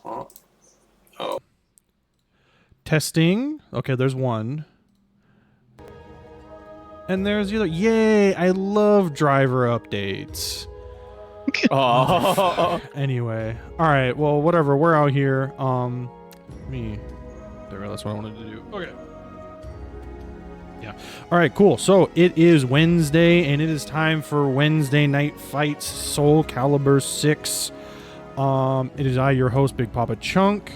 Oh. Testing. Okay, there's one. And there's the other. Yay! I love driver updates. Oh. Anyway, all right. Well, whatever. We're out here. That's what I wanted to do. Okay. Yeah. All right. Cool. So it is Wednesday, and it is time for Wednesday Night Fights SoulCalibur 6. It is I, your host, Bigpapachunk,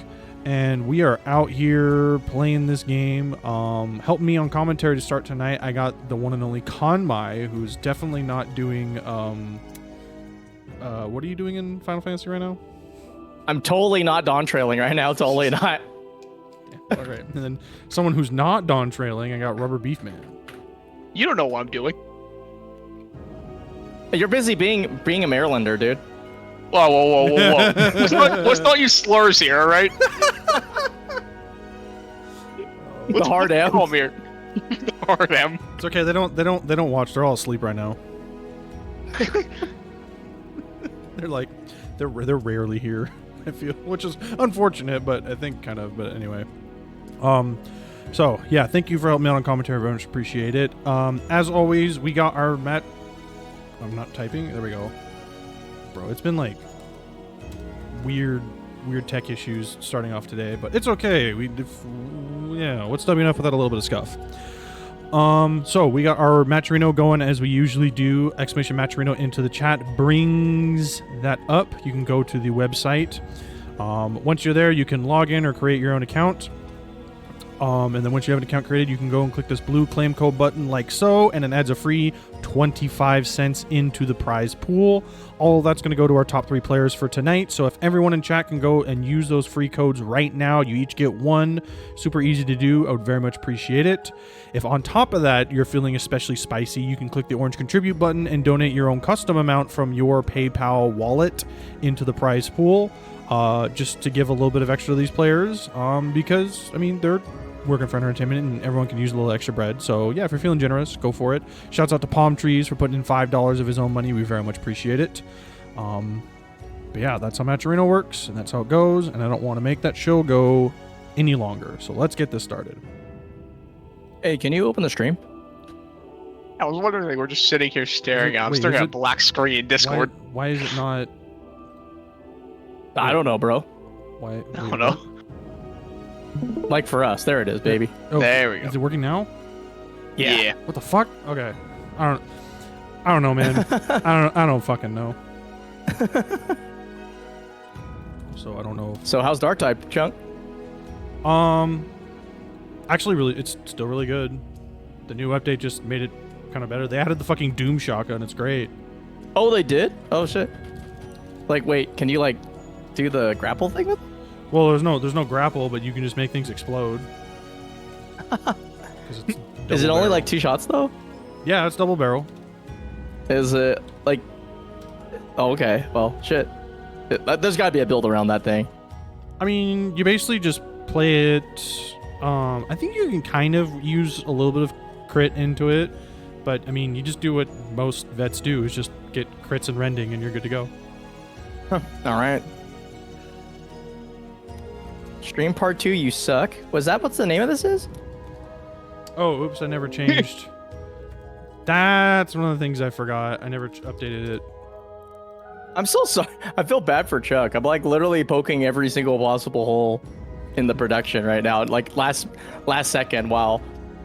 and we are out here playing this game. Help me on commentary to start tonight. I got the one and only Konmai, who's definitely not doing. What are you doing in Final Fantasy right now? I'm totally not Dawn trailing right now. Totally not. Yeah, all right. And then someone who's not Dawn trailing, I got RuberBeefMan. You don't know what I'm doing. You're busy being a Marylander, dude. Whoa. let's not use slurs here, all right? The hard M. Come here. Hard M. It's okay. They don't watch. They're all asleep right now. They're rarely here, I feel, which is unfortunate, but I think kind of. But anyway, so yeah, thank you for helping me out on commentary. Very much appreciate it. As always, we got our Matt. I'm not typing. There we go, bro. It's been like weird tech issues starting off today, but it's okay. What's W enough without a little bit of scuff. So we got our Matcherino going as we usually do. Exclamation Matcherino into the chat brings that up. You can go to the website. Once you're there, you can log in or create your own account. And then once you have an account created, you can go and click this blue claim code button like so, and it adds a free 25 cents into the prize pool. All of that's going to go to our top 3 players for tonight. So if everyone in chat can go and use those free codes right now, you each get one. Super easy to do. I would very much appreciate it. If on top of that, you're feeling especially spicy, you can click the orange contribute button and donate your own custom amount from your PayPal wallet into the prize pool. Just to give a little bit of extra to these players. Because, I mean, they're working for entertainment and everyone can use a little extra bread. So yeah, if you're feeling generous, go for it. Shouts out to Palm Trees for putting in $5 of his own money. We very much appreciate it. But yeah, that's how Matcherino works, and that's how it goes, and I don't want to make that show go any longer. So let's get this started. Hey, can you open the stream? I was wondering, like, we're just sitting here staring at. I'm staring at a black screen in Discord. Why is it not? I don't know, bro. Why? I don't know. Like for us, there it is, baby. Oh, there we go. Is it working now? Yeah. What the fuck? Okay. I don't know, man. I don't fucking know. So I don't know. So how's Dark Type, Chunk? Actually, it's still really good. The new update just made it kind of better. They added the fucking Doom shotgun. It's great. Oh, they did? Oh shit. Like, wait, can you like do the grapple thing with? Well, there's no grapple, but you can just make things explode. Is it only like 2 shots though? Yeah, it's double barrel. Is it like? Oh, okay. Well, shit. There's got to be a build around that thing. I mean, you basically just play it. I think you can kind of use a little bit of crit into it, but I mean, you just do what most vets do: is just get crits and rending, and you're good to go. Huh. All right. Stream part 2, you suck. Was that what's the name of this is? Oh, oops, I never changed. That's one of the things I forgot. I never updated it. I'm so sorry. I feel bad for Chuck. I'm like literally poking every single possible hole in the production right now. Like last second, while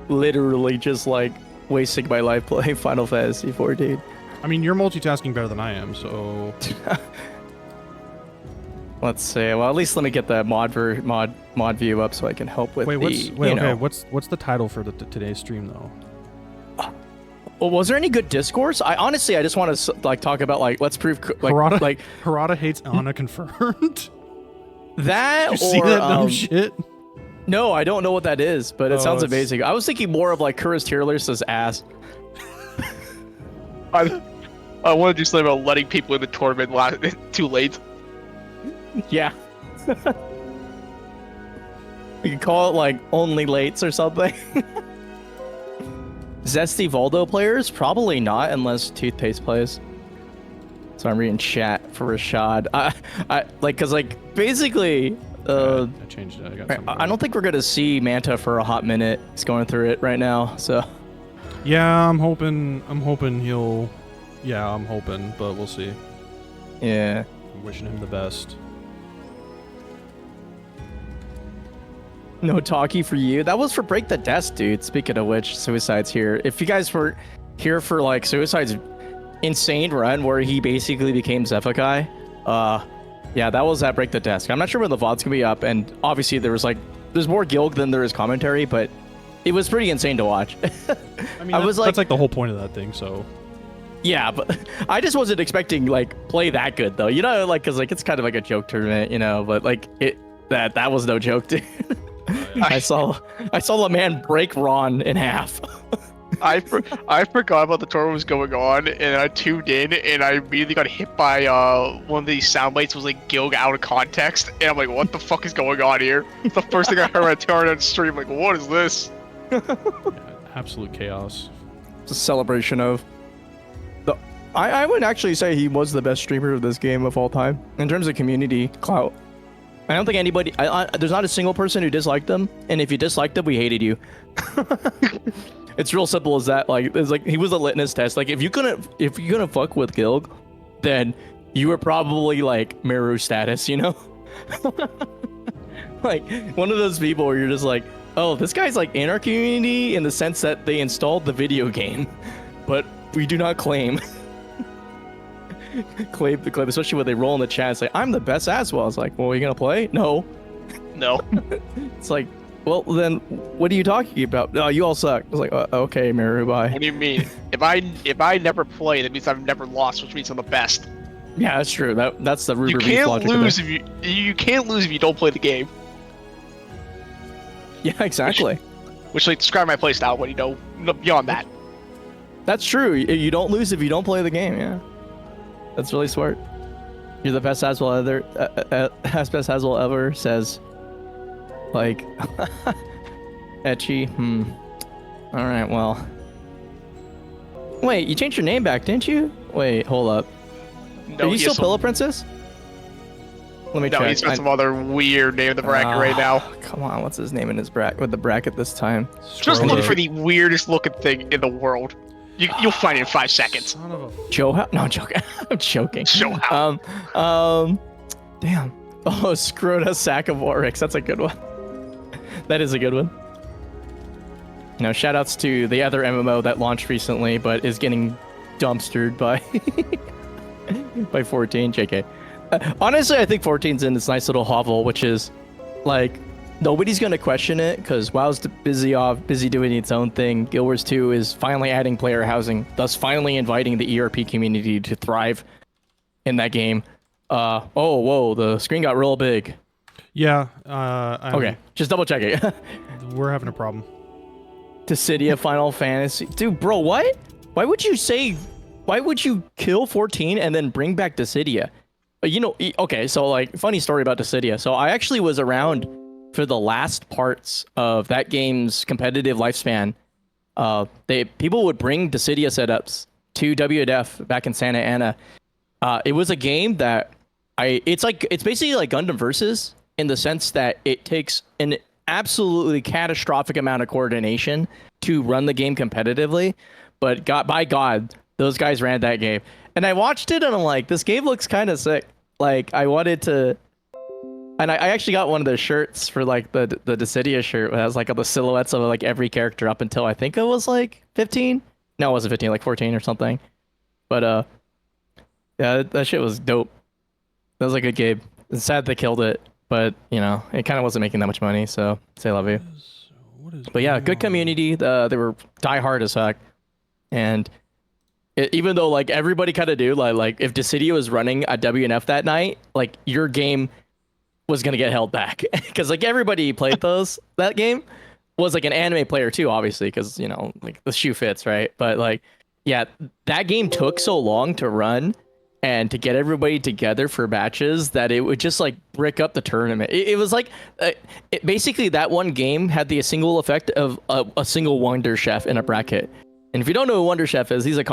literally just like wasting my life playing Final Fantasy 14. I mean, you're multitasking better than I am, so... Let's see. Well, at least let me get the mod view up so I can help with what's the title for today's stream though? Well, was there any good discourse? I just want to like talk about like let's prove like Harada hates Anna confirmed. That Did you see that dumb shit? No, I don't know what that is, but it sounds amazing. I was thinking more of like Kura's tier list's ass. I want to do something about letting people in the tournament too late. Yeah. We could call it like only lates or something. Zesty Voldo players? Probably not unless Toothpaste plays. So I'm reading chat for Rashad. I like, cause like basically, I changed it. I got something. I don't think we're gonna see Manta for a hot minute. He's going through it right now. So yeah, I'm hoping he'll. Yeah, I'm hoping, but we'll see. Yeah. I'm wishing him the best. No Taki for you. That was for Break the Desk, dude. Speaking of which, Suicide's here. If you guys were here for like Suicide's insane run where he basically became Zephakai, yeah, that was at Break the Desk. I'm not sure when the VOD's gonna be up, and obviously there's more guild than there is commentary, but it was pretty insane to watch. I mean, that's like the whole point of that thing, so. Yeah, but I just wasn't expecting like play that good though, you know, like, cause like it's kind of like a joke tournament, you know, but like that was no joke, dude. I saw the man break Ron in half. I forgot about the tournament was going on, and I tuned in, and I immediately got hit by one of these sound bites was like Gilg out of context, and I'm like, what the fuck is going on here? It's the first thing I heard when I turned on stream, like, what is this? Yeah, absolute chaos. It's a celebration of the. I would actually say he was the best streamer of this game of all time in terms of community clout. I don't think anybody. There's not a single person who disliked them, and if you disliked them, we hated you. It's real simple as that. Like, it's like he was a litmus test. Like, if you couldn't fuck with Gilg, then you were probably like Meru status, you know? Like one of those people where you're just like, oh, this guy's like in our community in the sense that they installed the video game, but we do not claim. claim, especially when they roll in the chat. It's like, I'm the best as well. It's like, well, are you gonna play? No. It's like, well, then what are you talking about? Oh, you all suck. I was like, okay, Meru, bye. What do you mean? If I never play, that means I've never lost, which means I'm the best. Yeah, that's true. That's the RuberBeef logic. You can't lose if you don't play the game. Yeah, exactly. Which like describe my playstyle, but you know, beyond that. That's true. You don't lose if you don't play the game. Yeah, that's really smart. You're the best as well ever. Best as well ever says. Like, etchy. All right, well. Wait, you changed your name back, didn't you? Wait, hold up. No, are you still Pillow Princess? Let me check. No, he's got some other weird name in the bracket right now. Come on, what's his name in his bracket with the bracket this time? Just look for the weirdest looking thing in the world. You'll find it in 5 seconds. Son of a... JoHow? No, I'm joking. I'm joking. JoHow. Damn. Oh, Scrota Sack of Oryx. That's a good one. That is a good one. No, shoutouts to the other MMO that launched recently, but is getting dumpstered by by 14. JK. Honestly, I think 14's in this nice little hovel, which is like nobody's gonna question it because WoW's busy doing its own thing. Guild Wars 2 is finally adding player housing, thus finally inviting the ERP community to thrive in that game. Oh, whoa, the screen got real big. Yeah. Okay, just double check it. We're having a problem. Dissidia Final Fantasy. Dude, bro, what? Why would you kill 14 and then bring back Dissidia? You know, okay, so like, funny story about Dissidia. So I actually was around for the last parts of that game's competitive lifespan. People would bring Dissidia setups to WDF back in Santa Ana. It was a game that it's basically like Gundam Versus in the sense that it takes an absolutely catastrophic amount of coordination to run the game competitively. But by God, those guys ran that game. And I watched it and I'm like, this game looks kind of sick. Like I wanted to, and I actually got one of the shirts for like the Dissidia shirt. It has like all the silhouettes of like every character up until I think it was like 15. No, it wasn't 15, like 14 or something. But yeah, that shit was dope. That was a good game. It's sad they killed it, but you know, it kind of wasn't making that much money. So say love you. But yeah, good community. They were diehard as heck, and even though like everybody kind of knew, like if Dissidia was running a WNF that night, like your game was gonna get held back because like everybody played that game was like an anime player too, obviously, because you know like the shoe fits, right? But like yeah, that game took so long to run and to get everybody together for matches that it would just like brick up the tournament. It was like basically that one game had the single effect of a single Wonder Chef in a bracket. And if you don't know who Wonder Chef is, he's a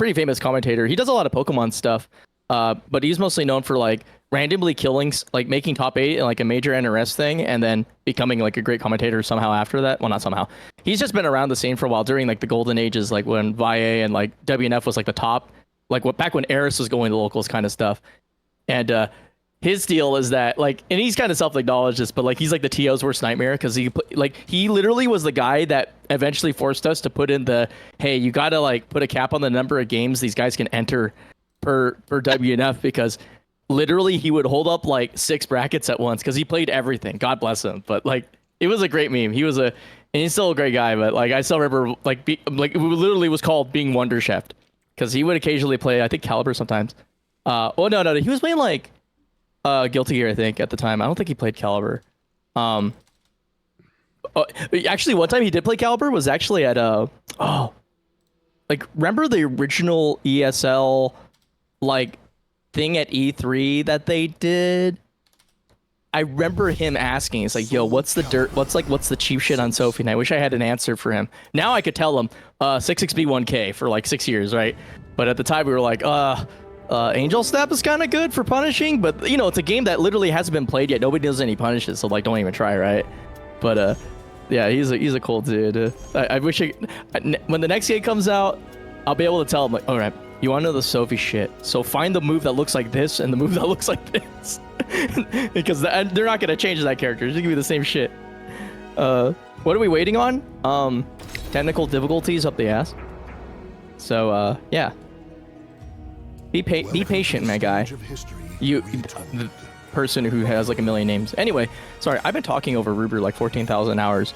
pretty famous commentator. He does a lot of Pokemon stuff, but he's mostly known for like randomly killing, like making top 8 in like a major NRS thing, and then becoming like a great commentator somehow after that. Well, not somehow. He's just been around the scene for a while during like the golden ages, like when VIA and like WNF was like the top, like back when Eris was going to locals kind of stuff. And his deal is that like, and he's kind of self-acknowledged this, but like he's like the TO's worst nightmare, because he literally was the guy that eventually forced us to put in the, hey, you gotta like put a cap on the number of games these guys can enter per WNF, because literally he would hold up like 6 brackets at once because he played everything. God bless him. But like, it was a great meme. And he's still a great guy, but like I still remember like it literally was called being Wonder Chef, because he would occasionally play, I think, Calibur sometimes. No, he was playing like Guilty Gear, I think, at the time. I don't think he played Calibur. Actually, one time he did play Calibur was actually at like, remember the original ESL like thing at E3 that they did? I remember him asking, it's like, yo, what's the cheap shit on Sophie? And I wish I had an answer for him. Now I could tell him 66B1K for like 6 years, right? But at the time we were like, Angel Step is kind of good for punishing, but you know, it's a game that literally hasn't been played yet. Nobody knows any punishes, so like, don't even try, right? But yeah, he's a cool dude. I wish when the next game comes out, I'll be able to tell him like, all right, you want to know the Sophie shit? So find the move that looks like this and the move that looks like this, because they're not gonna change that character. It's gonna be the same shit. What are we waiting on? Technical difficulties up the ass. So yeah. Be patient, my guy. You, the person who has like a million names. Anyway, sorry, I've been talking over Ruber like 14,000 hours.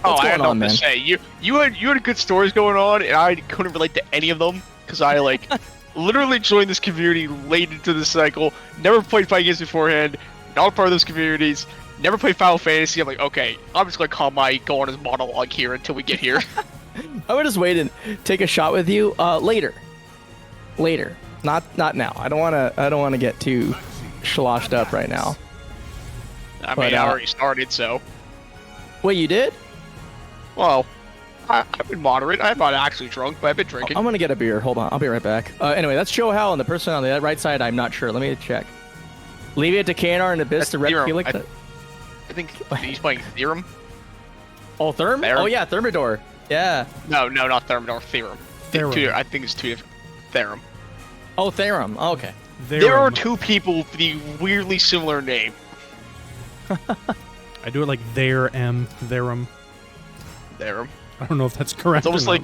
What's I had going on, nothing to say. You had good stories going on, and I couldn't relate to any of them because I like literally joined this community late into the cycle. Never played fighting games beforehand. Not a part of those communities. Never played Final Fantasy. I'm like, okay, I'm just gonna call my go on his monologue here until we get here. I would just wait and take a shot with you later. Not now. I don't want to get too sloshed up right now. I mean, I already started, so. Wait, you did? Well, I've been moderate. I'm not actually drunk, but I've been drinking. I'm gonna get a beer. Hold on, I'll be right back. Anyway, that's JoHow, and the person on the right side, I'm not sure. Let me check. Leave it to KNR and Abyss to rep Kilik. I think he's playing Therem. Oh, Therem? Oh yeah, Thermidor. Yeah. No, not Thermidor. Therem. I think it's 2 different. Therem. Oh, Therem. Oh, okay. There are 2 people with the weirdly similar name. I do it like Therem. I don't know if that's correct. It's almost like.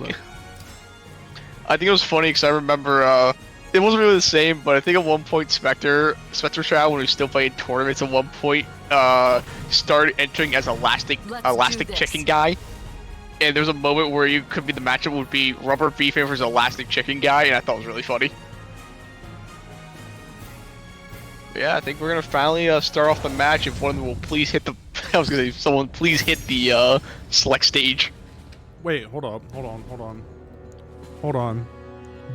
I think it was funny because I remember it wasn't really the same, but I think at one point Spectre Shroud, when we were still playing tournaments, at one point started entering as elastic chicken guy. And there was a moment where you could be the matchup would be RuberBeefMan versus elastic chicken guy, and I thought it was really funny. Yeah, I think we're gonna finally start off the match. If one of them will please hit the, I was gonna say, someone please hit the select stage. Wait, hold on.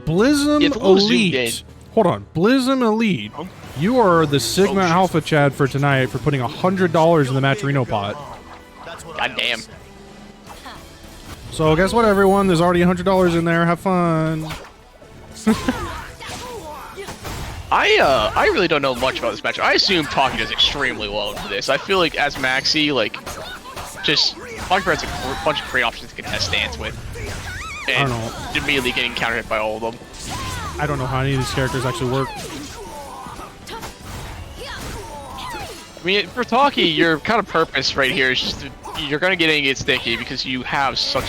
Blizzum Elite. Hold on, Blizzum Elite. Oh. You are the Sigma Alpha Chad for tonight for putting $100 in the Matcherino pot. God damn. So guess what, everyone? There's already $100 in there. Have fun. I really don't know much about this match. I assume Taki does extremely well into this. I feel like as Maxi, like, just Taki has a bunch of great options to contest stands with, and immediately getting counter hit by all of them. I don't know how any of these characters actually work. I mean, for Taki, your kind of purpose right here is just you're gonna get sticky because you have so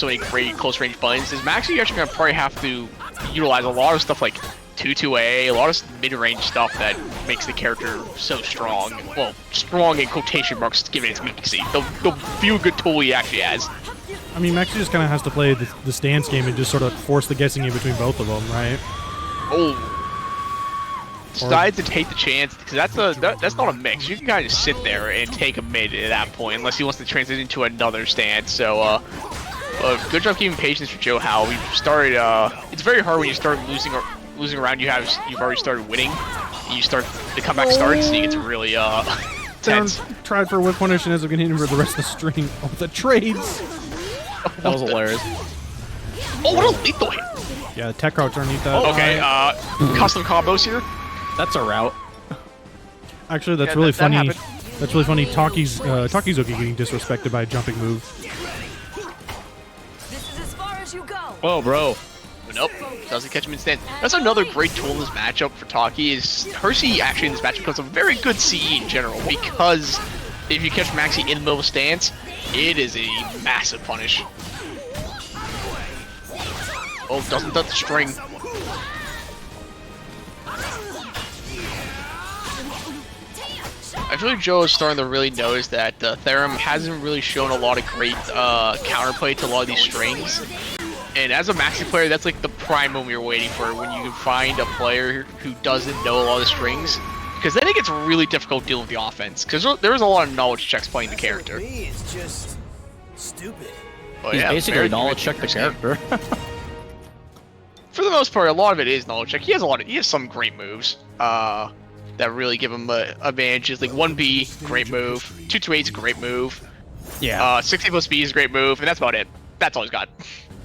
many great close range buttons. As Maxi, you're actually gonna probably have to utilize a lot of stuff like 2-2A, a lot of mid-range stuff that makes the character so strong. Well, strong in quotation marks given it's Maxi. The few good tool he actually has. I mean, Maxi just kind of has to play the stance game and just sort of force the guessing in between both of them, right? Oh. Decides to take the chance, because that's not a mix. You can kind of just sit there and take a mid at that point, unless he wants to transition to another stance. So, good job keeping patience for JoHow. We've started, it's very hard when you start losing around, you've already started winning. You start, the comeback starts, and you get to really, tense. Tried for a whip punish and ends up getting him for the rest of the string. Oh, the trades! That was hilarious. Oh, what a lethal hit! Yeah, the tech crouch underneath that. Okay, custom combos here. That's a route. Actually, that's Yeah, really that funny. happened. That's really funny. Taki's Uki getting disrespected by a jumping move. This is as far as you go. Oh, bro. Nope, doesn't catch him in stance. That's another great tool in this matchup for Taki is Hersey actually in this matchup becomes a very good CE in general because if you catch Maxi in the middle of stance, it is a massive punish. Oh, doesn't touch the string. I feel like Joe is starting to really notice that Therem hasn't really shown a lot of great counterplay to a lot of these strings. And as a Maxi player, that's like the prime moment you're waiting for when you can find a player who doesn't know a lot of the strings. Because then it gets really difficult dealing with the offense. Because there's a lot of knowledge checks playing the character. It's just stupid. But He's yeah, basically very knowledge check the character. For the most part, a lot of it is knowledge check. He has some great moves that really give him advantages. Like 1B, great move. 228 is a great move. Yeah. 60 plus B is a great move, and that's about it. That's all he's got.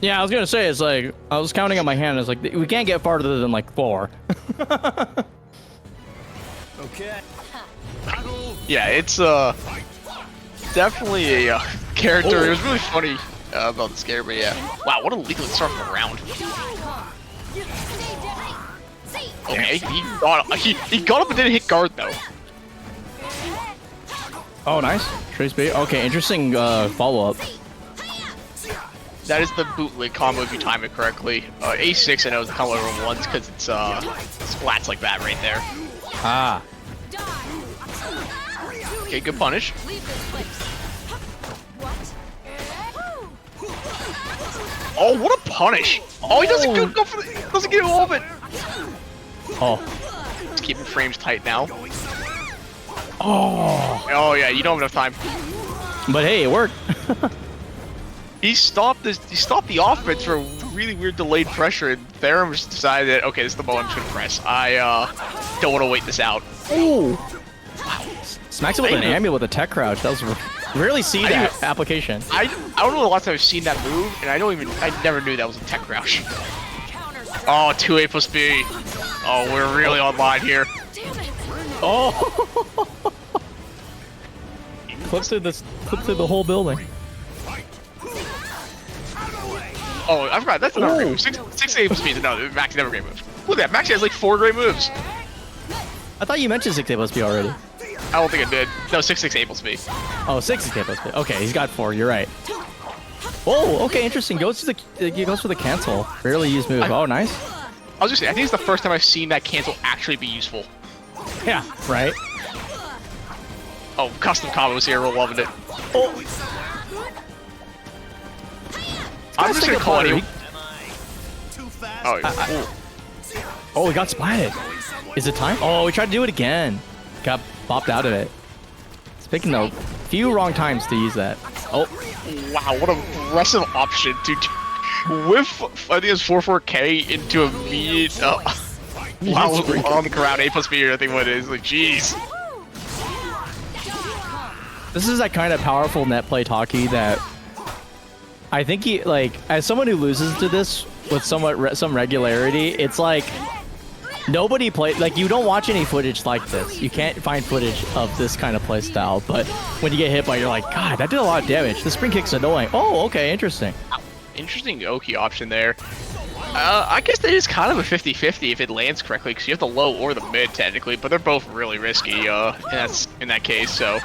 Yeah, I was gonna say, it's like, I was counting on my hand, it's like, we can't get farther than like 4. Okay. Yeah, it's definitely a character. It was really funny about this character, but yeah. Wow, what a lethal start from the round. Okay, he got up and didn't hit guard though. Oh, nice. Trace bait. Okay, interesting follow-up. That is the bootleg combo if you time it correctly. A6 I know is the combo everyone wants because it's splats like that right there. Ah. Okay, good punish. Oh, what a punish! Oh, he doesn't go for the, doesn't get all of it. Oh. He's keeping frames tight now. Oh. Oh yeah, you don't have enough time. But hey, it worked. He stopped the offense for a really weird delayed pressure, and Therem just decided that, okay, this is the moment I'm just gonna press. I don't want to wait this out. Ooh. Wow. Smacks it with an amulet with a tech crouch. That was rarely see that application. I don't know the last time I've seen that move, and I never knew that was a tech crouch. Oh, 2A plus B. Oh, we're really online here. Oh. Clip through the whole building. Oh, I forgot. That's another great move. 6A plus B is another. Maxi never great move. Look at that. Maxi has like 4 great moves. I thought you mentioned 6A plus B already. I don't think I did. No, 6A plus B. Oh, 6A plus B. Okay, he's got 4. You're right. Oh, okay, interesting. He goes for the cancel. Rarely used move. Oh, nice. I was just saying, I think it's the first time I've seen that cancel actually be useful. Yeah, right. Oh, custom combos here. We're loving it. Oh. I'm just gonna call it. Oh, he got splatted. Is it time? Oh, he tried to do it again. Got bopped out of it. It's picking a few wrong times to use that. Oh. Wow, what an aggressive option to whiff, I think it's 4-4K into a immediate, wow, on the ground, A plus B, I think what it is, like, jeez. This is that kind of powerful net play Taki that I think he, like, as someone who loses to this with some regularity, it's like, nobody play, like, you don't watch any footage like this. You can't find footage of this kind of play style, but when you get hit by, you're like, God, that did a lot of damage. The spring kick's annoying. Oh, okay, interesting. Interesting Oki option there. I guess that is kind of a 50-50 if it lands correctly, because you have the low or the mid, technically, but they're both really risky in that case, so.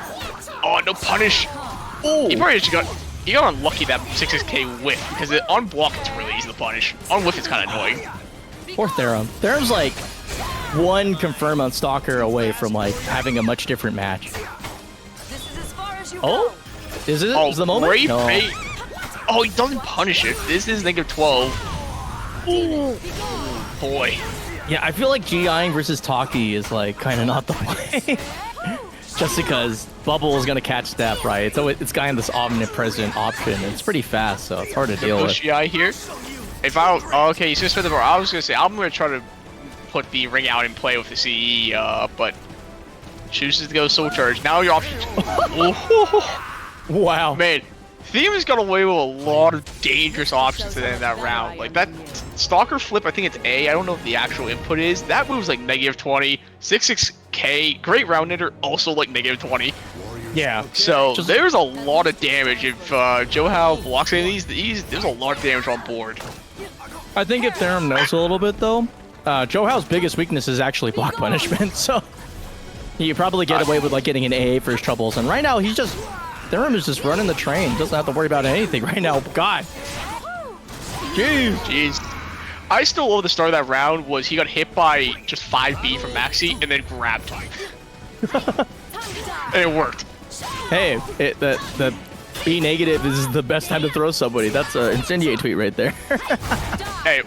Oh, no punish! Oh. He probably just got unlucky that 6K whiff, because on block it's really easy to punish. On whiff it's kind of annoying. Poor Therem. Therem's like one confirm on Stalker away from like having a much different match. Oh, is it? Oh, is the moment? Great No. bait. Oh, he doesn't punish it. This is -12. Ooh. Boy. Yeah, I feel like GIing versus Taki is like kind of not the play. Just because Bubble is gonna catch step, right? So it's kind of this omnipresent option. It's pretty fast, so it's hard to deal with. GI here. If I okay, you just said the bar. I was gonna say I'm gonna try to put the ring out and play with the CE, but chooses to go Soul Charge. Now your option. Wow. Man, Theme's got away with a lot of dangerous options at the end of that round. Like that Stalker flip, I think it's A. I don't know if the actual input is. That move's like -20. 66k, great round hitter, also like -20. Yeah. So there's a lot of damage if JoHow blocks any of these. There's a lot of damage on board. I think if Therem knows a little bit though, JoHow's biggest weakness is actually block punishment. So you probably get away with like getting an AA for his troubles. And right now Therem is just running the train. Doesn't have to worry about anything right now. God. Jeez. I still love the start of that round was he got hit by just 5B from Maxi and then grabbed him. And it worked. Hey, the B negative is the best time to throw somebody. That's an Incendiate tweet right there. Hey,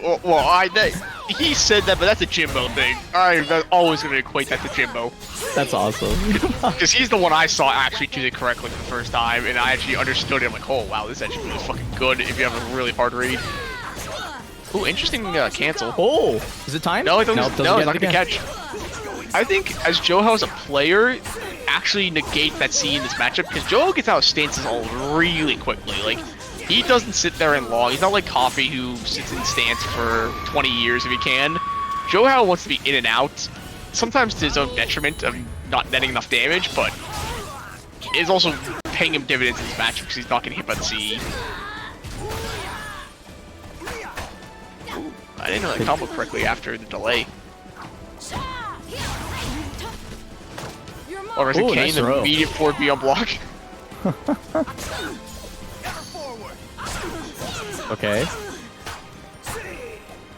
he said that, but that's a Jimbo thing. I'm always going to equate that to Jimbo. That's awesome. Because he's the one I saw actually do it correctly for the first time, and I actually understood it. I'm like, oh wow, this is actually really fucking good if you have a really hard read. Ooh, interesting cancel. Oh, is it time? No, it's not going to again. catch. I think as JoHow as a player, actually negate that C in this matchup, because JoHow gets out of stances all really quickly. Like, he doesn't sit there and long. He's not like Coffee who sits in stance for 20 years if he can. JoHow wants to be in and out, sometimes to his own detriment of not netting enough damage, but is also paying him dividends in this matchup because he's not getting hit by the C. I didn't know that combo correctly after the delay. Or is it Kane, nice the throw. immediate 4B on block? Okay.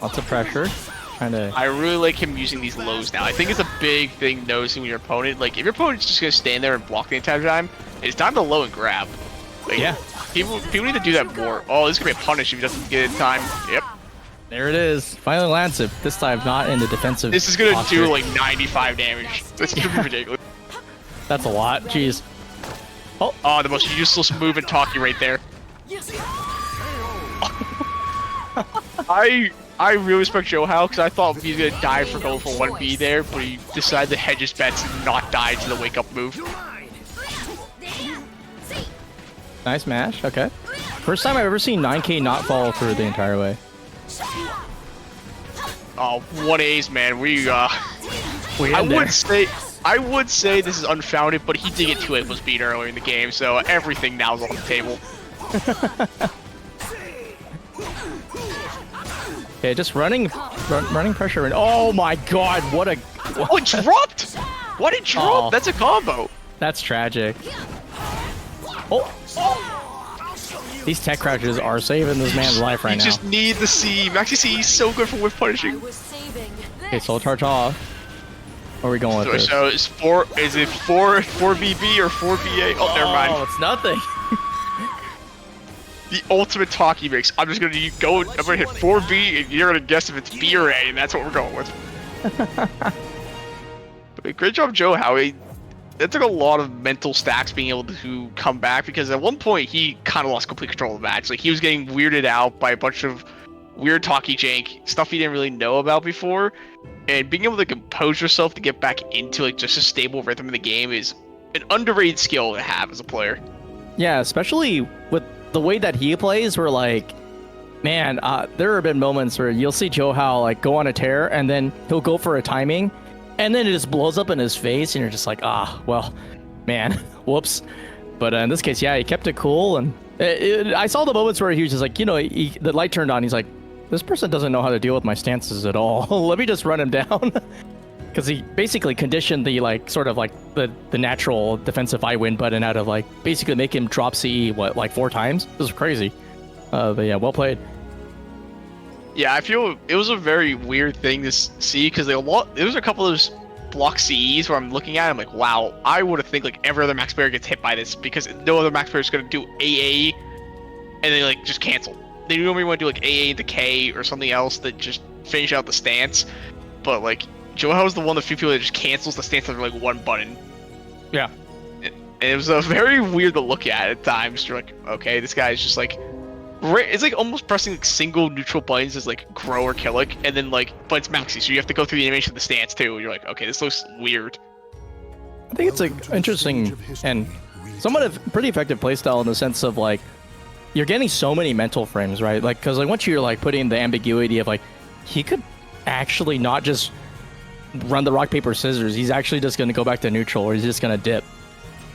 Lots of pressure. Trying to. I really like him using these lows now. I think it's a big thing noticing your opponent. Like, if your opponent's just gonna stand there and block the entire time, it's time to low and grab. Like, Yeah. People need to do that more. Oh, this is gonna be a punish if he doesn't get it in time. Yep. There it is. Finally lands it. This time not in the defensive. This is gonna posture. do like 95 damage. This is gonna be ridiculous. That's a lot. Jeez. Oh, the most useless move in Taki right there. I really respect JoHow because I thought he was gonna die for going for 1B there, but he decided to hedge his bets and not die to the wake up move. Nice mash. Okay. First time I've ever seen 9K not follow through the entire way. Oh, 1As, man. I would say this is unfounded, but he did get 2 A+ beat earlier in the game, so everything now is on the table. Okay, just running pressure and oh my god, what a. Oh, it dropped! What it dropped? Oh. That's a combo. That's tragic. Oh. These tech crouches are saving this man's life right now. You just need the C. Maxi C is so good for whiff punishing. Okay, soul charge off. Where are we going with this? So is it 4BB or 4BA? Oh, never mind. Oh, it's nothing. The ultimate Taki mix. I'm just gonna go. I'm gonna hit 4B, and you're gonna guess if it's B or A, and that's what we're going with. But great job, JoHow. That took a lot of mental stacks being able to come back because at one point he kind of lost complete control of the match. Like he was getting weirded out by a bunch of weird Taki jank stuff he didn't really know about before, and being able to compose yourself to get back into like just a stable rhythm in the game is an underrated skill to have as a player. Yeah, especially with the way that he plays, where like, man, there have been moments where you'll see JoHow like go on a tear and then he'll go for a timing and then it just blows up in his face and you're just like, well, man, whoops. But in this case, yeah, he kept it cool. And I saw the moments where he was just like, the light turned on. He's like, this person doesn't know how to deal with my stances at all. Let me just run him down. Because he basically conditioned the like sort of like the natural defensive I win button out of like basically make him drop CE like 4 times. This is crazy. But yeah, well played. Yeah, I feel it was a very weird thing to see because there was a couple of those block CEs where I'm looking at it, I'm like, wow, I would have think like every other max player gets hit by this because no other max player is gonna do AA and then like just cancel. They normally want to do like AA into K or something else that just finish out the stance, but like JoHow is the one of the few people that just cancels the stance under like 1 button. Yeah. And it was very weird to look at times. You're like, okay, this guy is just like, it's like almost pressing like single neutral buttons as like grow or Kilik, and then like, but it's Maxi, so you have to go through the animation of the stance too. You're like, okay, this looks weird. I think it's like interesting and somewhat of pretty effective playstyle in the sense of like, you're getting so many mental frames, right? Like, because like once you're like putting the ambiguity of like, he could actually not just run the rock paper scissors. He's actually just going to go back to neutral, or he's just going to dip.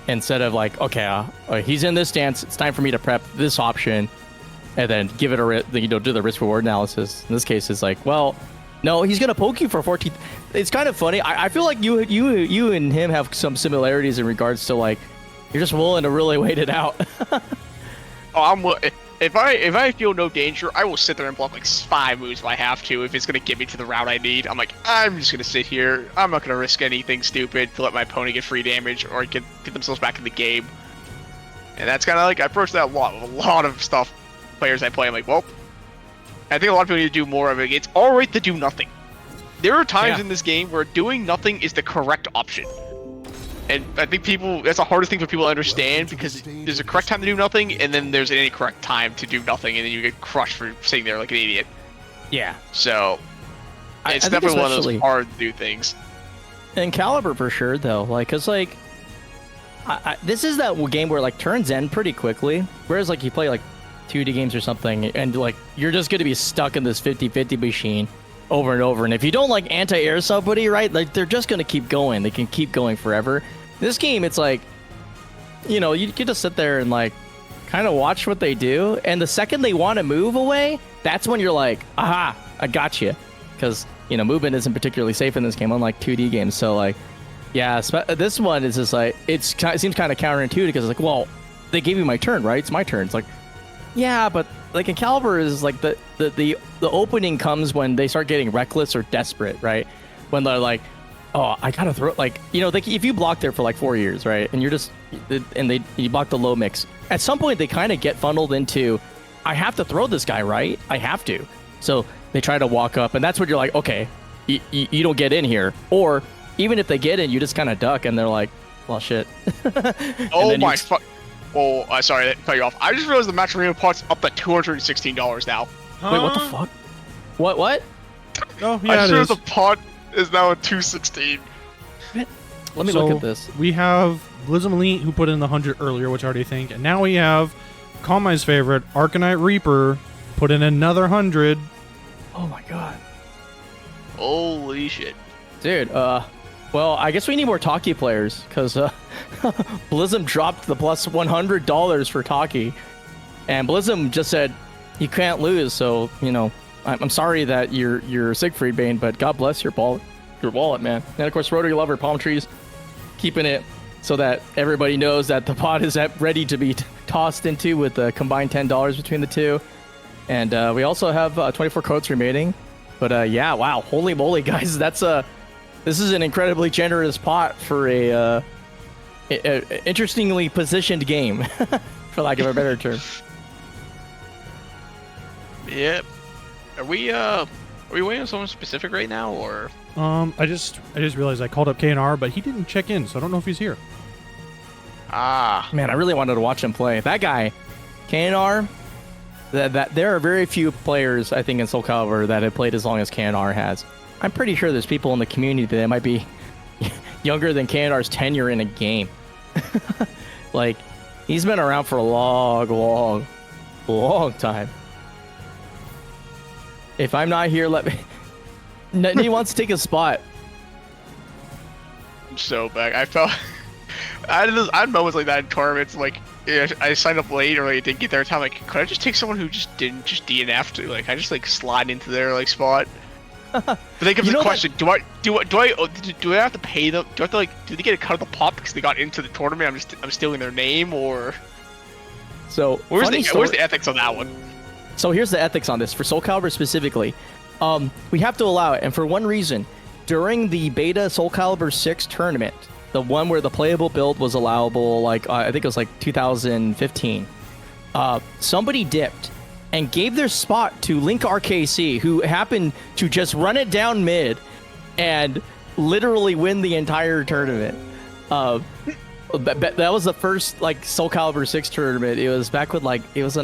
Instead of like, okay, he's in this stance. It's time for me to prep this option, and then give it a do the risk reward analysis. In this case, it's like, well, no, he's going to poke you for 14. It's kind of funny. I feel like you and him have some similarities in regards to like, you're just willing to really wait it out. If I feel no danger, I will sit there and block like 5 moves if I have to. If it's gonna get me to the route I need, I'm like, I'm just gonna sit here. I'm not gonna risk anything stupid to let my opponent get free damage or get themselves back in the game. And that's kind of like I approach that a lot with a lot of stuff. Players I play, I'm like, well, I think a lot of people need to do more of it. It's all right to do nothing. There are times in this game where doing nothing is the correct option. And I think that's the hardest thing for people to understand, because there's a correct time to do nothing, and then there's an incorrect time to do nothing, and then you get crushed for sitting there like an idiot. Yeah. So, it's definitely one of those hard to do things. And Calibur for sure, though. Like, because, like, this is that game where, like, turns end pretty quickly, whereas, like, you play, like, 2D games or something, and, like, you're just going to be stuck in this 50-50 machine over and over. And if you don't, like, anti-air somebody, right, like, they're just going to keep going. They can keep going forever. This game, it's like, you know, you get to sit there and like kind of watch what they do, and the second they want to move away, that's when you're like, aha, I got you, because you know movement isn't particularly safe in this game, unlike 2D games. So like, yeah, this one is just like it seems kind of counterintuitive, because it's like, well, they gave me my turn, right? It's my turn. It's like, yeah, but like in Calibur is like the opening comes when they start getting reckless or desperate, right? When they're like, oh, I gotta throw, like, you know, if you block there for like 4 years, right, and you're just, and you block the low mix, at some point they kind of get funneled into, I have to throw this guy, right? I have to. So they try to walk up, and that's when you're like, okay, you don't get in here. Or even if they get in, you just kind of duck, and they're like, well, shit. Oh my fuck. Oh, sorry to cut you off. I just realized the match arena pot's up to $216 now. Wait, what the fuck? What? Oh, yeah, I'm it sure is. the pot is now at 216. Let me look at this. We have Blizzum Elite, who put in the 100 earlier, which I already think, and now we have Konmai's favorite, Arcanite Reaper, put in another 100. Oh my god. Holy shit. Dude, well, I guess we need more Taki players, because Blizzum dropped the plus $100 for Taki, and Blizzum just said, you can't lose, so, you know, I'm sorry that you're Siegfried Bane, but God bless your wallet, man. And of course, Rotary Lover Palm Trees, keeping it so that everybody knows that the pot is ready to be tossed into with a combined $10 between the two. And we also have 24 codes remaining. But yeah, wow, holy moly, guys, this is an incredibly generous pot for a interestingly positioned game, for lack of a better term. Yep. Are we waiting on someone specific right now, or? I just realized I called up KNR, but he didn't check in, so I don't know if he's here. Ah. Man, I really wanted to watch him play. That guy, KNR, that there are very few players, I think, in SoulCalibur that have played as long as KNR has. I'm pretty sure there's people in the community that might be younger than KNR's tenure in a game. Like, he's been around for a long time. If I'm not here, let me... He wants to take a spot. I'm so back. I had moments like that in tournaments. Like, yeah, I signed up late or like didn't get there in time. Like, could I just take someone who just didn't DNF? Like, I just like slide into their like spot. But then comes the question: do I have to pay them? Do I have to do they get a cut of the pot because they got into the tournament? I'm stealing their name, or so where's the ethics on that one? So here's the ethics on this for SoulCalibur specifically. We have to allow it, and for one reason. During the beta SoulCalibur 6 tournament, the one where the playable build was allowable, like I think it was like 2015, somebody dipped and gave their spot to Link RKC, who happened to just run it down mid and literally win the entire tournament. That was the first like SoulCalibur 6 tournament. It was back with like it was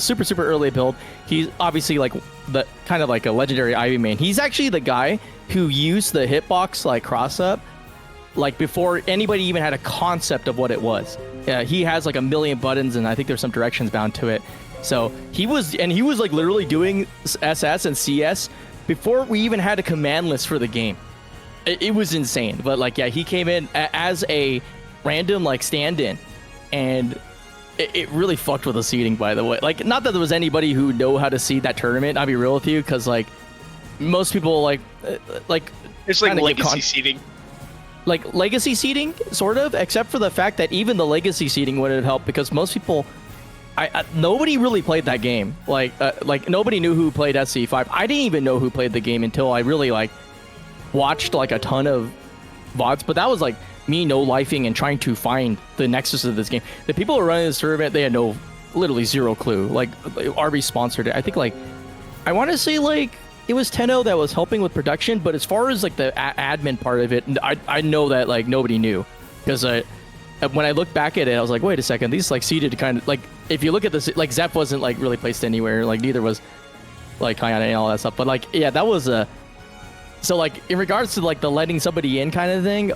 super early build. He's obviously like the kind of like a legendary Ivy main. He's actually the guy who used the hitbox like cross up like before anybody even had a concept of what it was. He has like a million buttons, and I think there's some directions bound to it. So he was like literally doing SS and CS before we even had a command list for the game. It was insane. But like, yeah, he came in as a random like stand-in, and it really fucked with the seeding, by the way. Like, not that there was anybody who know how to seed that tournament, I'll be real with you, because like most people like it's like legacy seeding. Like legacy seeding, sort of, except for the fact that even the legacy seeding wouldn't have helped, because most people, nobody really played that game. Like nobody knew who played SC5. I didn't even know who played the game until I really like watched like a ton of VODs. But that was like me no-lifing and trying to find the nexus of this game. The people who were running this tournament, they had literally zero clue. Like RB sponsored it. I think like, I want to say like, it was Tenno that was helping with production, but as far as like the admin part of it, I know that like nobody knew, because when I look back at it, I was like, wait a second, these like seeded kind of like, if you look at this, like Zeph wasn't like really placed anywhere, like neither was like Kayana and all that stuff, but like yeah, that was so like in regards to like the letting somebody in kind of thing,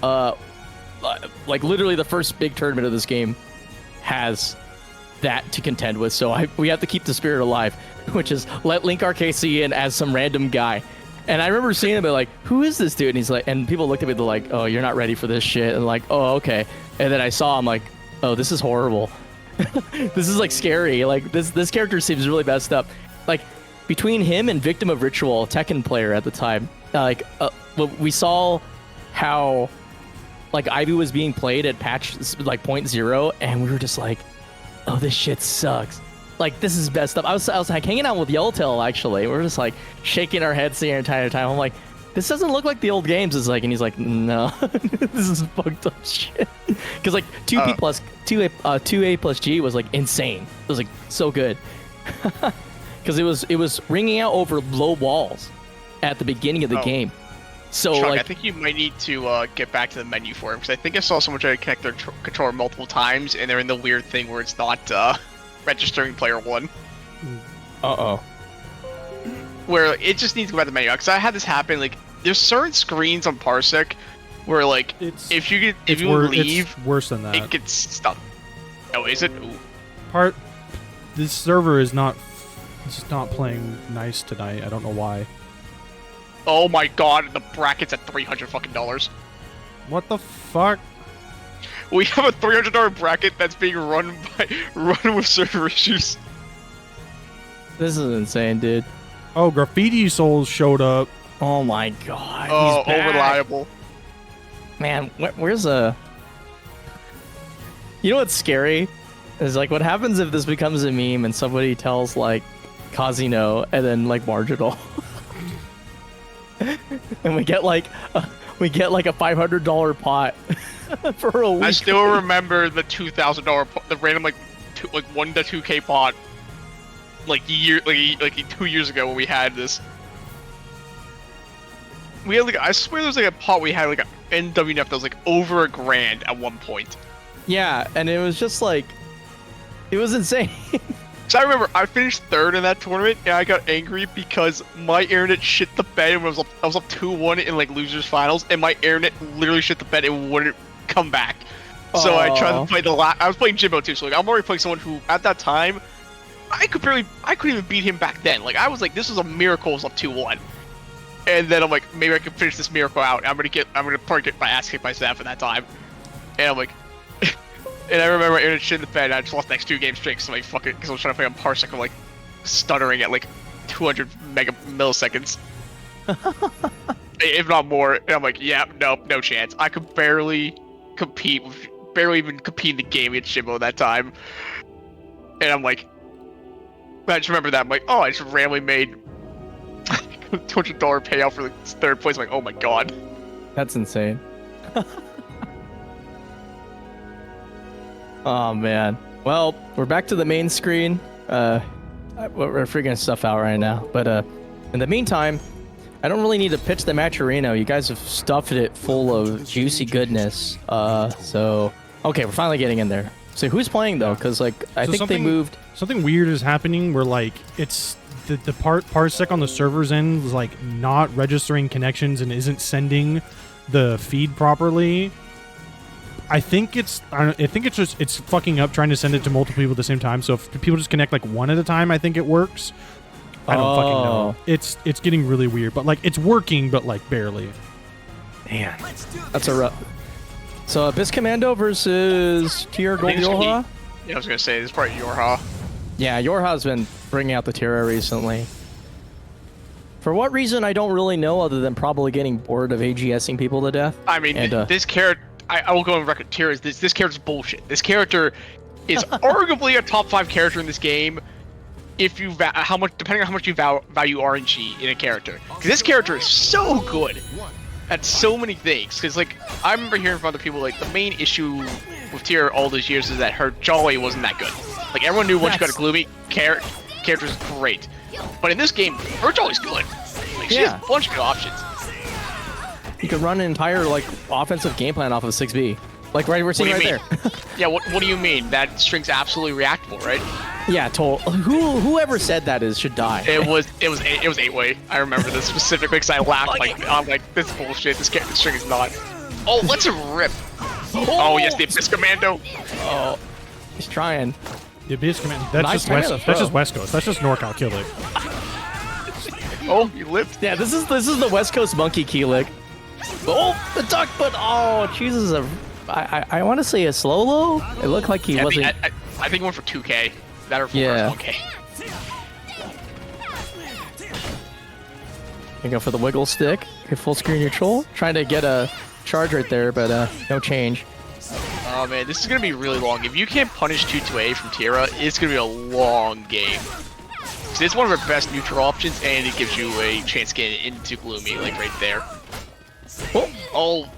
like literally the first big tournament of this game has that to contend with, so we have to keep the spirit alive, which is let Link RKC in as some random guy. And I remember seeing him like, who is this dude? And he's like, and people looked at me, they're like, oh, you're not ready for this shit. And like, oh, okay. And then I saw him like, oh, this is horrible. This is like scary. Like this character seems really messed up. Like between him and Victim of Ritual, Tekken player at the time, we saw how like Ivy was being played at patch like 0.0, and we were just like, oh, this shit sucks. Like, this is best stuff. I was like hanging out with Yellowtail, actually. We're just like shaking our heads the entire time. I'm like, this doesn't look like the old games. Is like, and he's like, no, this is fucked up shit. Because like 2A plus G was like insane. It was like so good. Because it was ringing out over low walls at the beginning of the game. So Chuck, like, I think you might need to get back to the menu for him, because I think I saw someone try to connect their controller multiple times, and they're in the weird thing where it's not registering player one. Where it just needs to go back to the menu. Because I had this happen. Like, there's certain screens on Parsec where like if you leave, it's worse than that. It gets stuck. Oh, is it? Ooh. This server is not. It's not playing nice tonight. I don't know why. Oh my god, the bracket's at $300 fucking dollars. What the fuck? We have a $300 bracket that's being run with server issues. this is insane, dude. Oh, Graffiti Souls showed up. Oh my god. Oh, he's back. unreliable. Man, where's a... You know what's scary? Is like, what happens if this becomes a meme and somebody tells like Casino and then like Marginal? And we get like a $500 pot for a week. I still remember the $2,000, the random like 1 to 2K pot, like 2 years ago when we had this. We had like, I swear there was like a pot we had like an NWF that was like over $1,000 at one point. Yeah, and it was just like, it was insane. So I remember I finished third in that tournament, and I got angry because my internet shit the bed and I was up 2-1 in like losers finals, and my internet literally shit the bed and wouldn't come back. So I tried to play I was playing Jimbo too, so like I'm already playing someone who at that time I couldn't even beat him back then. Like I was like, this is a miracle. I was up 2-1, and then I'm like, maybe I can finish this miracle out. I'm gonna probably get my ass kicked by Zeph at that time, and I'm like. And I remember I shit in the bed, and I just lost the next 2 games straight because I was trying to play on Parsec. I'm like stuttering at like 200 milliseconds, if not more. And I'm like, yeah, no chance. I could barely even compete in the game against Shimbo that time. And I'm like, I just remember that. I'm like, oh, I just randomly made $200 payout for the third place. I'm like, oh my god, That's insane. Oh man. Well, we're back to the main screen. We're figuring stuff out right now. But in the meantime, I don't really need to pitch the match arena. You guys have stuffed it full of juicy goodness. So okay, we're finally getting in there. So who's playing though? Because like I think they moved. Something weird is happening where like it's the Parsec on the server's end is like not registering connections and isn't sending the feed properly. I think it's just it's fucking up trying to send it to multiple people at the same time. So if people just connect like one at a time, I think it works. I don't fucking know. It's getting really weird, but like it's working, but like barely. Man, that's a rough. So Abyss Commando versus Tira Gold YoRHa. Yeah, I was gonna say this is probably YoRHa. Yeah, YoRHa's been bringing out the Tira recently. For what reason, I don't really know, other than probably getting bored of AGSing people to death. I mean, this character, I will go on record. Tira, this character's bullshit. This character is arguably a top 5 character in this game. If you depending on how much you value RNG in a character, because this character is so good at so many things. Because like I remember hearing from other people, like the main issue with Tira all those years is that her jolly wasn't that good. Like everyone knew once you got a gloomy character's great, but in this game, her jolly's good. Like she has a bunch of good options. You could run an entire like offensive game plan off of 6B. Like we're seeing right there. Yeah, what do you mean? That string's absolutely reactable, right? Yeah, whoever said that should die. It was 8-way. I remember this specifically because I laughed I'm like this bullshit. This string is not. Oh, let's rip. Oh yes, the Abyss Commando. Oh, he's trying. The Abyss Commando. That's just West Coast. That's just NorCal Kilik. Oh, you lived. Yeah, this is the West Coast monkey Kilik. Oh, the duck, but oh, Jesus, I want to say a slow low. It looked like he wasn't. I think he went for 2K. That or 4 okay. You go for the wiggle stick. Hit full screen neutral. Trying to get a charge right there, but no change. Oh man, this is gonna be really long. If you can't punish 2-A from Tira, it's gonna be a long game. So it's one of our best neutral options, and it gives you a chance to get into Gloomy, like right there. Oh.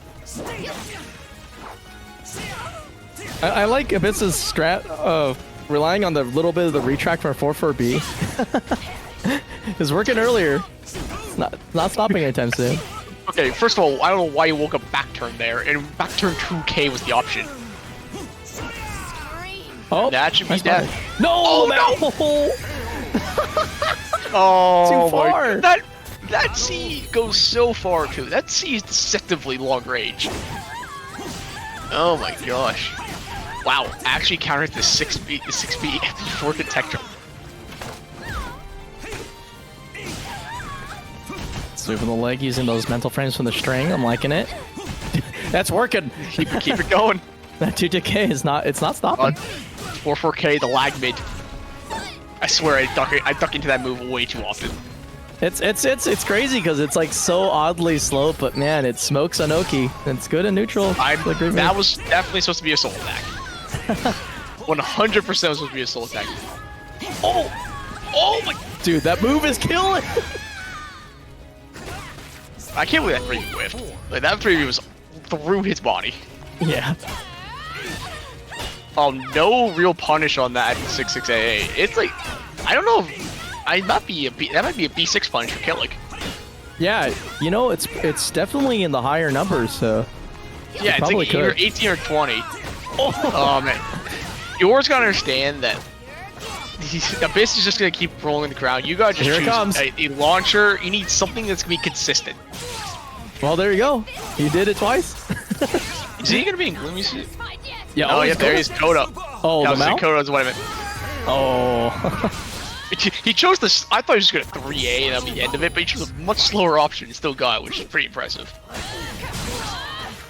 I like Abyss's strat of relying on the little bit of the retract from 4-4B. It's working earlier. It's not stopping anytime soon. Okay, first of all, I don't know why you woke up back turn there, and back turn 2K was the option. Oh, that should be death. No! Oh, no! Oh, too far. That C goes so far too. That C is deceptively long range. Oh my gosh! Wow, actually countered the 6B FP4 detector. Moving the leg using those mental frames from the string. I'm liking it. That's working. Keep it going. That 2K is not. It's not stopping. 4K, the lag mid. I swear I duck into that move way too often. It's crazy because it's like so oddly slow, but man, it smokes Anoki. It's good and neutral. That was definitely supposed to be a soul attack. 100% was supposed to be a soul attack. Oh my! Dude, that move is killing. I can't believe that 3V whiffed. Like that 3V was through his body. Yeah. Oh, no real punish on that 6-6-AA. It's like, I don't know. That might be a B6 punish for Kilik. Yeah, you know, it's definitely in the higher numbers, so. Yeah, it's like either 18 or 20. Oh man. Yours gotta understand that Abyss is just gonna keep rolling the ground. You gotta just choose a launcher. You need something that's gonna be consistent. Well, there you go. You did it twice. Is he gonna be in Gloomy suit? Yeah. Oh, yeah, there he is. Coda. Oh, the mount? Coda is what I meant. Oh. He chose this. I thought he was just gonna 3A and that'd be the end of it, but he chose a much slower option and still got it, which is pretty impressive.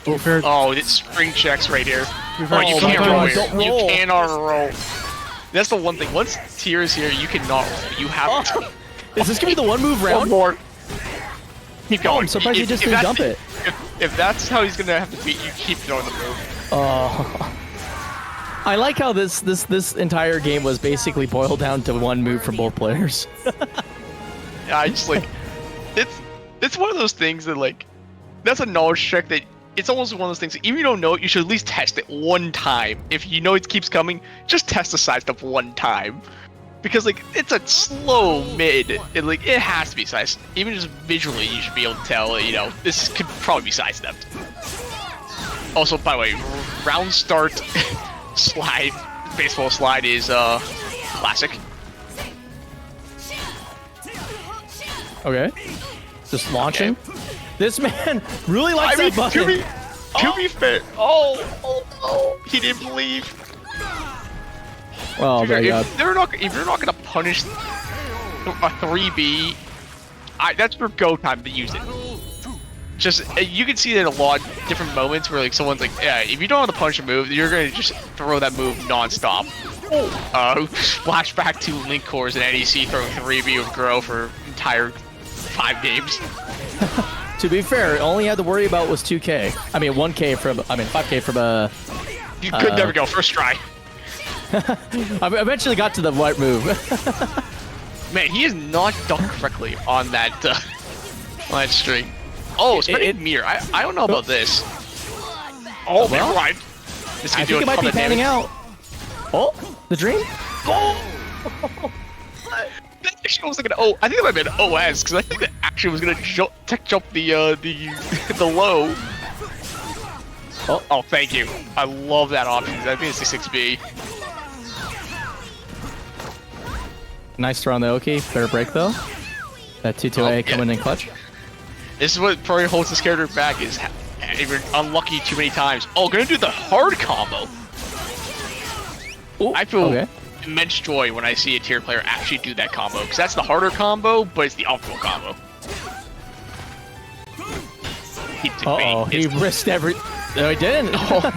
Oh, it's spring checks right here. Oh, you can't roll here. You cannot roll. That's the one thing. Once Tira's here, you cannot roll. You have to. Is this gonna be the one move round? One more. Keep going. I'm surprised he just didn't dump it. If that's how he's gonna have to beat you, keep throwing the move. Oh. I like how this entire game was basically boiled down to one move from both players. Yeah, I just like it's one of those things that like that's a knowledge check that it's almost one of those things that even if you don't know it, you should at least test it one time. If you know it keeps coming, just test the side stuff one time. Because like it's a slow mid, it has to be sized. Even just visually, you should be able to tell. You know, this could probably be sidestepped. Also, by the way, round start slide, baseball slide is classic. Okay, just launching. Okay. This man really likes that button. To be fair, oh, he didn't believe. Oh my god. If you're not gonna punish a 3B, that's for go time to use it. Just you can see that a lot of different moments where like someone's like, yeah, if you don't want to punish a move, you're gonna just throw that move non-stop. Flashback to Link Cores and NEC throwing 3B with Grow for entire 5 games. To be fair, all he had to worry about was 2K. I mean 1K from 5K from You could never go first try. I eventually got to the right move. Man, he is not dunked correctly on that string. Oh, spending mirror. I don't know about this. Oh, never mind. This I think it might be panning out. Oh, the dream? Oh! That actually was like an O. I think it might have been an OS, because I think that actually was gonna tech jump the low. Oh, thank you. I love that option. I think it's the 6B. Nice throw on the Oki. Better break though. That 2-2A coming in clutch. This is what probably holds this character back, is if you're unlucky too many times. Oh, gonna do the hard combo. Ooh, I feel immense joy when I see a tier player actually do that combo, because that's the harder combo, but it's the optimal combo. He risked every... No, he didn't. Oh.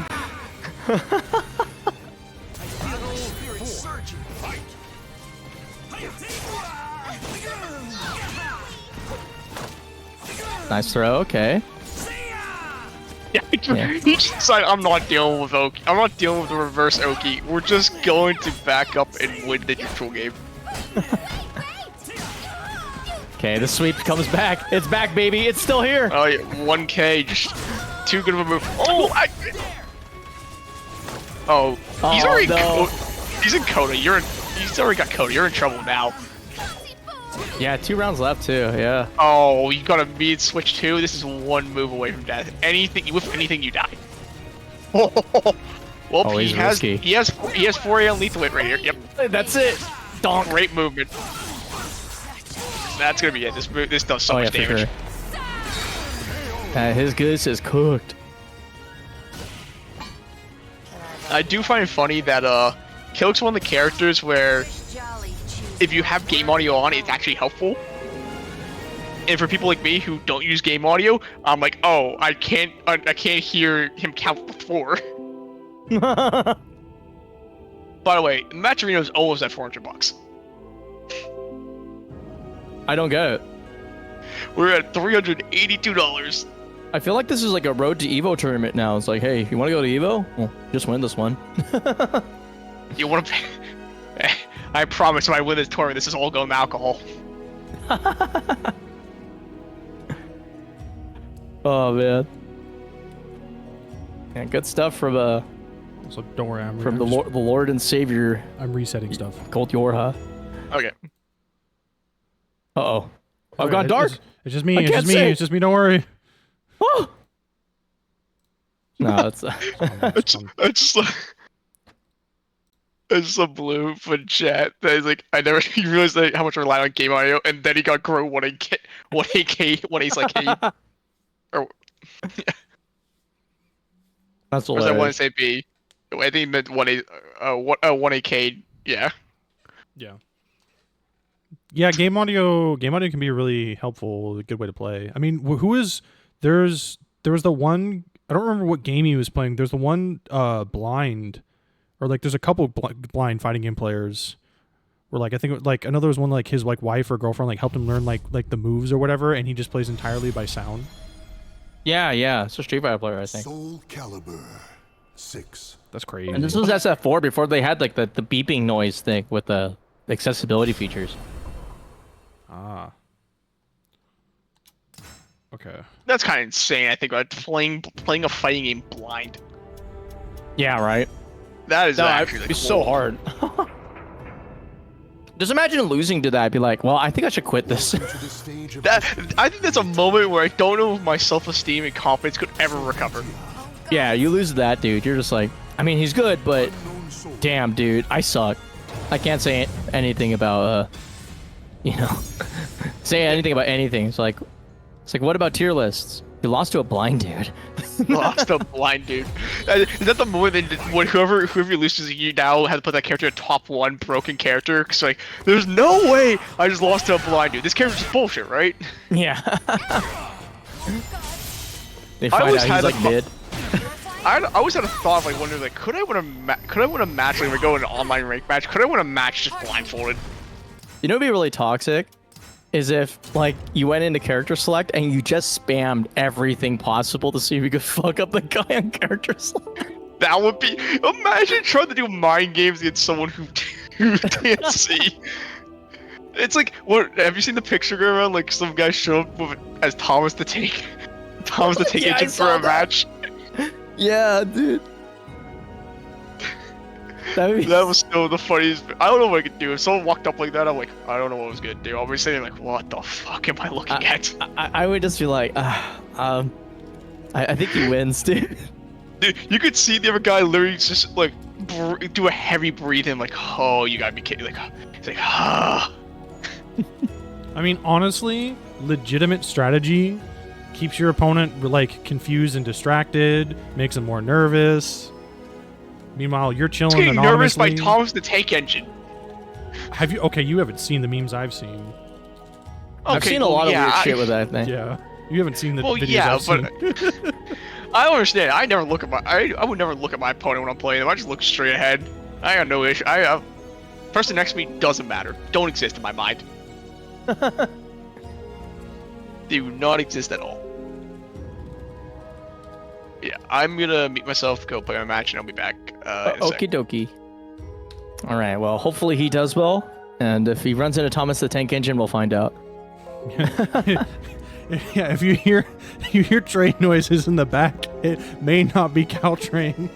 Nice throw, okay. Yeah, he just decided, I'm not dealing with Oki. I'm not dealing with the reverse Oki. We're just going to back up and win the neutral game. Okay, the sweep comes back. It's back, baby. It's still here. Oh, yeah, 1K, just too good of a move. He's already he's in Coda. He's already got Coda. You're in trouble now. Yeah, 2 rounds left too. Yeah. Oh, you got a mid switch too. This is 1 move away from death. With anything you die. Well, he has 4A on lethal hit right here. Yep. That's it. Donk. Great movement. That's gonna be it. This does so much damage. Sure. His goose is cooked. I do find it funny that Kilik's one of the characters where if you have game audio on, it's actually helpful. And for people like me who don't use game audio, I'm like, oh, I can't hear him count to 4. By the way, Matcherino's almost at $400. I don't get it. We're at $382. I feel like this is like a road to Evo tournament now. It's like, hey, you want to go to Evo? Well, just win this one. You want to? I promise, if I win this tournament, this is all going to alcohol. Oh man. Yeah, good stuff from So don't worry, the Lord and Savior. I'm resetting stuff. Called YoRHa. Okay. Uh-oh. I've gone dark. It's just me. It's just me. Don't worry. Oh! No, it's it's a blue for chat that is like, I never realized how much I rely on game audio, and then he got grow 1AK, 1AK, like, hey. Or, that's hilarious. or was that 1 SAB? I think he meant 1AK, yeah. Yeah. Yeah, game audio can be really helpful, a good way to play. I mean, there was the one, I don't remember what game he was playing. There's the one blind, or like there's a couple blind fighting game players where like I think like another was one like his like wife or girlfriend like helped him learn like the moves or whatever, and he just plays entirely by sound. Yeah, it's a Street Fighter player, I think. SoulCalibur 6. That's crazy. And this was SF4 before they had like the beeping noise thing with the accessibility features. Ah. Okay. That's kind of insane. I think about playing a fighting game blind. Yeah, right. That is actually it's so hard. Just imagine losing to that. I'd be like, well, I think I should quit this. I think that's a moment where I don't know if my self-esteem and confidence could ever recover. Yeah, you lose to that, dude. You're just like, I mean, he's good, but damn, dude, I suck. I can't say anything about, say anything about anything. It's like, what about tier lists? You lost to a blind dude. Lost a blind dude. Is that the moment when whoever loses, you now have to put that character in top 1 broken character? Cause like, there's no way I just lost to a blind dude. This character's bullshit, right? Yeah. They find out he's like mid. I always had a thought of like wondering like, could I win a match like we go in an online rank match? Could I win a match just blindfolded? You know what'd be really toxic? Is if like you went into character select and you just spammed everything possible to see if you could fuck up the guy on character select. That would be, imagine trying to do mind games against someone who can't see. It's like, what, have you seen the picture go around? Like some guy showed up with, as Thomas the Tank Yeah, Agent for a match. Yeah, dude. That was still the funniest. I don't know what I could do. If someone walked up like that, I'm like, I don't know what I was gonna do. I'll be sitting like, what the fuck am I looking at? I would just be like, I think he wins, dude. Dude, you could see the other guy literally just like do a heavy breathing, like, oh, you gotta be kidding. Like, he's like, ah. I mean, honestly, legitimate strategy keeps your opponent like confused and distracted, makes him more nervous. Meanwhile, you're chilling Getting nervous anonymously. by Thomas the Tank Engine. Have you? Okay, you haven't seen the memes I've seen. I've seen a lot of weird shit with that thing. Yeah, you haven't seen the Well, videos yeah, I've seen. but I don't understand. I never look at my. I would never look at my opponent when I'm playing them. I just look straight ahead. I got no issue. Person next to me doesn't matter. Don't exist in my mind. Do not exist at all. Yeah, I'm gonna meet myself, go play my match, and I'll be back. In a sec. Okie dokie. All right. Well, hopefully he does well, and if he runs into Thomas the Tank Engine, we'll find out. Yeah, if you hear train noises in the back, it may not be Caltrain.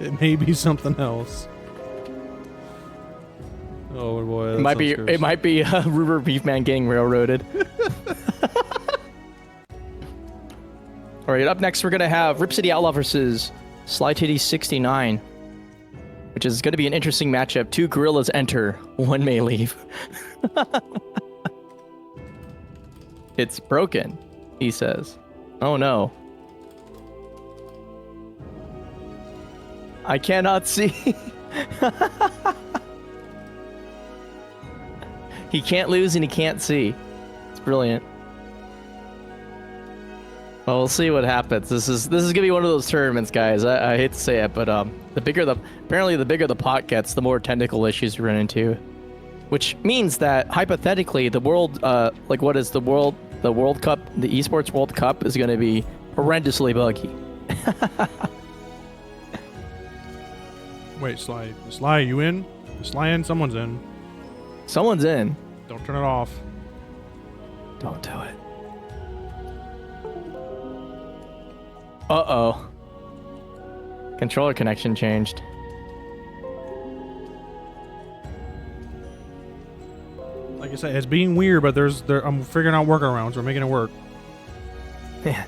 It may be something else. Oh boy, It might be RuberBeefMan getting railroaded. All right, up next we're gonna have RipCityOutlaw versus slytiger, which is gonna be an interesting matchup. 2 gorillas enter, 1 may leave. It's broken, he says. Oh no. I cannot see. He can't lose and he can't see. It's brilliant. Well, we'll see what happens. This is gonna be one of those tournaments, guys. I hate to say it, but the bigger the pot gets, the more technical issues you run into. Which means that hypothetically, the world, the World Cup, the Esports World Cup is gonna be horrendously buggy. Wait, Sly, you in? Is Sly in? Someone's in. Someone's in. Don't turn it off. Don't do it. Uh-oh. Controller connection changed. Like I said, it's being weird, but I'm figuring out workarounds. We're making it work. Yeah.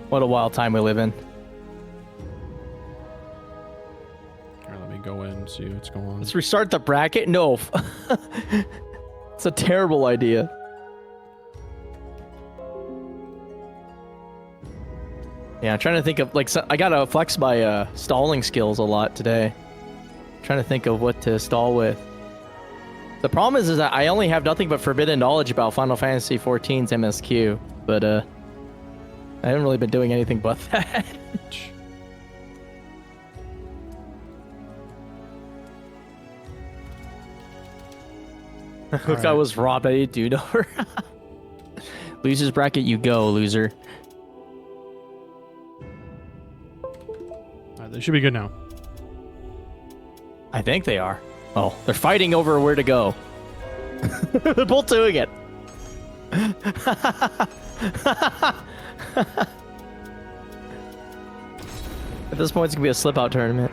What a wild time we live in. Here, let me go in and see what's going on. Let's restart the bracket? No. It's a terrible idea. Yeah, I'm trying to think of, I gotta flex my stalling skills a lot today. Trying to think of what to stall with. The problem is that I only have nothing but forbidden knowledge about Final Fantasy XIV's MSQ, but I haven't really been doing anything but that. Look, I was robbed. I didn't do no. Loser's bracket, you go, loser. All right, they should be good now. I think they are. Oh, they're fighting over where to go. They're both doing it. At this point, it's gonna be a slip-out tournament.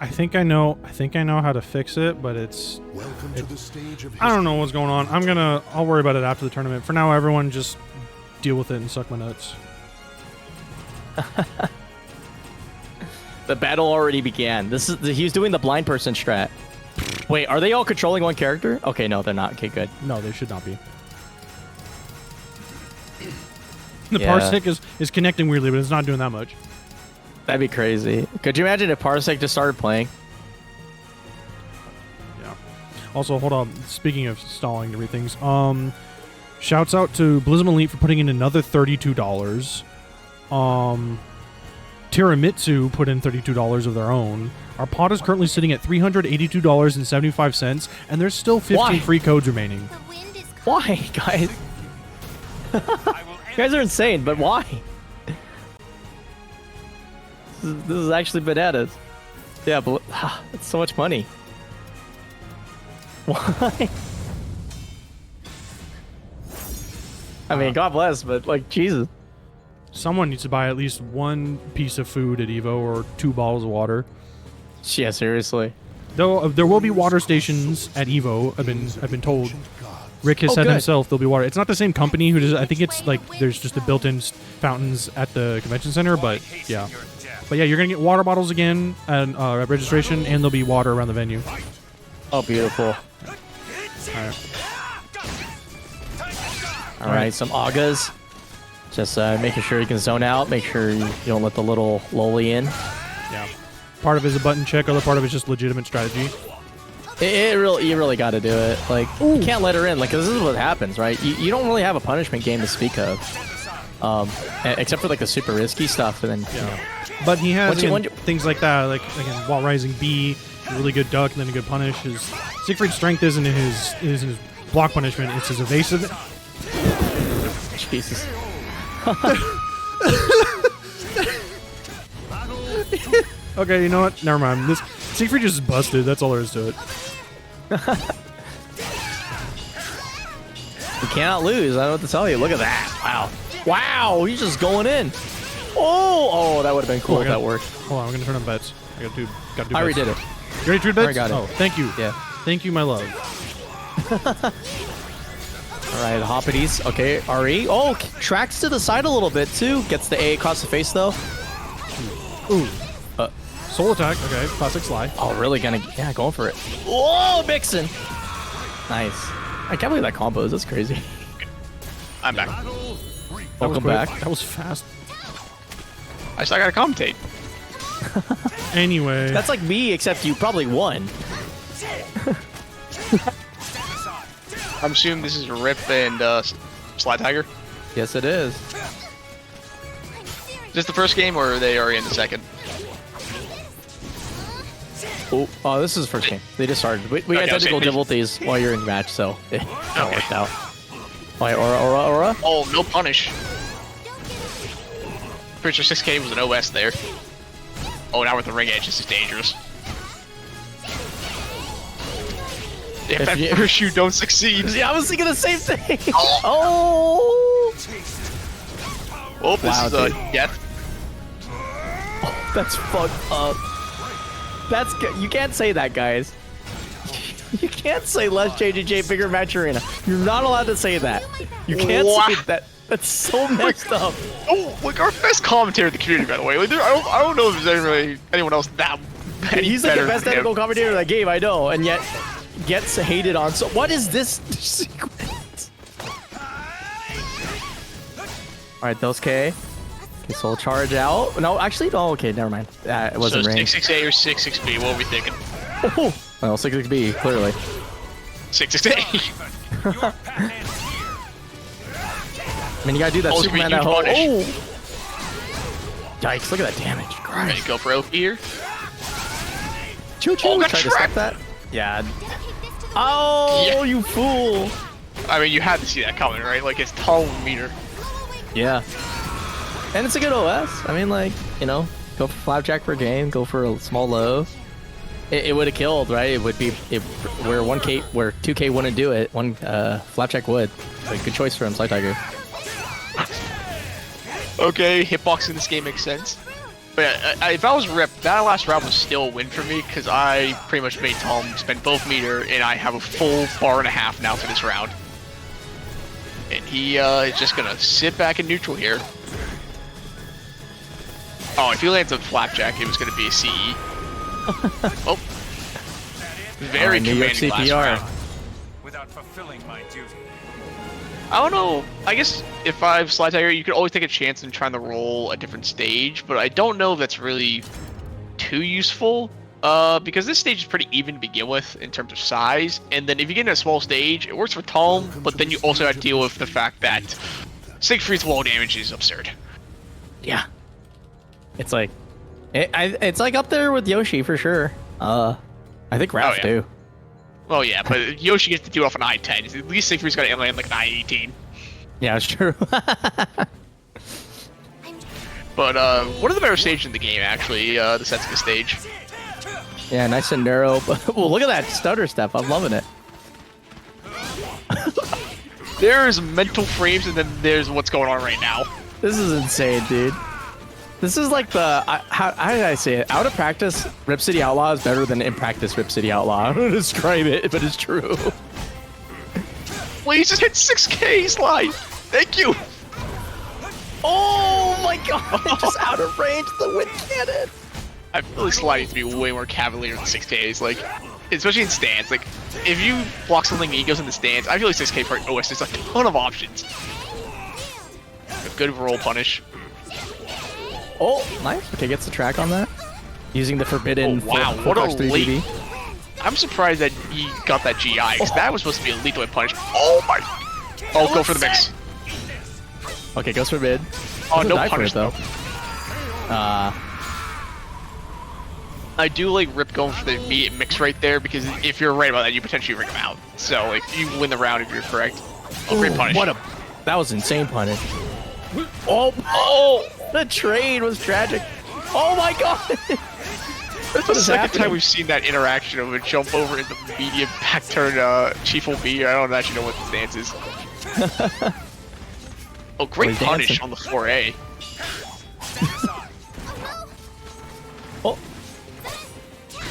I think I know how to fix it, but it's. Welcome to the stage of I don't know what's going on. I'll worry about it after the tournament. For now, everyone just deal with it and suck my nuts. The battle already began. He's doing the blind person strat. Wait, are they all controlling one character? Okay, no, they're not. Okay, good. No, they should not be. The Yeah. Parsec is connecting weirdly, but it's not doing that much. That'd be crazy. Could you imagine if Parsec just started playing? Yeah. Also, hold on. Speaking of stalling to read things, shouts out to Blizzard Elite for putting in another $32. Tiramitsu put in $32 of their own. Our pot is currently sitting at $382.75, and there's still 15 Why? free codes remaining. Why, guys? You guys are insane, but why? This is actually bananas. Yeah, but it's so much money. Why? I mean, God bless, but like, Jesus. Someone needs to buy at least one piece of food at Evo or 2 bottles of water. Yeah, seriously. Though there will be water stations at Evo. I've been told. Rick has Oh, said good. himself there'll be water. It's not the same company who does. I think it's like there's just the built-in fountains at the convention center. But yeah, you're gonna get water bottles again at registration, and there'll be water around the venue. Oh, beautiful. All right, some Agas. Just making sure you can zone out. Make sure you don't let the little lolly in. Yeah. Part of it is a button check. Other part of it is just legitimate strategy. You really got to do it. Like, you can't let her in. Like, 'cause this is what happens, right? You don't really have a punishment game to speak of, except for like the super risky stuff. And then, you know. But he has Once you- things like that, like again, While Rising B, a really good duck, and then a good punish. His Siegfried's strength isn't in his block punishment; it's his evasive. Jesus. Okay, you know what? Never mind. This Siegfried just busted. That's all there is to it. You cannot lose. I don't know what to tell you. Look at that. Wow. Wow, he's just going in. Oh, that would have been cool Oh, I if got- that worked. Hold on, I'm gonna turn on bets. I gotta do I already bets. did it. You already drew bets? Already got it. Oh, thank you. Yeah. Thank you, my love. All right, hoppities. Okay, RE. Oh, tracks to the side a little bit, too. Gets the A across the face, though. Ooh. Soul attack. Okay, classic Sly. Oh, really gonna... Yeah, going for it. Whoa, Mixon. Nice. I can't believe that combos. That's crazy. I'm back. That was Welcome quick. back. That was fast. I still gotta commentate. Anyway. That's like me, except you probably won. I'm assuming this is Rip and slytiger. Yes, it is. Is this the first game, or are they already in the second? Oh, this is the first game. They just started. We Okay, had technical okay. difficulties while you're in the match, so it all Okay. worked out. All right, Aura. Oh, no punish. Pretty sure 6K was an OS there. Oh, now with the ring edge, this is dangerous. If that you- first shoot don't succeed. Yeah, I was thinking the same thing. Oh, Oh, this Wow, is dude. death. that's fucked up. That's you can't say that, guys. You can't say less JJJ, bigger match arena. You're not allowed to say that. You can't say What? that. That's so messed up. Oh, like our best commentator in the community, by the way. Like, I don't know if there's anyone else that. He's like better the best than him. technical commentator in that game, I know, and yet gets hated on. So what is this sequence? All right, those K. Okay, soul charge out. No, actually, no. Okay, never mind. It wasn't So range. 66A or 66B, what are we thinking? Oh, well, 66B, clearly. 66A. I mean, you gotta do that Oh, it's gonna be Superman a at huge home. punish. Oh! Yikes, look at that damage. Ready Christ. to go for OP here? Choo choo. Oh, got Try to stop trapped. that. Yeah. Oh, Yeah. you fool. I mean, you had to see that coming, right? Like, it's Talim meter. Yeah. And it's a good OS. I mean, like, you know, go for flapjack per game, go for a small low. It would have killed, right? It would be where 1K, where 2K wouldn't do it. Flapjack would. Like, good choice for him, slytiger. Okay, hitbox in this game makes sense. But yeah, if I was Rip, that last round was still a win for me because I pretty much made Talim spend both meter, and I have a full bar and a half now for this round. And he is just gonna sit back in neutral here. Oh, if he lands a flapjack, it was gonna be a CE. Oh, Very New York commanding last CPR. round. Without fulfilling my duty. I don't know. I guess if I'm slytiger, you could always take a chance in trying to roll a different stage, but I don't know if that's really too useful. Because this stage is pretty even to begin with in terms of size, and then if you get in a small stage, it works for Talim, but then you also have to deal with the fact that Siegfried's wall damage is absurd. Yeah. It's like, it's like up there with Yoshi for sure. I think Raph yeah. too. Well, yeah, but Yoshi gets to do it off an I-10. At least Siegfried's got to land like an I-18. Yeah, it's true. But one of the better stages in the game, actually, the Setsuka stage. Yeah, nice and narrow. Well, look at that stutter step. I'm loving it. There's mental frames, and then there's what's going on right now. This is insane, dude. This is like the how did I say it? Out of practice, RipCityOutlaw is better than in practice RipCityOutlaw. I don't know how to describe it, but it's true. Please just hit 6K, Sly. Thank you. Oh my god! Just out of range, the wind cannon. I feel like Sly needs to be way more cavalier than 6Ks. Like, especially in stance. Like, if you block something and he goes in the stance, I feel like 6K for OS is a ton of options. A good roll punish. Oh, nice. Okay, gets the track on that. Using the forbidden. Oh, wow, full what a Fox 3 late- DB. I'm surprised that he got that GI, because that was supposed to be a lethal punish. Oh my! Oh, go for the mix. Okay, goes for mid. Oh, Doesn't no die for punish it, though. I do like Rip going for the immediate mix right there, because if you're right about that, you potentially ring him out. So, like, you win the round if you're correct. Oh, great punish. That was insane punish. Oh, the trade was tragic. Oh my god. That's the second time we've seen that interaction of a jump over into medium back turn Chief will be. I don't actually know what the stance is. Oh, great He's punish dancing. on the 4A. Oh.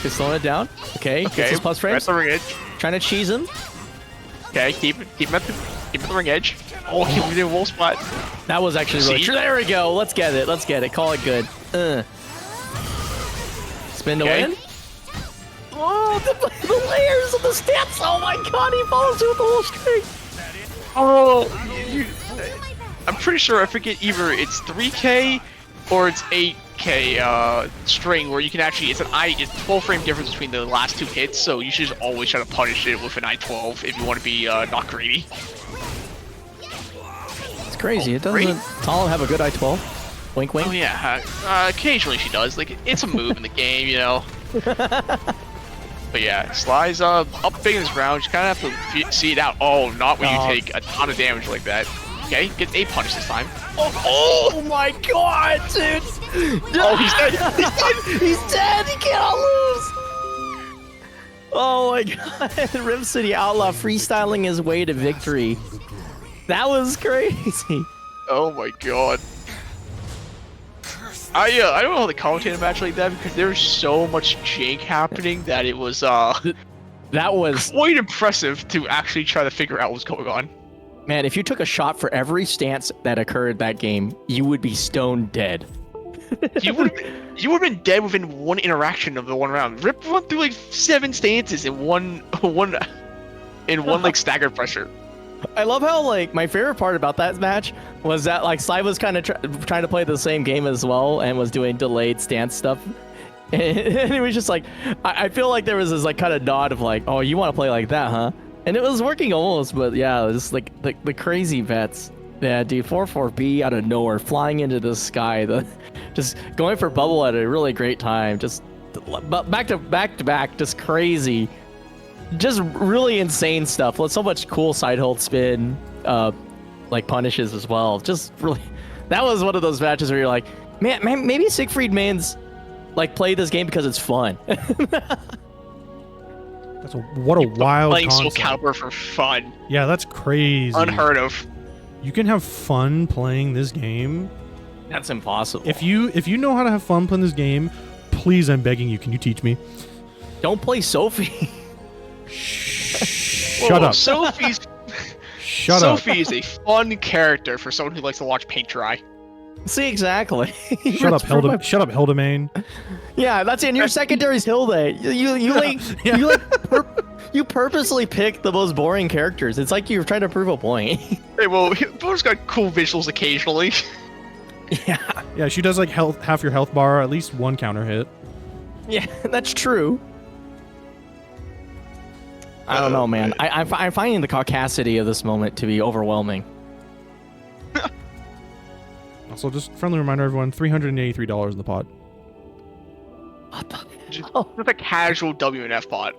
He's slowing it down. Okay, gets Okay, his plus frames. at the ring edge. Trying to cheese him. Okay, keep him at the ring edge. Oh, keep him in the wolf spot. That was actually really See? true. There we go. Let's get it. Let's get it. Call it good. Spin to Okay. win. Oh, the layers of the stats. Oh my god, he follows through with the whole string. Oh, I'm pretty sure, I forget, either it's 3K or it's 8K string, where you can actually, it's 12 frame difference between the last two hits, so you should just always try to punish it with an I-12 if you want to be not greedy. It's crazy. It great. doesn't Talim have a good I-12? Wink, wink. Oh yeah, occasionally she does. Like, it's a move in the game, you know. But yeah, Sly's up big in this round. You kind of have to see it out. Oh, not when you take a ton of damage like that. Okay, gets a punish this time. Oh my god, dude! Oh, he's dead. He's dead. He's dead! He cannot lose! Oh my god. RipCityOutlaw freestyling his way to victory. That was crazy. Oh my god. I don't know how to commentate a match like that, because there's so much jank happening that it was That was... quite impressive to actually try to figure out what's going on. Man, if you took a shot for every stance that occurred that game, you would be stone dead. You would have been dead within one interaction of the one round. Rip went through like 7 stances in one like staggered pressure. I love how, like, my favorite part about that match was that, like, Sly was kind of trying to play the same game as well and was doing delayed stance stuff. And it was just like, I feel like there was this, like, kind of nod of, like, oh, you want to play like that, huh? And it was working almost, but yeah, it was just, like, the crazy bets. Yeah, dude, 4-4B out of nowhere, flying into the sky, just going for bubble at a really great time, just back to back, just crazy. Just really insane stuff. So much cool side hold spin, like punishes as well. Just really, that was one of those matches where you're like, man maybe Siegfried Man's like play this game because it's fun. What a wild playing concept. SoulCalibur for fun. Yeah, that's crazy. Unheard of. You can have fun playing this game. That's impossible. If you know how to have fun playing this game, please, I'm begging you, can you teach me? Don't play Sophie. Shut up. Sophie is a fun character for someone who likes to watch paint dry. See, exactly. Shut up, Hilde. Shut up, Hilde, man. Yeah, that's in your secondary's Hilde. You purposely picked the most boring characters. It's like you're trying to prove a point. Hey, well, Hilde's got cool visuals occasionally. Yeah. Yeah, she does like half your health bar, at least one counter hit. Yeah, that's true. I don't know, man. I'm finding the caucasity of this moment to be overwhelming. Also, just friendly reminder, everyone: $383 in the pot. What the Just hell? a casual WNF bot.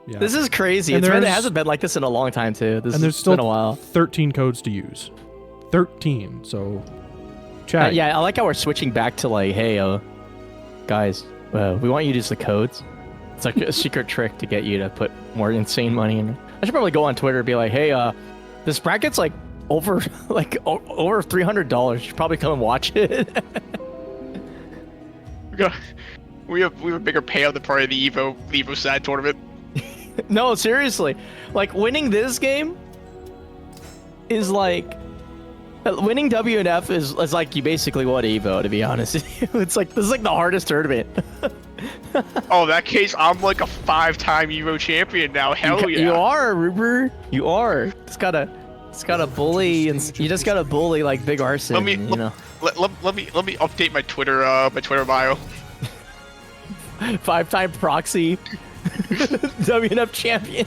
Yeah. This is crazy. And It there's- hasn't been like this in a long time, too. This and there's has still been a while. 13 codes to use. 13. So, chat. Yeah, I like how we're switching back to like, hey, guys, we want you to use the codes. It's like a secret trick to get you to put more insane money in. I should probably go on Twitter and be like, hey, this bracket's like over over $300. You should probably come and watch it. We have a bigger payout than probably the Evo side tournament. No, seriously. Like, winning this game is like... Winning WNF is like you basically won Evo, to be honest with you. It's like, this is like the hardest tournament. Oh, in that case, I'm like a 5-time Evo champion now. Hell yeah. You are, Ruber. You are. It's gotta bully, and you just gotta bully like Big Arson. Let me you know. let me update my Twitter bio. 5-time proxy WNF champion.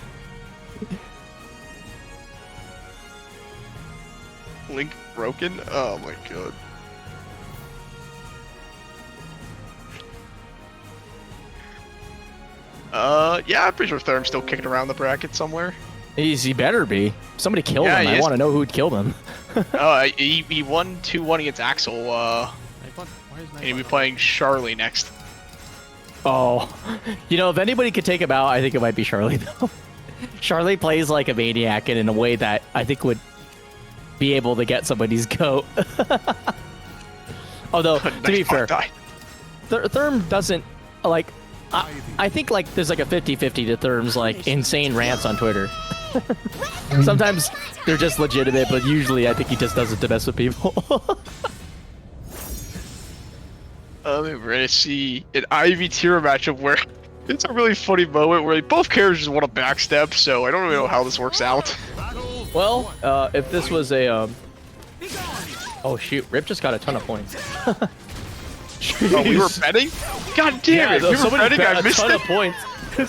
Link broken? Oh my god. Yeah, I'm pretty sure Therem's still kicking around the bracket somewhere. He better be. Somebody killed him. he I is. want to know who'd killed him. He won 2-1 against Axel, and he'll be playing Charlie next. Oh, you know, if anybody could take him out, I think it might be Charlie, though. Charlie plays like a maniac and in a way that I think would be able to get somebody's goat. Although, to be fair, Therm doesn't, like, I think, like, there's like a 50-50 to Therm's, like, insane rants on Twitter. Sometimes they're just legitimate, but usually I think he just does it to mess with people. We're gonna see an Ivy Tira matchup where it's a really funny moment where both characters just want to backstep, so I don't really know how this works out. Well, if this was a, oh shoot, Rip just got a ton of points. Oh, we were betting? God damn it, we were betting, I missed a ton it. of points.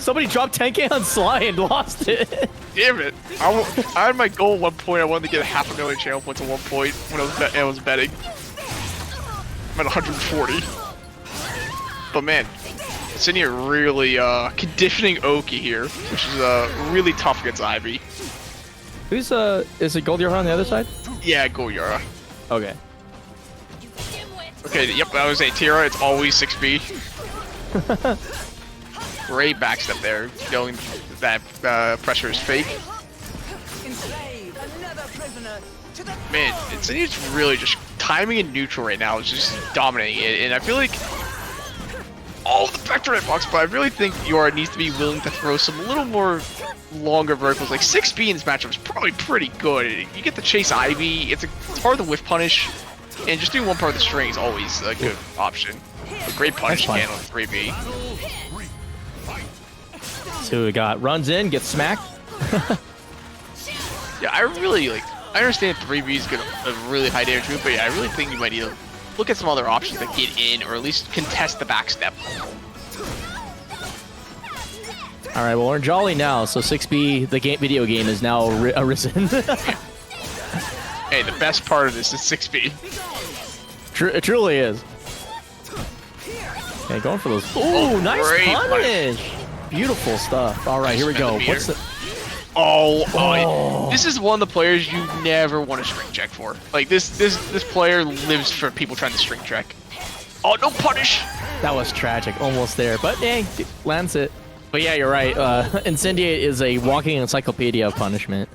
Somebody dropped 10k on Sly and lost it. Damn it. I had my goal at one point, I wanted to get 500,000 channel points at one point when I was betting. I'm at 140. But man, Incendiate really conditioning Oki here, which is really tough against Ivy. Who's is it Gold YoRHa on the other side? Yeah, go YoRHa. Okay. Okay, yep, I was saying Tira, it's always 6B. Great backstep there, knowing that pressure is fake. Man, Incendiate's really just timing in neutral right now is just dominating it, and I feel like all the vector hitbox, but I really think YoRHa needs to be willing to throw some little more longer verticals. Like 6B in this matchup is probably pretty good. You get to chase Ivy, it's hard to whiff punish, and just doing one part of the string is always a good option. A great punish can on 3B. So we got runs in, gets smacked. Yeah, I understand 3B is good, a really high damage move, but yeah, I really think you might need to look at some other options that get in, or at least contest the backstep. All right, well, we're in Jolly now, so 6B, the video game, is now arisen. Hey, the best part of this is 6B. It truly is. Okay, going for those. Ooh, nice great punish. Beautiful stuff. All right, here we go. What's the... Oh, this is one of the players you never want to string check for. Like this player lives for people trying to string check. Oh, no punish! That was tragic, almost there, but hey, lands it. But yeah, you're right. Incendiate is a walking encyclopedia of punishment.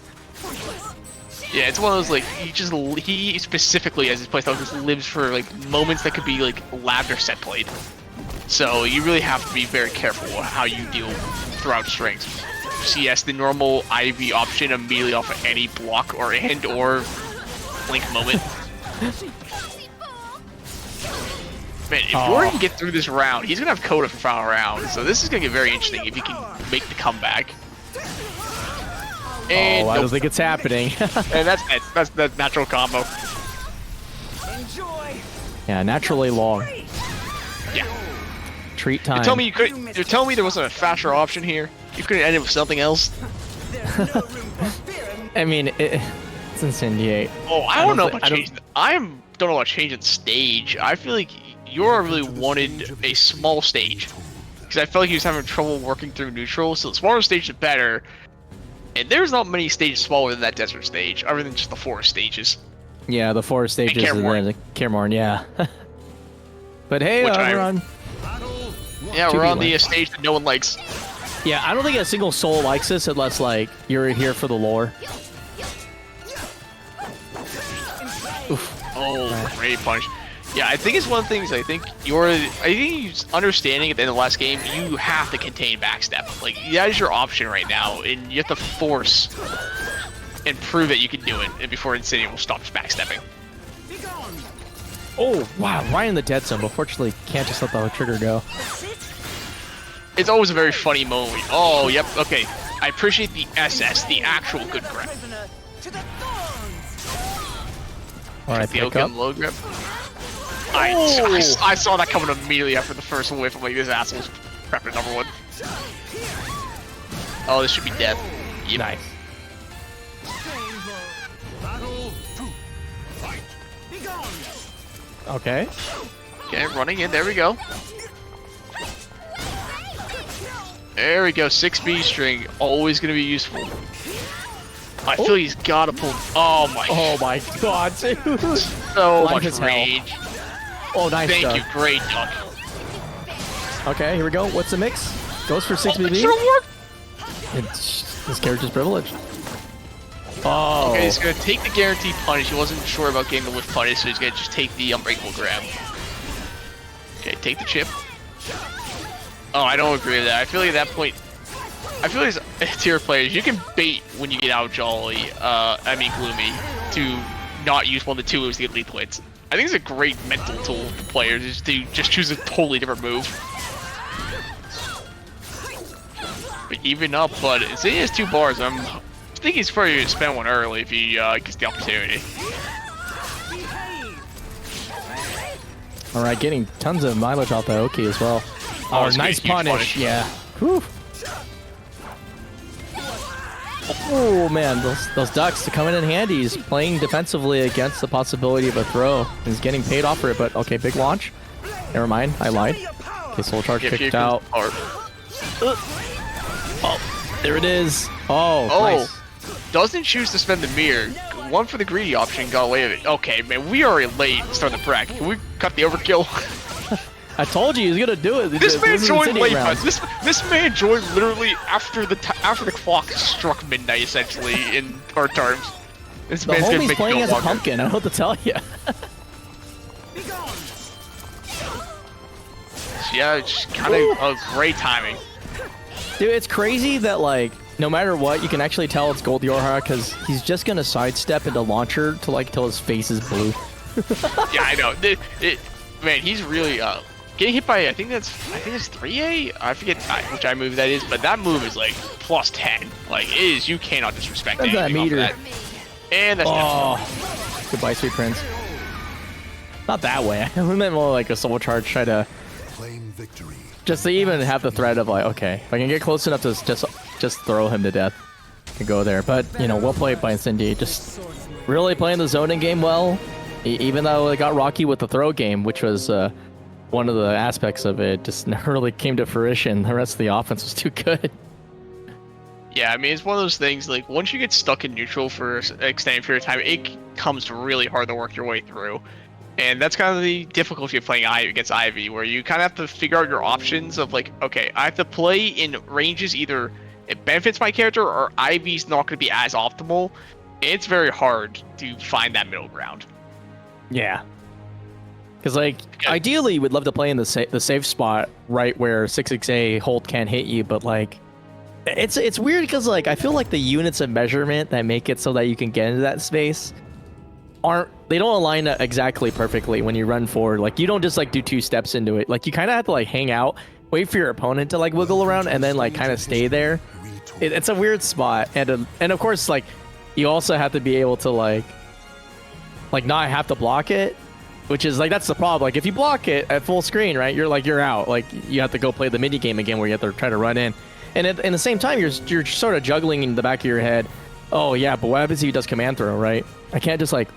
Yeah, it's one of those like he specifically as his playstyle just lives for like moments that could be like labbed or set played. So you really have to be very careful how you deal throughout strings. CS, the normal Ivy option immediately off of any block or link moment. Man, if YoRHa can get through this round, he's gonna have Coda for final round. So this is gonna get very interesting if he can make the comeback. And I don't think it's happening. and that's the natural combo. Yeah, naturally long. Yeah. Treat time. You're telling me there wasn't a faster option here? You couldn't end it with something else? I mean, it's Incendiate. Oh, I don't know about changing. Don't know about changing stage. I feel like YoRHa really wanted a small stage because I felt like he was having trouble working through neutral. So the smaller stage, the better. And there's not many stages smaller than that desert stage, other than just the forest stages. Yeah, the forest stages and then the Cairmorn, yeah. But hey, we're on. Yeah, we're on the stage that no one likes. Yeah, I don't think a single soul likes this unless like you're here for the lore. Oof. Oh, great punch. Yeah, I think it's one of the things. I think he's understanding at the end of the last game. You have to contain backstep. Like that is your option right now, and you have to force and prove that you can do it, and before Incendiate will stop backstepping. Oh wow, right in the dead zone. But fortunately, can't just let the trigger go. It's always a very funny moment. Oh, yep. Okay, I appreciate the SS, the actual good grab. All right, the pick up. low grip. I saw that coming immediately after the first whiff. I'm like, this asshole's prepping number one. Oh, this should be death. Yep. Nice. Okay. Okay, running in. There we go. There we go. 6B string. Always going to be useful. I feel he's got to pull. Oh my god, dude. So much range. Oh, nice. Thank you. Great duck. Okay, here we go. What's the mix? Goes for 6BB. This character's privileged. Oh. Okay, he's going to take the guaranteed punish. He wasn't sure about getting the lift punish, so he's going to just take the unbreakable grab. Okay, take the chip. Oh, I don't agree with that. I feel like at that point, I feel like as tier players, you can bait when you get out Gloomy, to not use one of the two moves to get lead hits. I think it's a great mental tool for players, is to just choose a totally different move. But even up, but since he has 2 bars, I think he's probably gonna spend one early if he gets the opportunity. Alright, getting tons of mileage off the Oki as well. Oh, nice punish. Yeah. Whew. Oh man, those ducks are coming in handy. He's playing defensively against the possibility of a throw. He's getting paid off for it, but okay, big launch. Never mind, I lied. Okay, soul charge kicked out. Oh, there it is. Oh, nice. Doesn't choose to spend the mirror. One for the greedy option, got away with it. Okay, man, we are late to start the bracket. Can we cut the overkill? I told you he was gonna do it. This man joined late. This man joined literally after the clock struck midnight, essentially in our terms. This man's gonna make playing as a pumpkin. I don't know what to tell you. Yeah, it's kind of a great timing. Dude, it's crazy that like no matter what, you can actually tell it's gold YoRHa because he's just gonna sidestep into launcher to like till his face is blue. Yeah, I know. Man, he's really getting hit by I think it's 3A. I forget which I move that is, but that move is like plus 10. Like it is, you cannot disrespect anything that meter. Off of that. And that's goodbye, sweet prince. Not that way. I meant more like a soul charge. Try to claim victory. Just to even have the threat of like, okay, if I can get close enough to just throw him to death, to go there. But you know, well played by Incendiate. Just really playing the zoning game well, even though it got rocky with the throw game, which was one of the aspects of it. Just never really came to fruition. The rest of the offense was too good. Yeah, I mean, it's one of those things, like, once you get stuck in neutral for an extended period of time, it becomes really hard to work your way through. And that's kind of the difficulty of playing against Ivy, where you kind of have to figure out your options of, like, okay, I have to play in ranges either it benefits my character or Ivy's not going to be as optimal. It's very hard to find that middle ground. Yeah. Because, like, ideally, we'd love to play in the safe spot, right where 6XA hold can't hit you, but, like, it's weird because, like, I feel like the units of measurement that make it so that you can get into that space they don't align exactly perfectly when you run forward. Like you don't just like do 2 steps into it. Like you kind of have to like hang out, wait for your opponent to like wiggle around, and then like kind of stay there. It's a weird spot, and of course like you also have to be able to like not have to block it, which is like that's the problem. Like if you block it at full screen, right, you're out. Like you have to go play the mini game again where you have to try to run in, and at the same time you're sort of juggling in the back of your head. Oh yeah, but what happens if he does command throw, right? I can't just like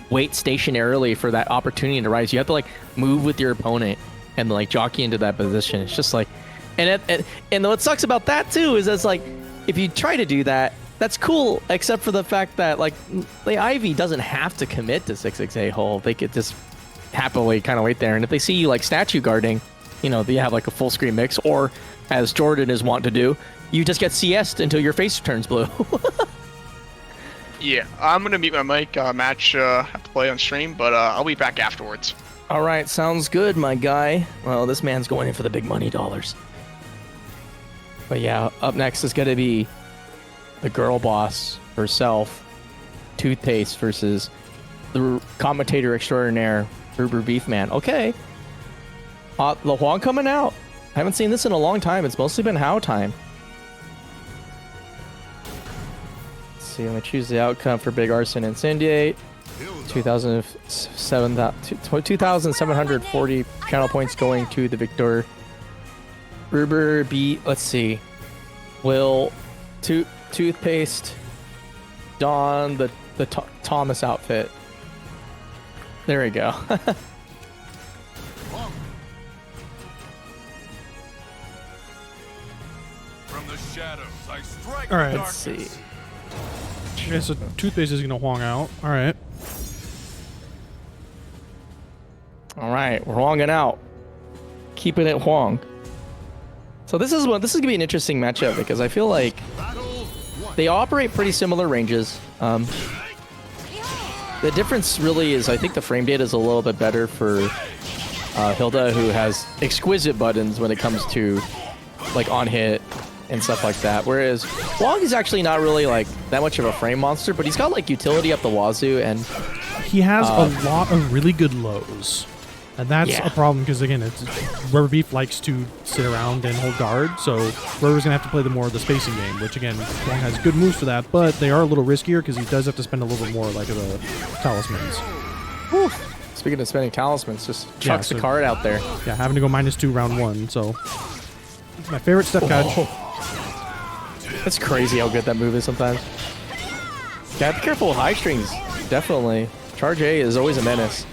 wait stationarily for that opportunity to rise. You have to like move with your opponent and like jockey into that position. It's just like, and what sucks about that too is it's like if you try to do that, that's cool, except for the fact that like the Ivy doesn't have to commit to 6-6 hole. They could just happily kind of wait there, and if they see you like statue guarding, you know, they have like a full screen mix, or as Jordan is wont to do, you just get CS'd until your face turns blue. Yeah, I'm gonna mute my mic. Match have to play on stream, but I'll be back afterwards. All right, sounds good, my guy. Well, this man's going in for the big money dollars. But yeah, up next is gonna be the girl boss herself, Toothpaste, versus the commentator extraordinaire, RuberBeefMan. Okay, the Hwang coming out. I haven't seen this in a long time. It's mostly been How time. Let me choose the outcome for Big Arson Incendiate. 2,740 channel points going to the victor. Let's see. Will Toothpaste don the Thomas outfit? There we go. From the shadows, I strike. All right. Let's see. Okay, so Toothpaste is gonna Hwang out. All right. All right, we're Hwanging out. Keeping it Hwang. So this is gonna be an interesting matchup because I feel like they operate pretty similar ranges. The difference really is I think the frame data is a little bit better for Hilde, who has exquisite buttons when it comes to like on hit and stuff like that. Whereas Hwang is actually not really like that much of a frame monster, but he's got like utility up the wazoo, and he has a lot of really good lows. And that's a problem because again, RuberBeef likes to sit around and hold guard, so Rubber's gonna have to play the more of the spacing game, which again, Hwang has good moves for that, but they are a little riskier because he does have to spend a little bit more like the talismans. Whew. Speaking of spending talismans, just chucks the card out there. Yeah, having to go -2 round 1, so my favorite step catch. It's crazy how good that move is sometimes. Yeah, be careful with high strings. Definitely. Charge A is always a menace.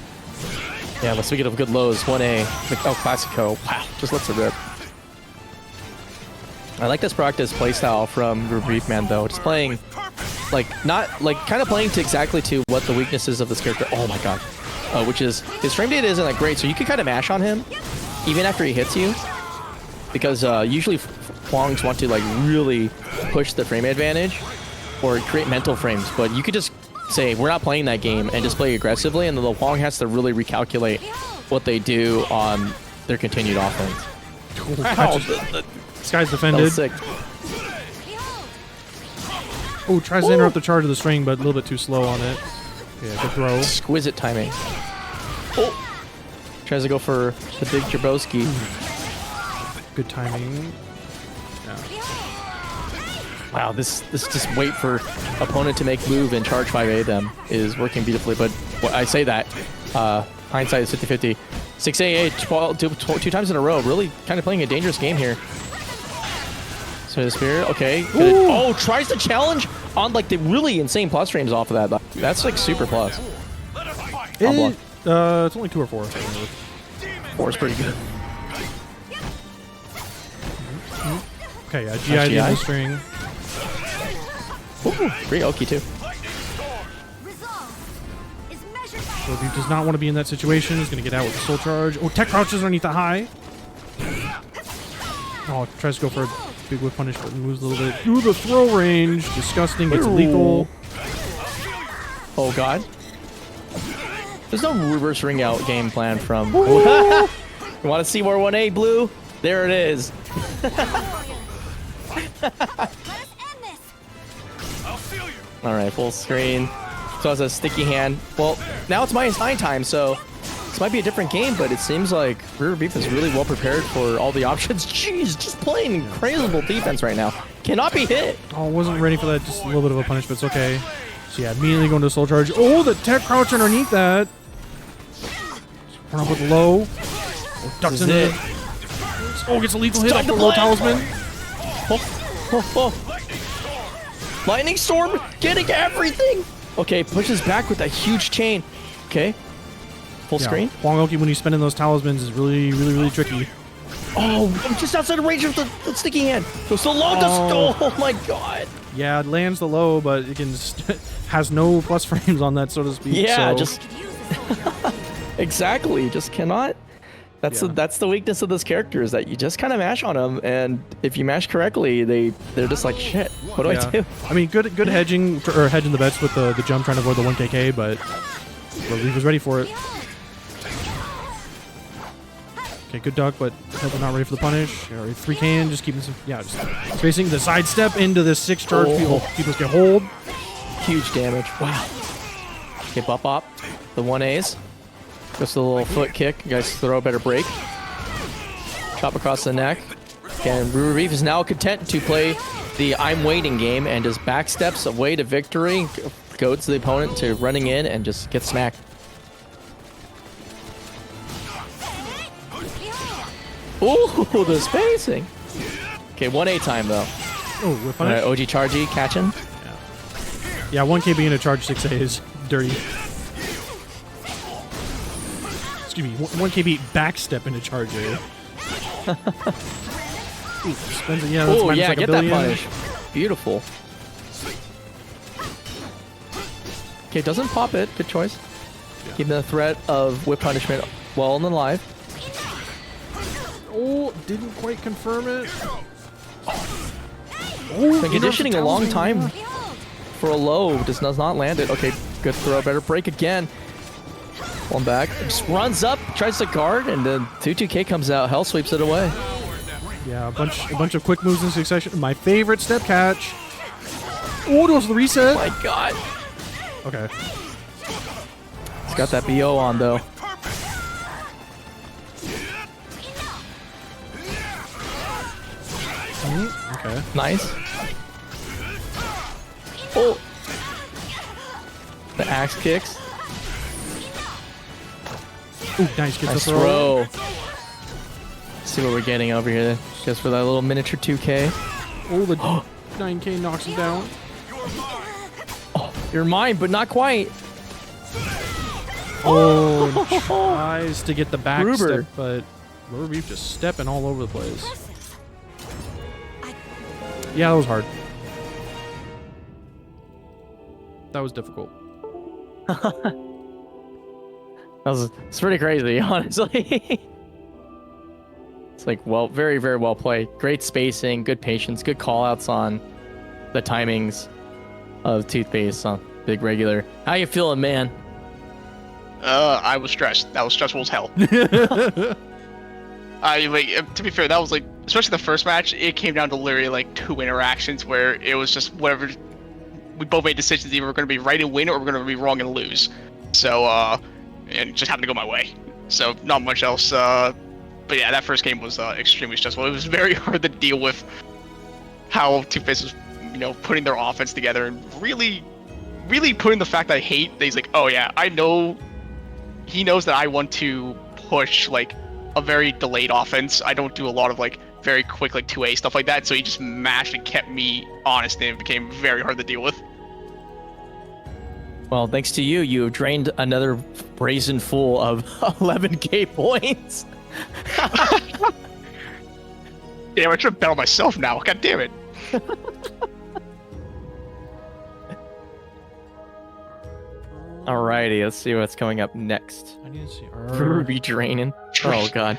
Yeah, but speaking of good lows, 1A. Oh, Classico. Wow, just lets it rip. I like this practice playstyle from RuberBeefMan though. Just playing, like, not, like, kind of playing to exactly to what the weaknesses of this character. Oh my god. Which is, his frame data isn't that great, so you can kind of mash on him, even after he hits you. Because usually Hwangs want to like really push the frame advantage or create mental frames, but you could just say we're not playing that game and just play aggressively, and then the Hwang has to really recalculate what they do on their continued offense. Wow, this guy's defended. Sick. Oh, tries to interrupt the charge of the string, but a little bit too slow on it. Yeah, good throw. Exquisite timing. Oh, tries to go for the big Jabowski. Good timing. Yeah. Wow, this just wait for opponent to make move and charge 5A them is working beautifully. But I say that hindsight is 50-50. 6AA two times in a row, really kind of playing a dangerous game here. So the spear, okay. Oh, tries to challenge on like the really insane plus frames off of that. That's like super plus. It's only 2 or 4. 4 is pretty good. Okay, yeah, GI the other string. Ooh, great Oki too. So if he does not want to be in that situation, he's going to get out with the soul charge. Oh, tech crouches underneath the high. Oh, tries to go for a big whip punish, but moves a little bit through the throw range. Disgusting, gets lethal. Oh god. There's no reverse ring out game plan from. You want to see more 1A blue? There it is. All right, full screen. So has a sticky hand. Well, now it's -9 time, so this might be a different game, but it seems like RuberBeef is really well prepared for all the options. Jeez, just playing incredible defense right now. Cannot be hit. Oh, wasn't ready for that. Just a little bit of a punish, but it's okay. So yeah, immediately going to soul charge. Oh, the tech crouch underneath that. Run up with low. Oh, ducks in it. Oh, gets a lethal hit off the low talisman. Lightning storm, getting everything. Okay, pushes back with that huge chain. Okay, full screen. Hwang when he's spending those talismans is really, really, really tricky. Oh, I'm just outside of range of the sticky hand. Goes so low. Oh my god. Yeah, it lands the low, but it can has no plus frames on that, so to speak. Yeah, so. just exactly. Just cannot. That's the weakness of this character is that you just kind of mash on them, and if you mash correctly, they're just like shit. What do I do? I mean, good hedging or hedging the bets with the jump, trying to avoid the 1KK, but RuberBeef was ready for it. Okay, good duck, but not ready for the punish. 3K just keeping some, just spacing the sidestep into this 6 charge. People get hold. Huge damage. Wow. Okay, bop. The 1As. Just a little foot kick. You guys throw a better break. Chop across the neck. And RuberBeef is now content to play the I'm waiting game and just backsteps away to victory. Goads the opponent to running in and just get smacked. Ooh, the spacing. Okay, 1A time though. Oh, with punish. OG Chargy catching. Yeah, 1K being a charge 6A is dirty. Excuse me, 1K beat backstep into charge A. Oh yeah, get that punish. Beautiful. Okay, doesn't pop it. Good choice. Keeping the threat of whip punishment well and alive. Oh, didn't quite confirm it. Been conditioning a long time for a low. Does not land it. Okay, good throw. Better break again. One back. Just runs up, tries to guard, and then 2-2K comes out. Hell sweeps it away. Yeah, a bunch of quick moves in succession. My favorite step catch. Oh, goes the reset. Oh my god. Okay. It's got that BO on though. Okay. Nice. Oh. The axe kicks. Ooh, nice. Gets Nice the throw. throw. See what we're getting over here. Just for that little miniature 2K. Oh, the 9K knocks him down. Oh, you're mine, but not quite. Oh, and tries to get the back Ruber. step, but RuberBeef just stepping all over the place. Yeah, that was hard. That was difficult. It's pretty crazy, honestly. It's like, well, very, very well played. Great spacing, good patience, good call-outs on the timings of Toothpaste on Big Regular. How you feeling, man? I was stressed. That was stressful as hell. To be fair, that was like, especially the first match, it came down to literally like 2 interactions where it was just whatever. We both made decisions, either we're going to be right and win or we're going to be wrong and lose. So, and it just happened to go my way. So, not much else. But yeah, that first game was extremely stressful. It was very hard to deal with how Toothpaste was, putting their offense together and really, really putting the fact that I hate that he's like, oh yeah, I know, he knows that I want to push like a very delayed offense. I don't do a lot of like very quick like 2A stuff like that. So he just mashed and kept me honest, and it became very hard to deal with. Well, thanks to you, you have drained another brazen full of 11K points. Damn, I should bet on myself now. God damn it. Alrighty, let's see what's coming up next. I need to see. Ruby draining. Oh god.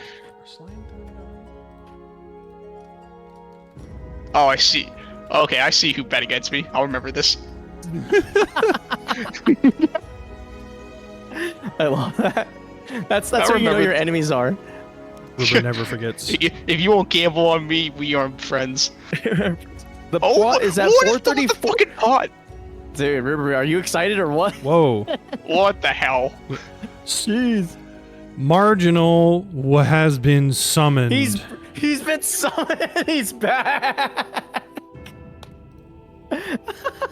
Oh, I see. Okay, I see who bet against me. I'll remember this. I love that. That's where you know your enemies are. Ruber never forgets. If you won't gamble on me, we aren't friends. The pot is at 434. Fucking pot. Dude, River, are you excited or what? Whoa. What the hell? Jeez. Marginal has been summoned. He's been summoned. He's back.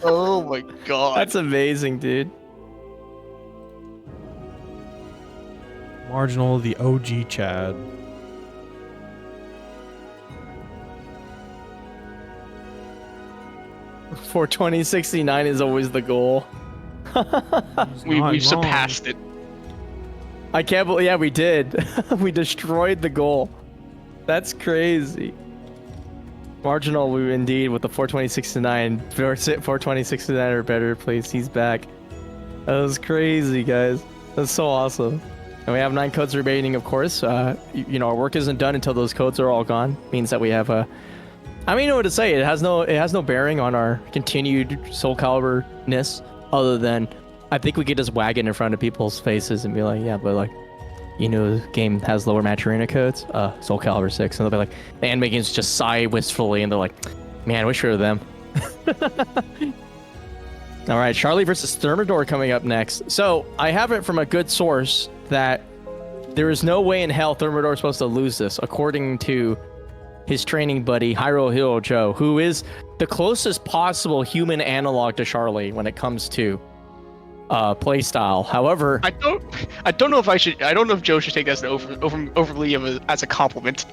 Oh my god. That's amazing, dude. Marginal, the OG Chad. For 2069 is always the goal. we surpassed it. I can't believe. Yeah, we did. We destroyed the goal. That's crazy. Marginal, we indeed with the 42069. 42069 or better, please. He's back. That was crazy, guys. That's so awesome. And we have 9 codes remaining, of course. You know, our work isn't done until those codes are all gone. Means that we have a. I don't even know what to say. It has no bearing on our continued SoulCalibur-ness, other than I think we could just wag it in front of people's faces and be like, yeah, but like, you know, the game has lower match arena codes, SoulCalibur 6, and they'll be like, the anime games just sigh wistfully, and they're like, man, I wish we were them. All right, Charlie versus Thermidor coming up next. So I have it from a good source that there is no way in hell Thermidor is supposed to lose this, according to his training buddy, Hiro Joe, who is the closest possible human analog to Charlie when it comes to playstyle. However, I don't know if Joe should take that as overly as a compliment.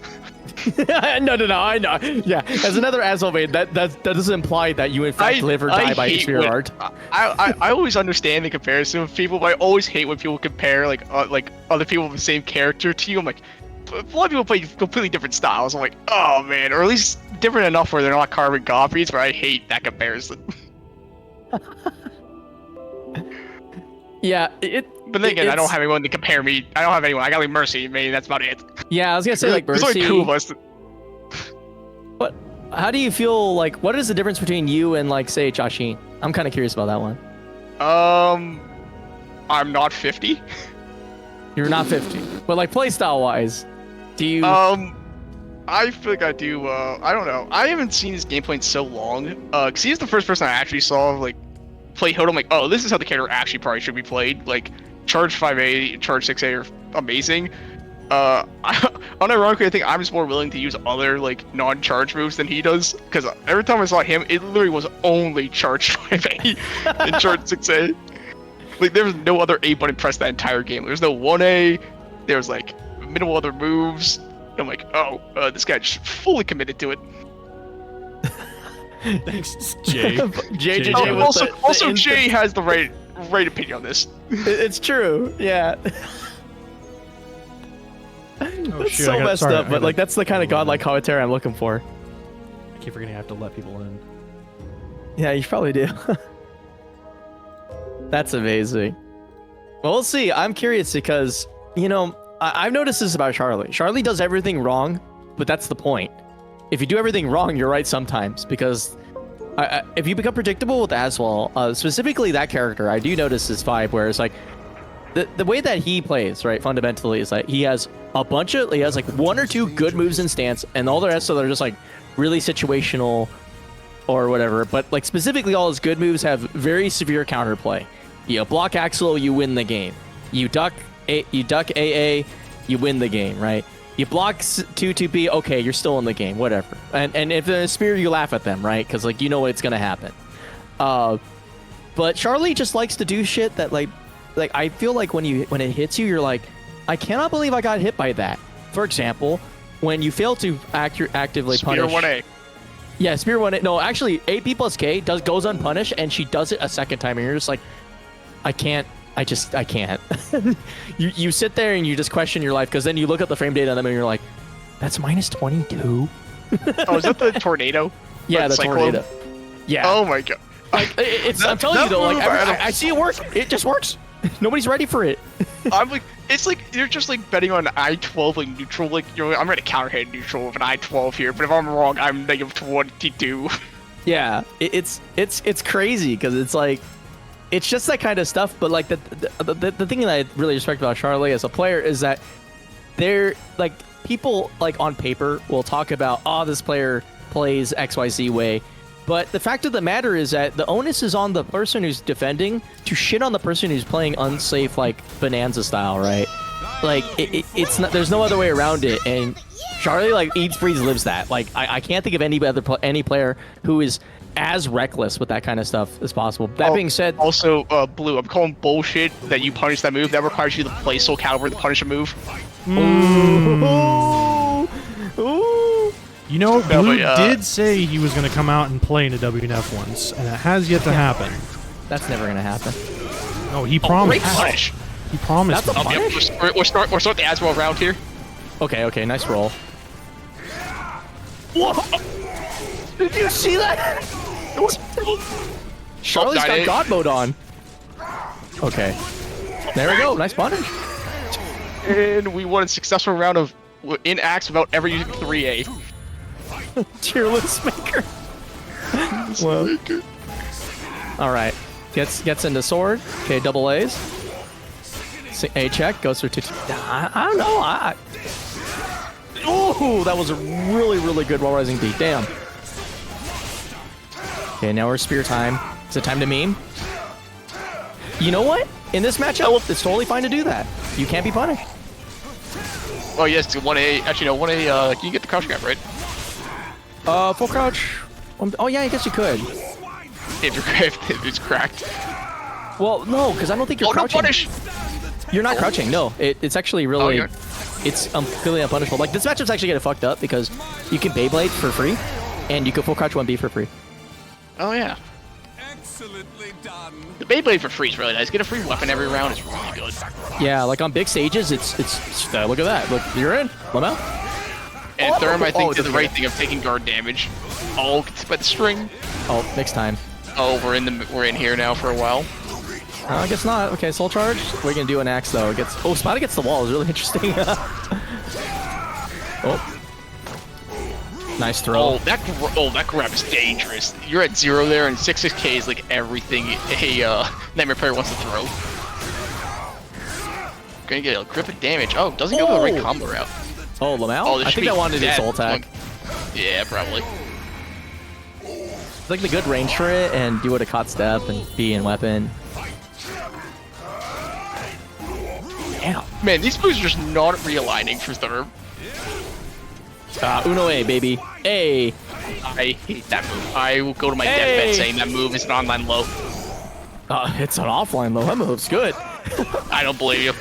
no, I know. Yeah, as another asshole, mate, that doesn't imply that you in fact live or die by spirit art. I always understand the comparison with people, but I always hate when people compare like other people with the same character to you. I'm like, a lot of people play completely different styles. I'm like, oh man, or at least different enough where they're not carbon copies. But I hate that comparison. Yeah, but then again, I don't have anyone to compare me. I don't have anyone. I got like Mercy. Maybe that's about it. Yeah, I was gonna say like Mercy. There's only 2 of us. But how do you feel like? What is the difference between you and like say Joshin? I'm kind of curious about that one. I'm not 50. You're not 50, but like playstyle wise, do you? I feel like I do. I don't know. I haven't seen his gameplay in so long. Cause he's the first person I actually saw like play Hilde. I'm like, oh, this is how the character actually probably should be played. Like, Charge 5A, Charge 6A are amazing. Unironically, I think I'm just more willing to use other like non-charge moves than he does. Cause every time I saw him, it literally was only Charge 5A and Charge 6A. Like, there was no other A button pressed that entire game. There's no 1A. There was like minimal other moves. I'm like, oh, this guy just fully committed to it. Thanks, Jay. Also, Jay has the right opinion on this. It's true. Yeah. Oh, It's shit, so messed up, but like that's the kind of godlike commentary I'm looking for. I keep forgetting I have to let people in. Yeah, you probably do. That's amazing. Well, we'll see. I'm curious because, you know, I've noticed this about Charlie. Charlie does everything wrong, but that's the point. If you do everything wrong, you're right sometimes, because if you become predictable with that as well, specifically that character, I do notice this vibe where it's like, the way that he plays, right, fundamentally, is like he has like 1 or 2 good moves in stance, and all the rest of them are just like really situational or whatever. But like specifically, all his good moves have very severe counterplay. You block Axel, you win the game. You duck AA, you win the game, right? You block 2-2P, okay, you're still in the game, whatever. And if they're a spear, you laugh at them, right? Because like you know what's gonna happen. But Charlie just likes to do shit that like I feel like when it hits you, you're like, I cannot believe I got hit by that. For example, when you fail to actively Spear punish. 1A. Yeah, Spear 1A. No, actually, AP plus K goes unpunished, and she does it a second time, and you're just like, I can't. You sit there and you just question your life, because then you look at the frame data on them and you're like, that's minus 22? Oh, is that the tornado? Yeah, the cyclone? tornado. Yeah. Oh my god. Like, I'm telling you though, like, I see it work. It just works. Nobody's ready for it. I'm like, it's like you're just like betting on I-12 like neutral. Like I'm gonna counter hit neutral with an I-12 here, but if I'm wrong, I'm negative 22. Yeah, it's crazy because it's like, it's just that kind of stuff. But like the thing that I really respect about Charlie as a player is that they're like, people like on paper will talk about, oh, this player plays XYZ way, But the fact of the matter is that the onus is on the person who's defending to shit on the person who's playing unsafe, like Bonanza style, right? Like it's not. There's no other way around it. And Charlie like eats, breathes, lives that. Like I can't think of any player who is as reckless with that kind of stuff as possible. That being said, also Blue, I'm calling bullshit that you punish that move. That requires you to play SoulCalibur to punish a move. Ooh. You know, No, Blue but, did say he was going to come out and play in a WNF once, and it has yet to happen. That's never gonna happen. No, he promised. Great punish. He promised. That's a me. punish? Yep, we're start the Aswell round here. Okay, nice roll. Whoa! Did you see that? Charlie's got died. God mode on. Okay. There we go. Nice punish. And we won a successful round of in axe without ever using 3A. Tearless maker. Well. All right. Gets into sword. Okay, double A's. A check goes through to. I don't know. Oh, that was a really good wall rising beat. Damn. Okay, now we're spear time. Is it time to meme? You know what? In this matchup, it's totally fine to do that. You can't be punished. Oh yes, 1A. Actually, no, 1A. Can you get the crouch grab right? Full crouch. Oh yeah, I guess you could. If it's cracked. Well, no, because I don't think you're Oh no, crouching. punish! You're not crouching. No, it's actually really. you're- It's completely unpunishable. Like this matchup's actually getting fucked up because you can Beyblade for free, and you can full crouch 1B for free. Oh yeah. Excellently done. The Beyblade for free is really nice. Get a free weapon every round is really good. Yeah, like on big stages, it's look at that. Look, you're in. Let out. And Therm, I think, Oh, did the right thing of taking guard damage. Oh, by the string. Oh, next time. Oh, we're in here now for a while. I guess not. Okay, soul charge. We're gonna do an axe though. It gets spot against the wall is really interesting. Oh, nice throw. Oh, that grab is dangerous. You're at 0 there, and 6K is like everything a Nightmare player wants to throw. Gonna get a grip of damage. Oh, doesn't go the right combo route. Oh, Lamau? Oh, this I should think I be wanted to do dead. soul attack. Yeah, probably. It's like the good range for it, and do it a caught step and be in weapon. Damn. Man, these moves are just not realigning for Therm. Uno A, baby. A. I hate that move. I will go to my Hey! deathbed saying that move is an online low. It's an offline low. That move's good. I don't believe you.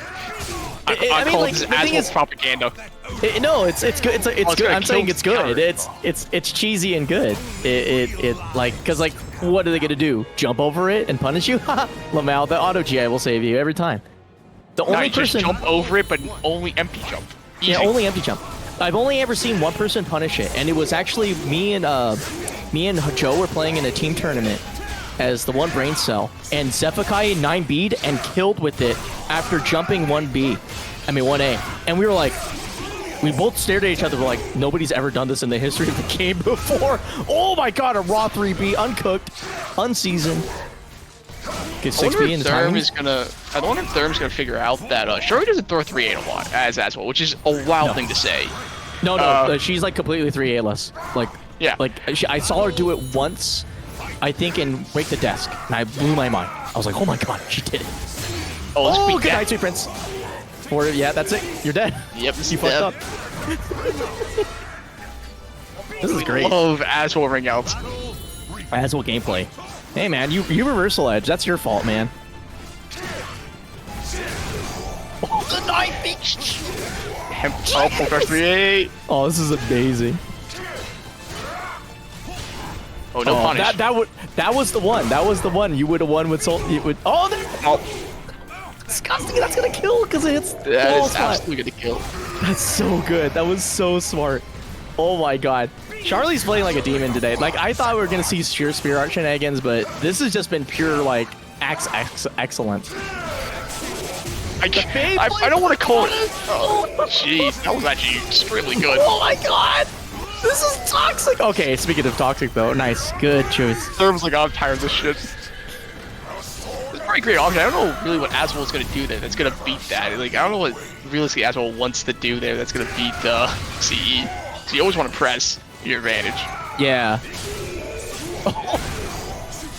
I I mean, call like, this the thing Aswell is- propaganda. No, it's good. It's it's good. gonna I'm saying kill it's good. counter. It's cheesy and good. It like because like what are they gonna do? Jump over it and punish you? Lamau, the auto GI will save you every time. The No, only you just person, jump over it, but only empty jump. Easy. yeah, only empty jump. I've only ever seen one person punish it, and it was actually me and Joe were playing in a team tournament as the one brain cell, and Zephakai 9B'd and killed with it after jumping 1B. I mean 1A, and we were like. We both stared at each other. We're like, nobody's ever done this in the history of the game before. Oh my god, a raw 3B, uncooked, unseasoned. Get 6B in the Therm timing. is gonna. I wonder if Therm's gonna figure out that Shuri doesn't throw 3-8 a lot as well, which is a wild thing to say. No, she's like completely 3A-less. Like, Yeah. Like I saw her do it once, I think, in Break the Desk, and I blew my mind. I was like, oh my god, she did it. Oh, this Oh, be good dead. night, sweet prince. Or yeah, that's it. You're dead. Yep, You fucked up. This is great. Love Aswell ring outs. As well gameplay. Hey man, you reversal edge. That's your fault, man. Oh, the knife beach. Oh, full crush 3-8. Oh, this is amazing. Oh, no punish. That was the one. That was the one. You would have won with soul. You would. Oh, Oh, disgusting. That's gonna kill because it's. that is absolutely gonna kill. That's so good. That was so smart. Oh my god. Charlie's playing like a demon today. Like I thought we were gonna see sheer spear art shenanigans, but this has just been pure like excellence. I don't want to call it. Oh, jeez, that was actually extremely good. Oh my god. This is toxic. Okay, speaking of toxic though, nice, good choice. Therm's like, I'm tired of this shit. It's a very great option. I don't know really what Aswell's gonna do there that's gonna beat that. Like, I don't know what realistically Aswell wants to do there that's gonna beat CE. So you always want to press your advantage. Yeah.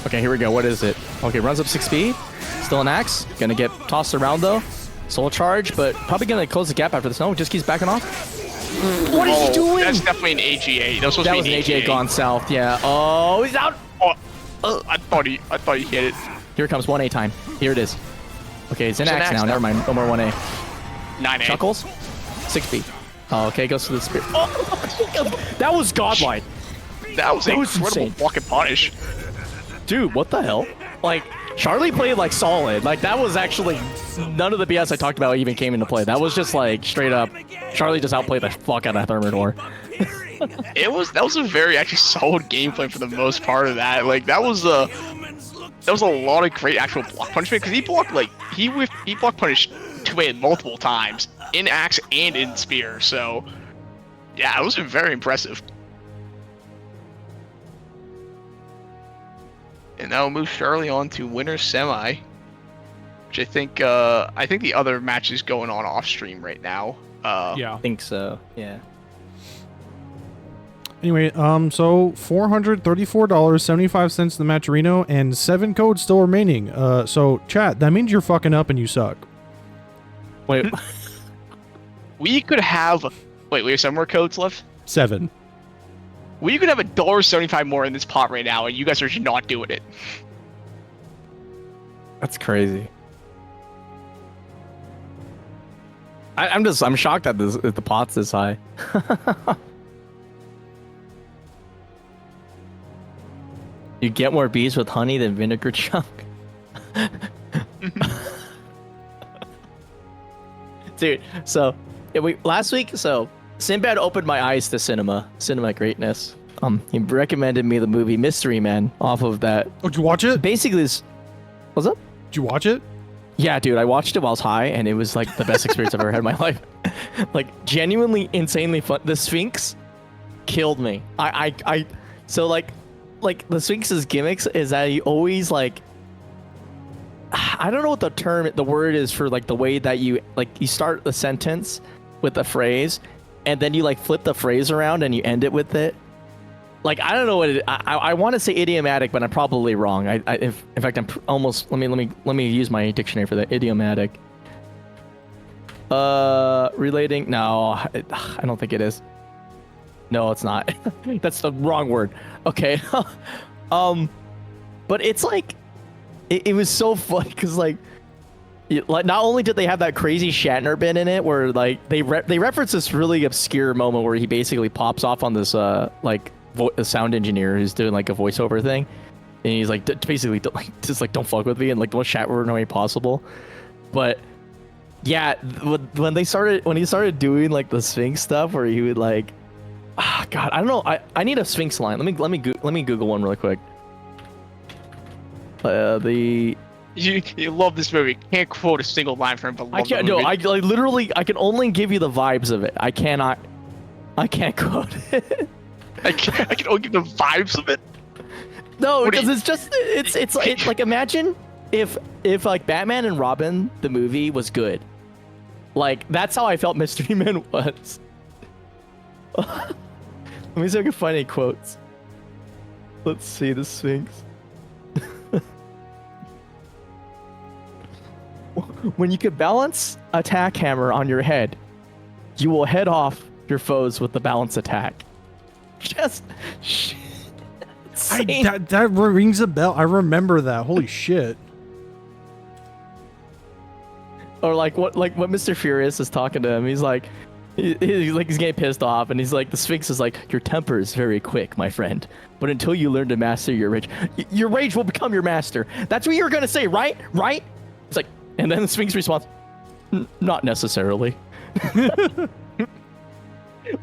Okay, here we go. What is it? Okay, runs up 6 speed. Still an axe. Gonna get tossed around though. Soul charge, but probably gonna close the gap after this. No, just keeps backing off. What is he doing? That's definitely an AGA. That was supposed to be an AGA. gone south. Yeah. Oh, he's out. I thought he hit it. Here comes 1A time. Here it is. Okay, it's an axe now. Never mind. No more 1A. 9A. Chuckles. 6B. Oh, okay, goes to the spirit. Oh, that was godlike. That was incredible insane. fucking punish. Dude, what the hell? Like, Charlie played like solid. Like, that was actually none of the BS I talked about even came into play. That was just like straight up. Charlie just outplayed the fuck out of Thermidor. That was a very actually solid gameplay for the most part of that. Like that was a lot of great actual block punishment because he blocked he block punished 2A multiple times in axe and in spear. So yeah, it was very impressive. And now we'll move Charlie on to winner semi, which I think the other match is going on off stream right now. Yeah. I think so. Yeah. Anyway, so $434.75 in the Matcherino and 7 codes still remaining. So chat, that means you're fucking up and you suck. Wait. We could have. Wait, we have 7 more codes left? 7. We could have $1.75 more in this pot right now, and you guys are just not doing it. That's crazy. I'm shocked that the pot's this high. You get more bees with honey than vinegar chunk. Dude, so last week, Sinbad opened my eyes to cinema greatness. He recommended me the movie Mystery Man off of that. Oh, did you watch it? Basically, what's up? Did you watch it? Yeah, dude, I watched it while I was high, and it was like the best experience I've ever had in my life. Like, genuinely, insanely fun. The Sphinx killed me. So like the Sphinx's gimmicks is that he always like, I don't know what the word is for like the way that you start the sentence with a phrase, and then you like flip the phrase around and you end it with it. Like, I don't know what I want to say idiomatic, but I'm probably wrong. In fact, I'm almost. Let me use my dictionary for that. Idiomatic. Relating. No, I don't think it is. No, it's not. That's the wrong word. Okay. But it's like, it was so funny because like not only did they have that crazy Shatner bit in it where like they reference this really obscure moment where he basically pops off on this a sound engineer who's doing like a voiceover thing, and he's like basically don't fuck with me and like don't Shatner no way possible. But yeah, when he started doing like the Sphinx stuff where he would like, God, I don't know, I need a Sphinx line. Let me Google one really quick. You love this movie. Can't quote a single line from it, but love I can't. the movie. No, I literally I can only give you the vibes of it. I can't quote it. I can only give the vibes of it. No, because it's like imagine if like Batman and Robin the movie was good. Like that's how I felt Mystery Man was. Let me see if I can find any quotes. Let's see the Sphinx. When you could balance attack hammer on your head, you will head off your foes with the balance attack. Just that rings a bell. I remember that. Holy shit. Or like what Mr. Furious is talking to him. He's like he's getting pissed off, and he's like, the Sphinx is like, your temper is very quick, my friend. But until you learn to master your rage, your rage will become your master. That's what you're gonna say, right? Right? It's like, and then the Sphinx responds, not necessarily.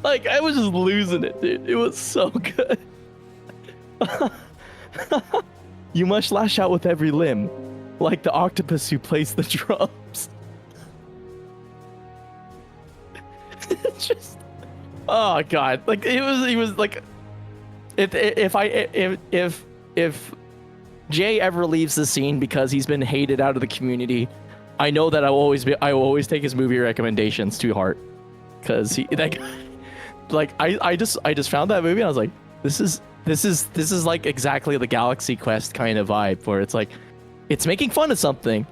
Like, I was just losing it, dude. It was so good. You must lash out with every limb, like the octopus who plays the drums. It's just, oh god, like he was like, if Jay ever leaves the scene because he's been hated out of the community, I know that I will always take his movie recommendations to heart, because he like I just found that movie and I was like, this this is like exactly the Galaxy Quest kind of vibe, where it's like, it's making fun of something,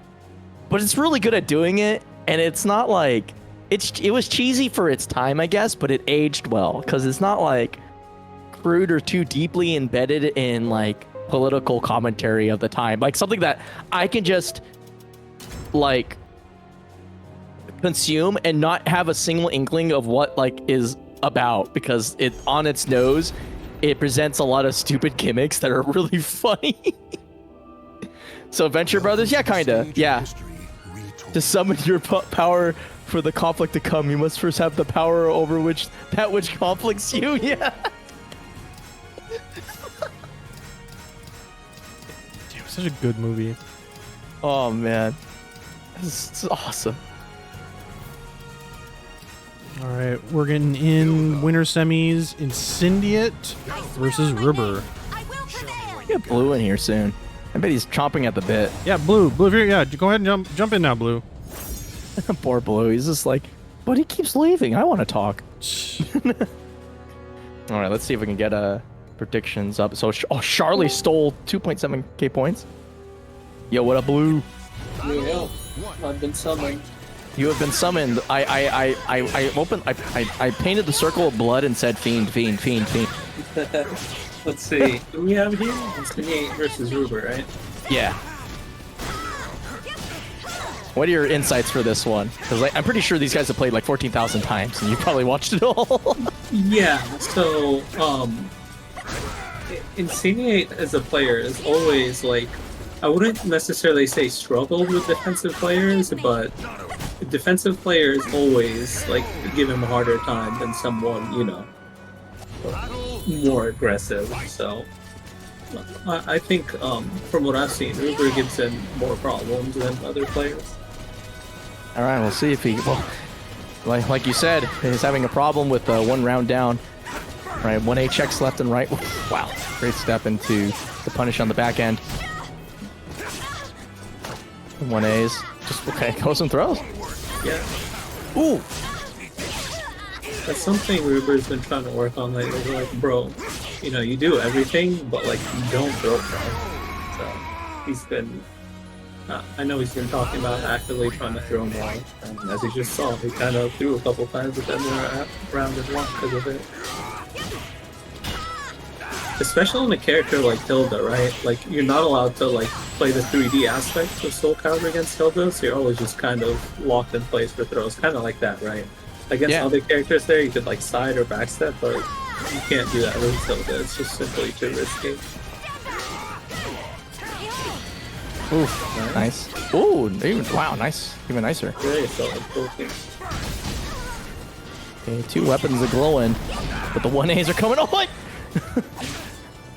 but it's really good at doing it, and it's not like it was cheesy for its time, I guess, but it aged well because it's not like crude or too deeply embedded in like political commentary of the time, like something that I can just like consume and not have a single inkling of what like is about, because it on its nose it presents a lot of stupid gimmicks that are really funny. So Venture Brothers, yeah, kinda, yeah. To summon your power for the conflict to come, you must first have the power over which conflicts you. Yeah. Damn, such a good movie. Oh man, this is awesome. All right, we're getting in winter semis. Incendiate versus Rubber. Get Blue in here soon. I bet he's chomping at the bit. Yeah, Blue. Blue, here. Yeah, go ahead and jump in now, Blue. Poor Blue. He's just like, but he keeps leaving. I want to talk. All right, let's see if we can get predictions up. So, Charlie stole 2.7k points. Yo, what up, Blue? Yo, I've been summoned. You have been summoned. I painted the circle of blood and said fiend, fiend, fiend, fiend. Let's see. Who do we have here? Incendiate versus Ruber, right? Yeah. What are your insights for this one? Because I'm pretty sure these guys have played like 14,000 times, and you probably watched it all. Yeah. So, Incendiate as a player is always like, I wouldn't necessarily say struggled with defensive players, but defensive players always like give him a harder time than someone, you know, more aggressive. So I think from what I've seen, Ruber gives him more problems than other players. All right, we'll see if he. Well, like you said, he's having a problem with one round down. All right, 1A checks left and right. Wow, great step into the punish on the back end. 1As. Just okay, goes and throws. Yeah. Ooh. That's something Ruber's been trying to work on lately. They're like, bro, you know, you do everything, but like, you don't throw more. So he's been, I know he's been talking about actively trying to throw more. And as you just saw, he kind of threw a couple times, but then they're rounded one because of it. Especially on a character like Hilde, right? Like, you're not allowed to like play the 3D aspect of SoulCalibur against Hilde, so you're always just kind of locked in place for throws, kind of like that, right? Against other characters there, you could like side or backstep, but you can't do that with Hilde. It's just simply too risky. Ooh, nice. Ooh, wow, nice. Even nicer. Very solid poking. Okay, 2 weapons are glowing, but the 1As are coming. Oh, what?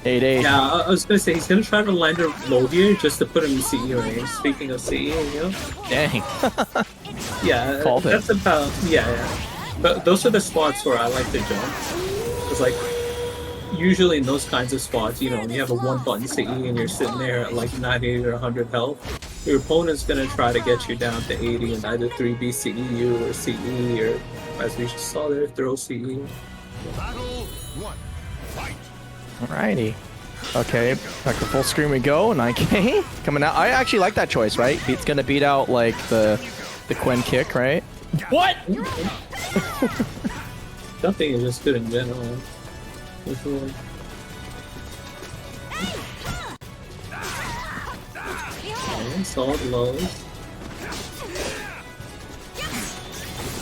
8-8. Yeah, I was gonna say he's gonna try to land a low gear just to put him in CE range. Speaking of CE, you know? Dang. Yeah, Called that's it. about But those are the spots where I like to jump. It's like usually in those kinds of spots, you know, when you have a 1-button CE and you're sitting there at like 90 or 100 health, your opponent's gonna try to get you down to 80 and either 3B CEU or CE or, as we just saw there, throw CE. Battle 1. Fight. Alrighty. Okay, back to full screen we go. 9K coming out. I actually like that choice, right? It's gonna beat out like the Quen kick, right? What? Jumping is just good in general. Okay, solid lows.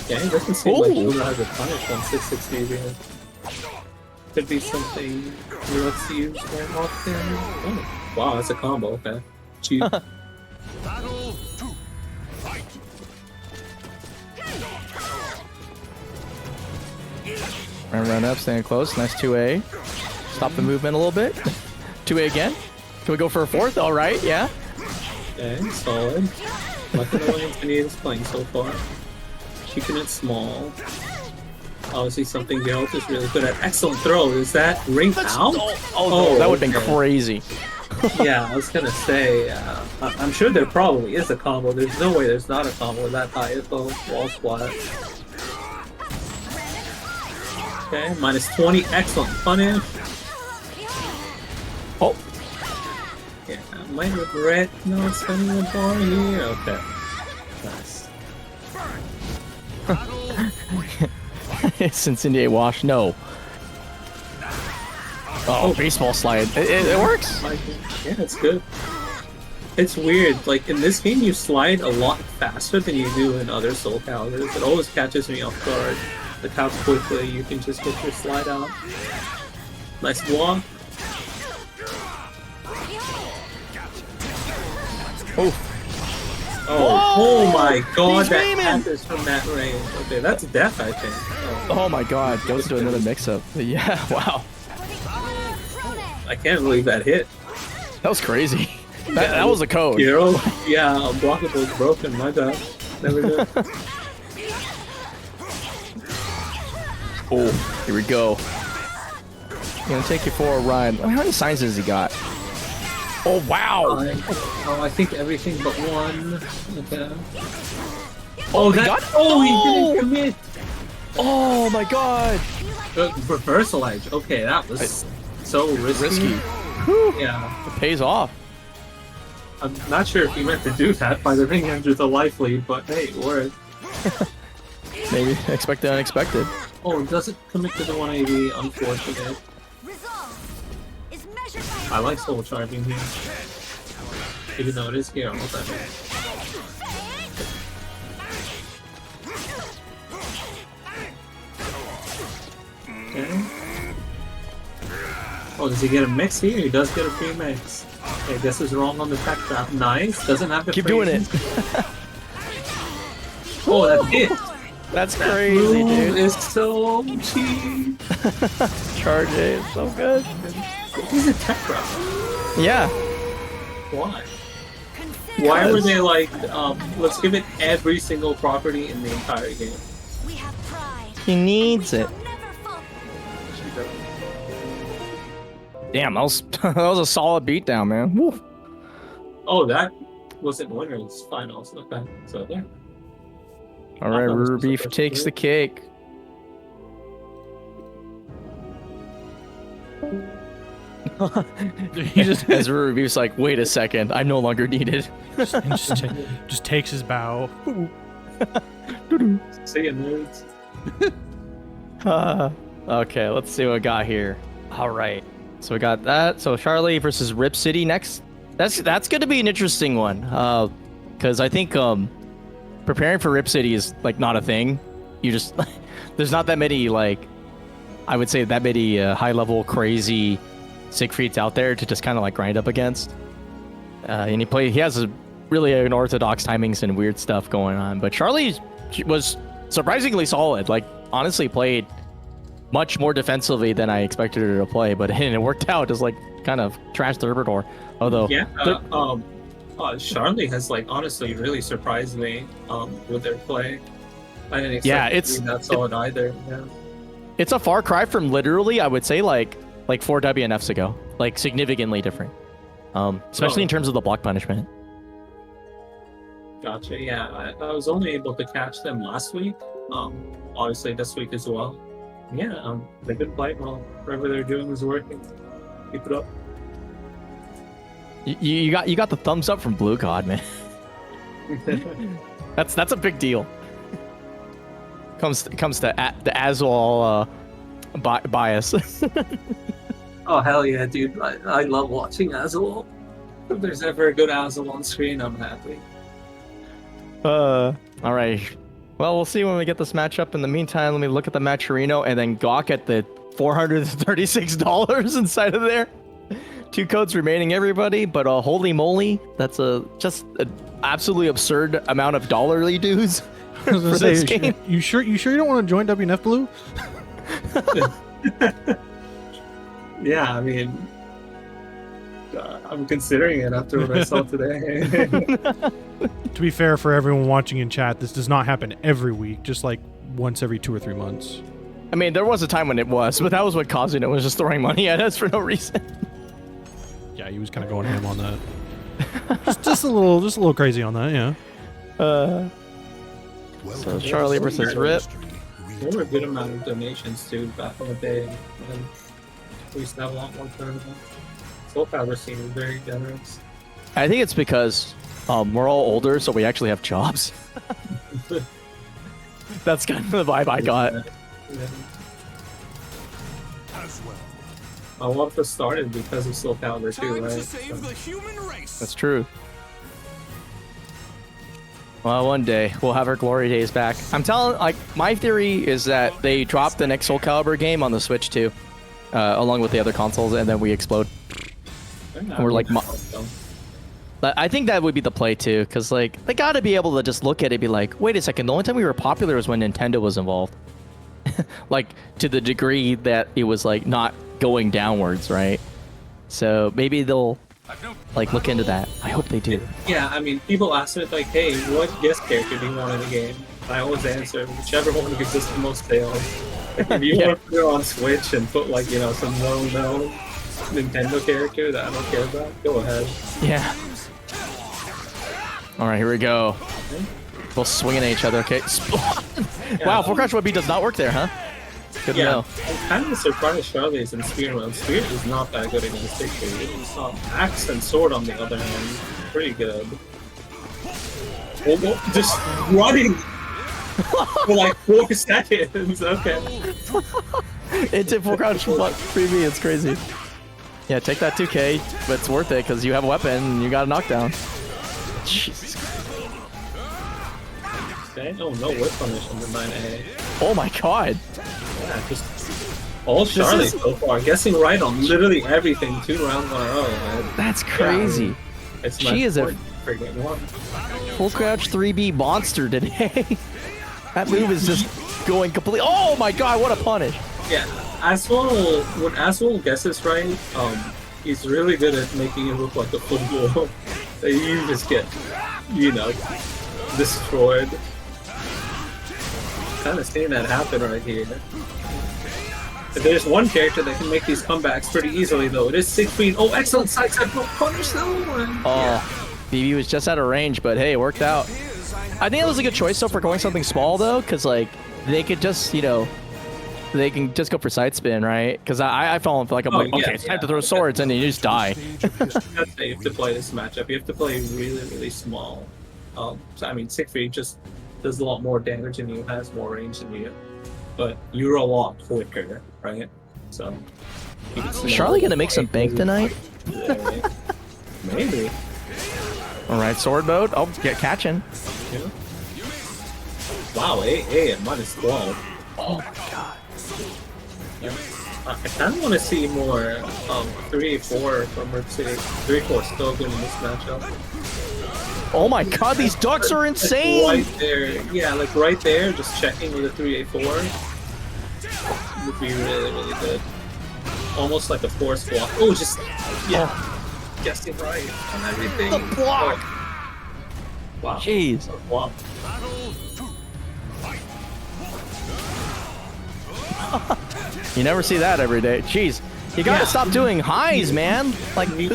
Okay, it doesn't seem like Hilde has a punish on 660 here. Could be something we let's use more often. Oh, wow, that's a combo, okay. Cheap. Battle 2. Fight. Run up, staying close. Nice 2A. Stop the movement a little bit. 2A again. Can we go for a 4th? All right, yeah. Okay, solid. Nothing the way Incendiate is playing so far. Keeping it small. Obviously something Geralt is really good at. Excellent throw. Is that ring out? Oh, that would have been crazy. Yeah, I was gonna say, I'm sure there probably is a combo. There's no way there's not a combo with that high as well. Wall splat. Okay, -20. Excellent punish. might regret not spending the bar here. Okay. Nice. It's Incendiate wash. No. Oh, baseball slide. It works. Yeah, it's good. It's weird. Like in this game, you slide a lot faster than you do in other SoulCaliburs. It always catches me off guard. Like how quickly you can just get your slide out. Nice block. Oh my god, that happens from that range. Okay, that's death, I think. Oh my god, goes to another mix-up. Yeah, wow. I can't believe that hit. That was crazy. That was a code. Hero? Yeah, unblockable is broken, my bad. Never did. Oh, here we go. Gonna take you for a ride. How many signs has he got? Oh wow! I think everything but one. Okay. Oh, he didn't commit! Oh my god! Reversal edge. Okay, that was so risky. Yeah. It pays off. I'm not sure if he meant to do that by the ring end with a life lead, but hey, it worked. Maybe expect the unexpected. Oh, it doesn't commit to the 180, unfortunate. I like soul charging here. Even though it is here, what that means. Okay. Oh, does he get a mix here? He does get a free mix. Okay, guess is wrong on the tech trap. Nice. Doesn't have the Keep doing it. Oh, that hit. That's crazy, dude. It's so cheap. Charge A is so good. He's a tech trap. Yeah. Why? Why were they like, let's give it every single property in the entire game? He needs it. Damn, that was that was a solid beatdown, man. Woo. Oh, that wasn't winners finals. Okay, so there. All right, RuberBeef takes the cake. He just As RuberBeef's like, wait a second, I'm no longer needed. just takes his bow. See you, nerds. Okay, let's see what we got here. All right, so we got that. So Charlie versus Rip City next. That's going to be an interesting one. Because I think preparing for Rip City is like not a thing. You just there's not that many like I would say that many high level crazy Siegfrieds out there to just kind of like grind up against. And he has a really unorthodox timings and weird stuff going on. But Charlie was surprisingly solid. Like honestly played much more defensively than I expected her to play, but it worked out. Just like kind of trashed Thermidor. Although yeah, Charlie has like honestly really surprised me with their play. I didn't expect it to be that solid either. Yeah. It's a far cry from literally, I would say, like 4 WNFs ago. Like, significantly different. Especially in terms of the block punishment. Gotcha, yeah. I was only able to catch them last week. Obviously this week as well. Yeah, they've been playing well. Whatever they're doing is working. Keep it up. You got the thumbs up from Blue God, man. That's a big deal. Comes to the Azul bias. Oh hell yeah, dude! I love watching Azul. If there's ever a good Azul on screen, I'm happy. All right. Well, we'll see when we get this matchup. In the meantime, let me look at the Matcherino and then gawk at the $436 inside of there. 2 codes remaining, everybody. But holy moly, that's just an absolutely absurd amount of dollarly dues. I was gonna say, you sure you don't want to join WNF Blue? Yeah, I mean, I'm considering it after what I saw today. To be fair, for everyone watching in chat, this does not happen every week, just like once every 2 or 3 months. I mean, there was a time when it was, but that was what caused it. It was just throwing money at us for no reason. Yeah, he was kind of going ham on that. just a little crazy on that, yeah. So Charlie versus Rip. There were a good amount of donations too back in the day. And we used to have a lot more tournaments. SoulCalibur scene is very generous. I think it's because we're all older, so we actually have jobs. That's kind of the vibe I got. Yeah. I want to start it because of SoulCalibur too, right? So. That's true. Well, one day we'll have our glory days back. I'm telling, like, my theory is that they drop the next SoulCalibur game on the Switch too, along with the other consoles, and then we explode. And we're like, I think that would be the play too, because like they got to be able to just look at it and be like, wait a second, the only time we were popular was when Nintendo was involved, like to the degree that it was like not going downwards, right? So maybe they'll like look into that. I hope they do. Yeah, I mean, people ask me like, hey, what guest character do you want in the game? I always answer whichever one gives us the most sales. If you want to put it on Switch and put like, you know, some well-known Nintendo character that I don't care about, go ahead. Yeah. All right, here we go. We'll swing at each other. Okay. Wow, full crouch B does not work there, huh? Good to know. I'm kind of surprised Charlie is in Spear mode. Spear is not that good against Siegfried. Axe and Sword, on the other hand, pretty good. Oh, just running for like 4 seconds. Okay. Into full crouch freebie, it's crazy. Yeah, take that 2K, but it's worth it because you have a weapon and you got a knockdown. Jesus. Okay. Oh no, whip punish on the 9A. Oh my god. Yeah, just all Charlie so far, guessing right on literally everything 2 rounds in a row. Man. That's crazy. Yeah, it's she is a freaking one. Full crouch 3B monster today. That move is just going completely. Oh my god, what a punish! Yeah, Aswell, when Aswell guesses right, he's really good at making it look like a full blow. You just get, you know, destroyed. Kind of seeing that happen right here. But there's one character that can make these comebacks pretty easily, though. It is Siegfried. Oh, excellent side step. No punish that one. Oh, BB was just out of range, but hey, it worked out. I think it was a good choice, though, for going something small, though, because, like, they could just, you know, they can just go for side spin, right? Because I fall into, like, I'm like, okay, it's time to throw swords, and then you just die. That's you have to play this matchup. You have to play really, really small. So, I mean, Siegfried just does a lot more damage than you, has more range than you, but you're a lot quicker, right? So, is Charlie gonna make some bank tonight? Yeah, maybe. All right, sword mode. Oh, get catching. Yeah. Wow, A at -12. Oh my god. Yeah. I kind of want to see more 3-4 from RipCity. 3-4 still good in this matchup. Oh my god, these ducks are insane! Like right there, yeah, like right there, just checking with a 3-4 would be really, really good. Almost like a force block. Oh, just, yeah, guessing right on everything. The block! Oh. Wow. Jeez. Wow. You never see that every day. Jeez. You gotta stop doing highs, man. Like, you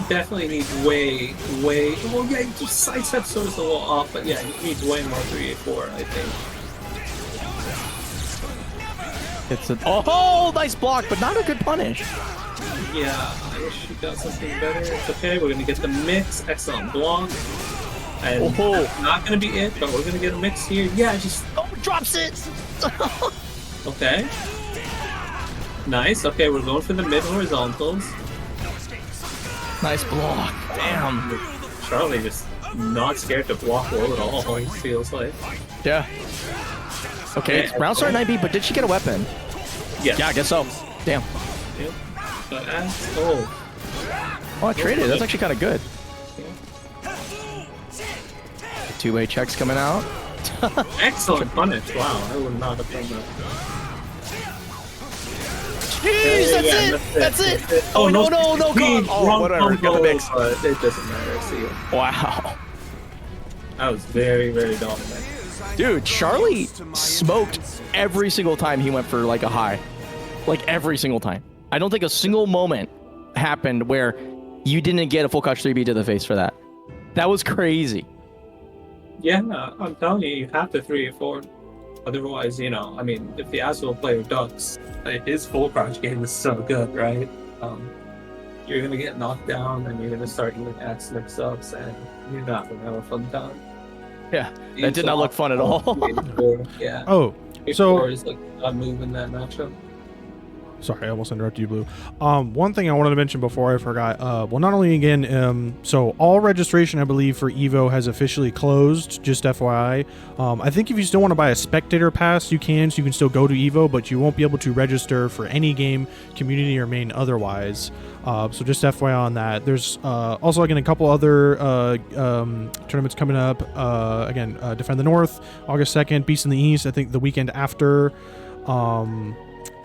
definitely need way. Well, yeah, just sidestep sort of a little off, but yeah, you need way more 3-4, I think. It's a nice block, but not a good punish. Yeah, I wish you got something better. It's okay. We're gonna get the mix. Excellent block. And that's not gonna be it, but we're gonna get a mix here. Yeah, just drops it. Okay. Nice. Okay, we're going for the mid horizontals. Nice block. Damn. Charlie just not scared to block low at all, it feels like. Yeah. Okay, it's round start 9B, but did she get a weapon? Yes. Yeah, I guess so. Damn. Yep. But Oh, I traded. That's actually kind of good. Two-way checks coming out. Excellent punish. Wow, I would not have done that. Jeez, that's it. Oh, no, God. Oh, whatever. Got the mix. It doesn't matter. See. Wow. That was very, very dominant. Dude, Charlie smoked every single time he went for like a high. Like every single time. I don't think a single moment happened where you didn't get a full crouch 3B to the face for that. That was crazy. Yeah, I'm telling you, you have to 3-4. Otherwise, you know, I mean, if the Aswell player ducks, his full crouch game is so good, right? you're gonna get knocked down and you're gonna start doing axe mix-ups and you're not gonna have a fun time. Yeah, that did not look fun at all. Yeah. Oh, so is like a move in that matchup. sorry, I almost interrupted you, Blue. One thing I wanted to mention before I forgot. Well, not only again, so all registration, I believe, for Evo has officially closed. Just FYI. I think if you still want to buy a spectator pass, you can. So you can still go to Evo, but you won't be able to register for any game, community or main otherwise. So just FYI on that. There's also again a couple other tournaments coming up. Again, Defend the North, August 2nd, Beast in the East. I think the weekend after.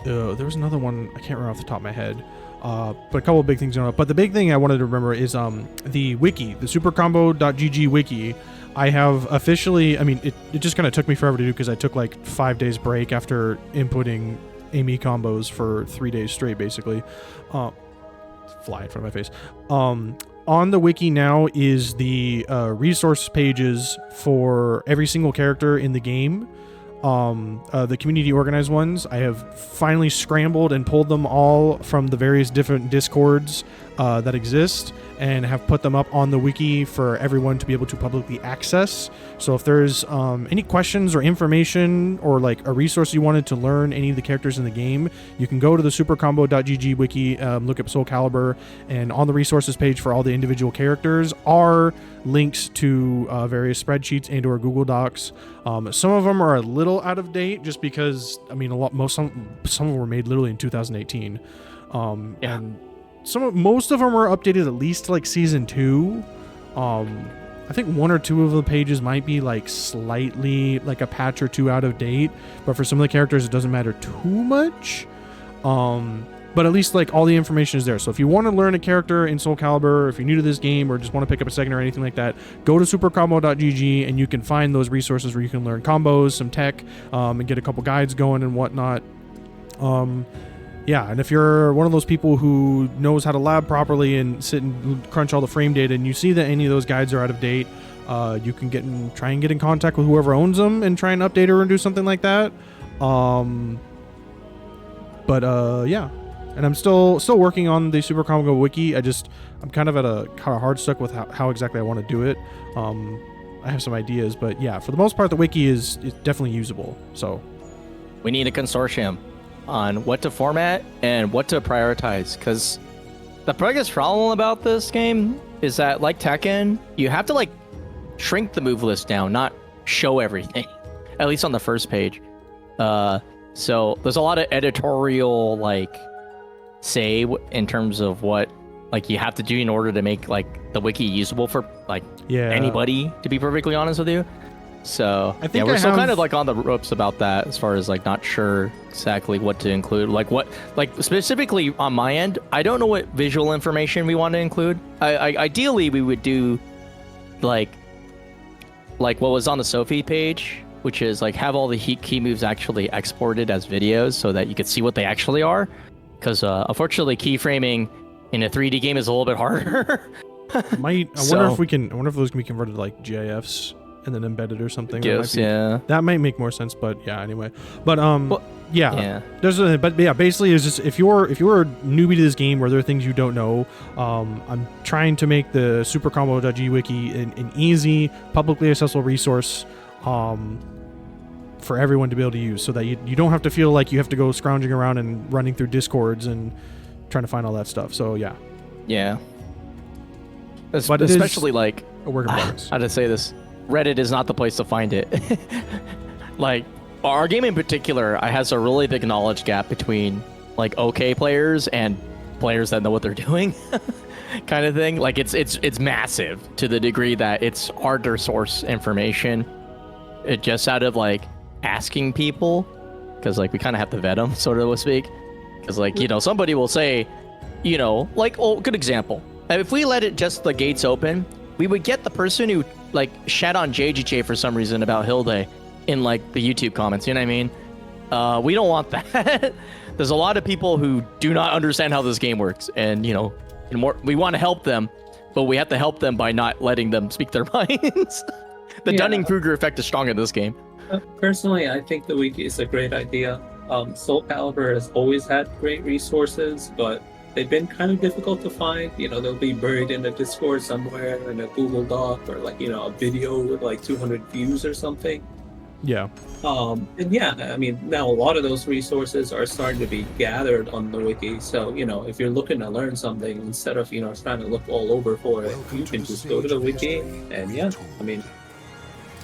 There was another one I can't remember off the top of my head, but a couple of big things going on. But the big thing I wanted to remember is the wiki, the supercombo.gg wiki. I have officially, I mean, it just kind of took me forever to do because I took like 5 days break after inputting Amy combos for 3 days straight, basically. Fly in front of my face. On the wiki now is the resource pages for every single character in the game. The community organized ones. I have finally scrambled and pulled them all from the various different discords that exist and have put them up on the wiki for everyone to be able to publicly access. So if there's any questions or information or like a resource you wanted to learn any of the characters in the game, you can go to the supercombo.gg wiki, look up SoulCalibur, and on the resources page for all the individual characters are links to various spreadsheets and or Google Docs. Some of them are a little out of date just because, I mean, some of them were made literally in 2018. And most of them are updated at least to like season 2. I think 1 or 2 of the pages might be like slightly like a patch or 2 out of date, but for some of the characters it doesn't matter too much. But at least like all the information is there. So if you want to learn a character in SoulCalibur, if you're new to this game or just want to pick up a second or anything like that, go to supercombo.gg and you can find those resources where you can learn combos, some tech, and get a couple guides going and whatnot. Yeah, and if you're one of those people who knows how to lab properly and sit and crunch all the frame data and you see that any of those guides are out of date, you can try and get in contact with whoever owns them and try and update her and do something like that. Yeah. And I'm still working on the Super Combo Wiki. I'm kind of at a kind of hard stuck with how exactly I want to do it. I have some ideas, but yeah, for the most part, the wiki is definitely usable. So We need a consortium on what to format and what to prioritize, because the biggest problem about this game is that, like Tekken, you have to like shrink the move list down, not show everything, at least on the first page. So there's a lot of editorial like say in terms of what like you have to do in order to make like the wiki usable for like anybody, to be perfectly honest with you. So I think we're still kind of like on the ropes about that as far as like not sure exactly what to include, like specifically on my end. I don't know what visual information we want to include. Ideally we would do like what was on the Sophie page, which is like have all the key moves actually exported as videos so that you could see what they actually are. Because unfortunately, keyframing in a 3D game is a little bit harder. I wonder if those can be converted to like GIFs and then embedded or something. That might make more sense. But yeah, anyway. But basically, it's just if you're a newbie to this game or there are things you don't know, I'm trying to make the supercombo.g wiki an easy, publicly accessible resource. For everyone to be able to use, so that you don't have to feel like you have to go scrounging around and running through discords and trying to find all that stuff. So yeah. But especially like a work in progress. How to say this? Reddit is not the place to find it. Like our game in particular, has a really big knowledge gap between like okay players and players that know what they're doing, kind of thing. Like it's massive to the degree that it's hard to source information. It just out of like asking people, because like we kind of have to vet them, so to speak, because like somebody will say, good example, if we let it just the gates open, we would get the person who like shat on JGJ for some reason about Hilde in like the YouTube comments, you know what I mean? We don't want that. There's a lot of people who do not understand how this game works, and we want to help them, but we have to help them by not letting them speak their minds. The Dunning-Kruger effect is strong in this game. Personally, I think the wiki is a great idea. SoulCalibur has always had great resources, but they've been kind of difficult to find. You know, they'll be buried in a Discord somewhere, in a Google Doc, or like, you know, a video with like 200 views or something. Yeah. And yeah, I mean, now a lot of those resources are starting to be gathered on the wiki. So, you know, if you're looking to learn something, instead of, you know, trying to look all over for it, you can just go to the wiki. And yeah, I mean,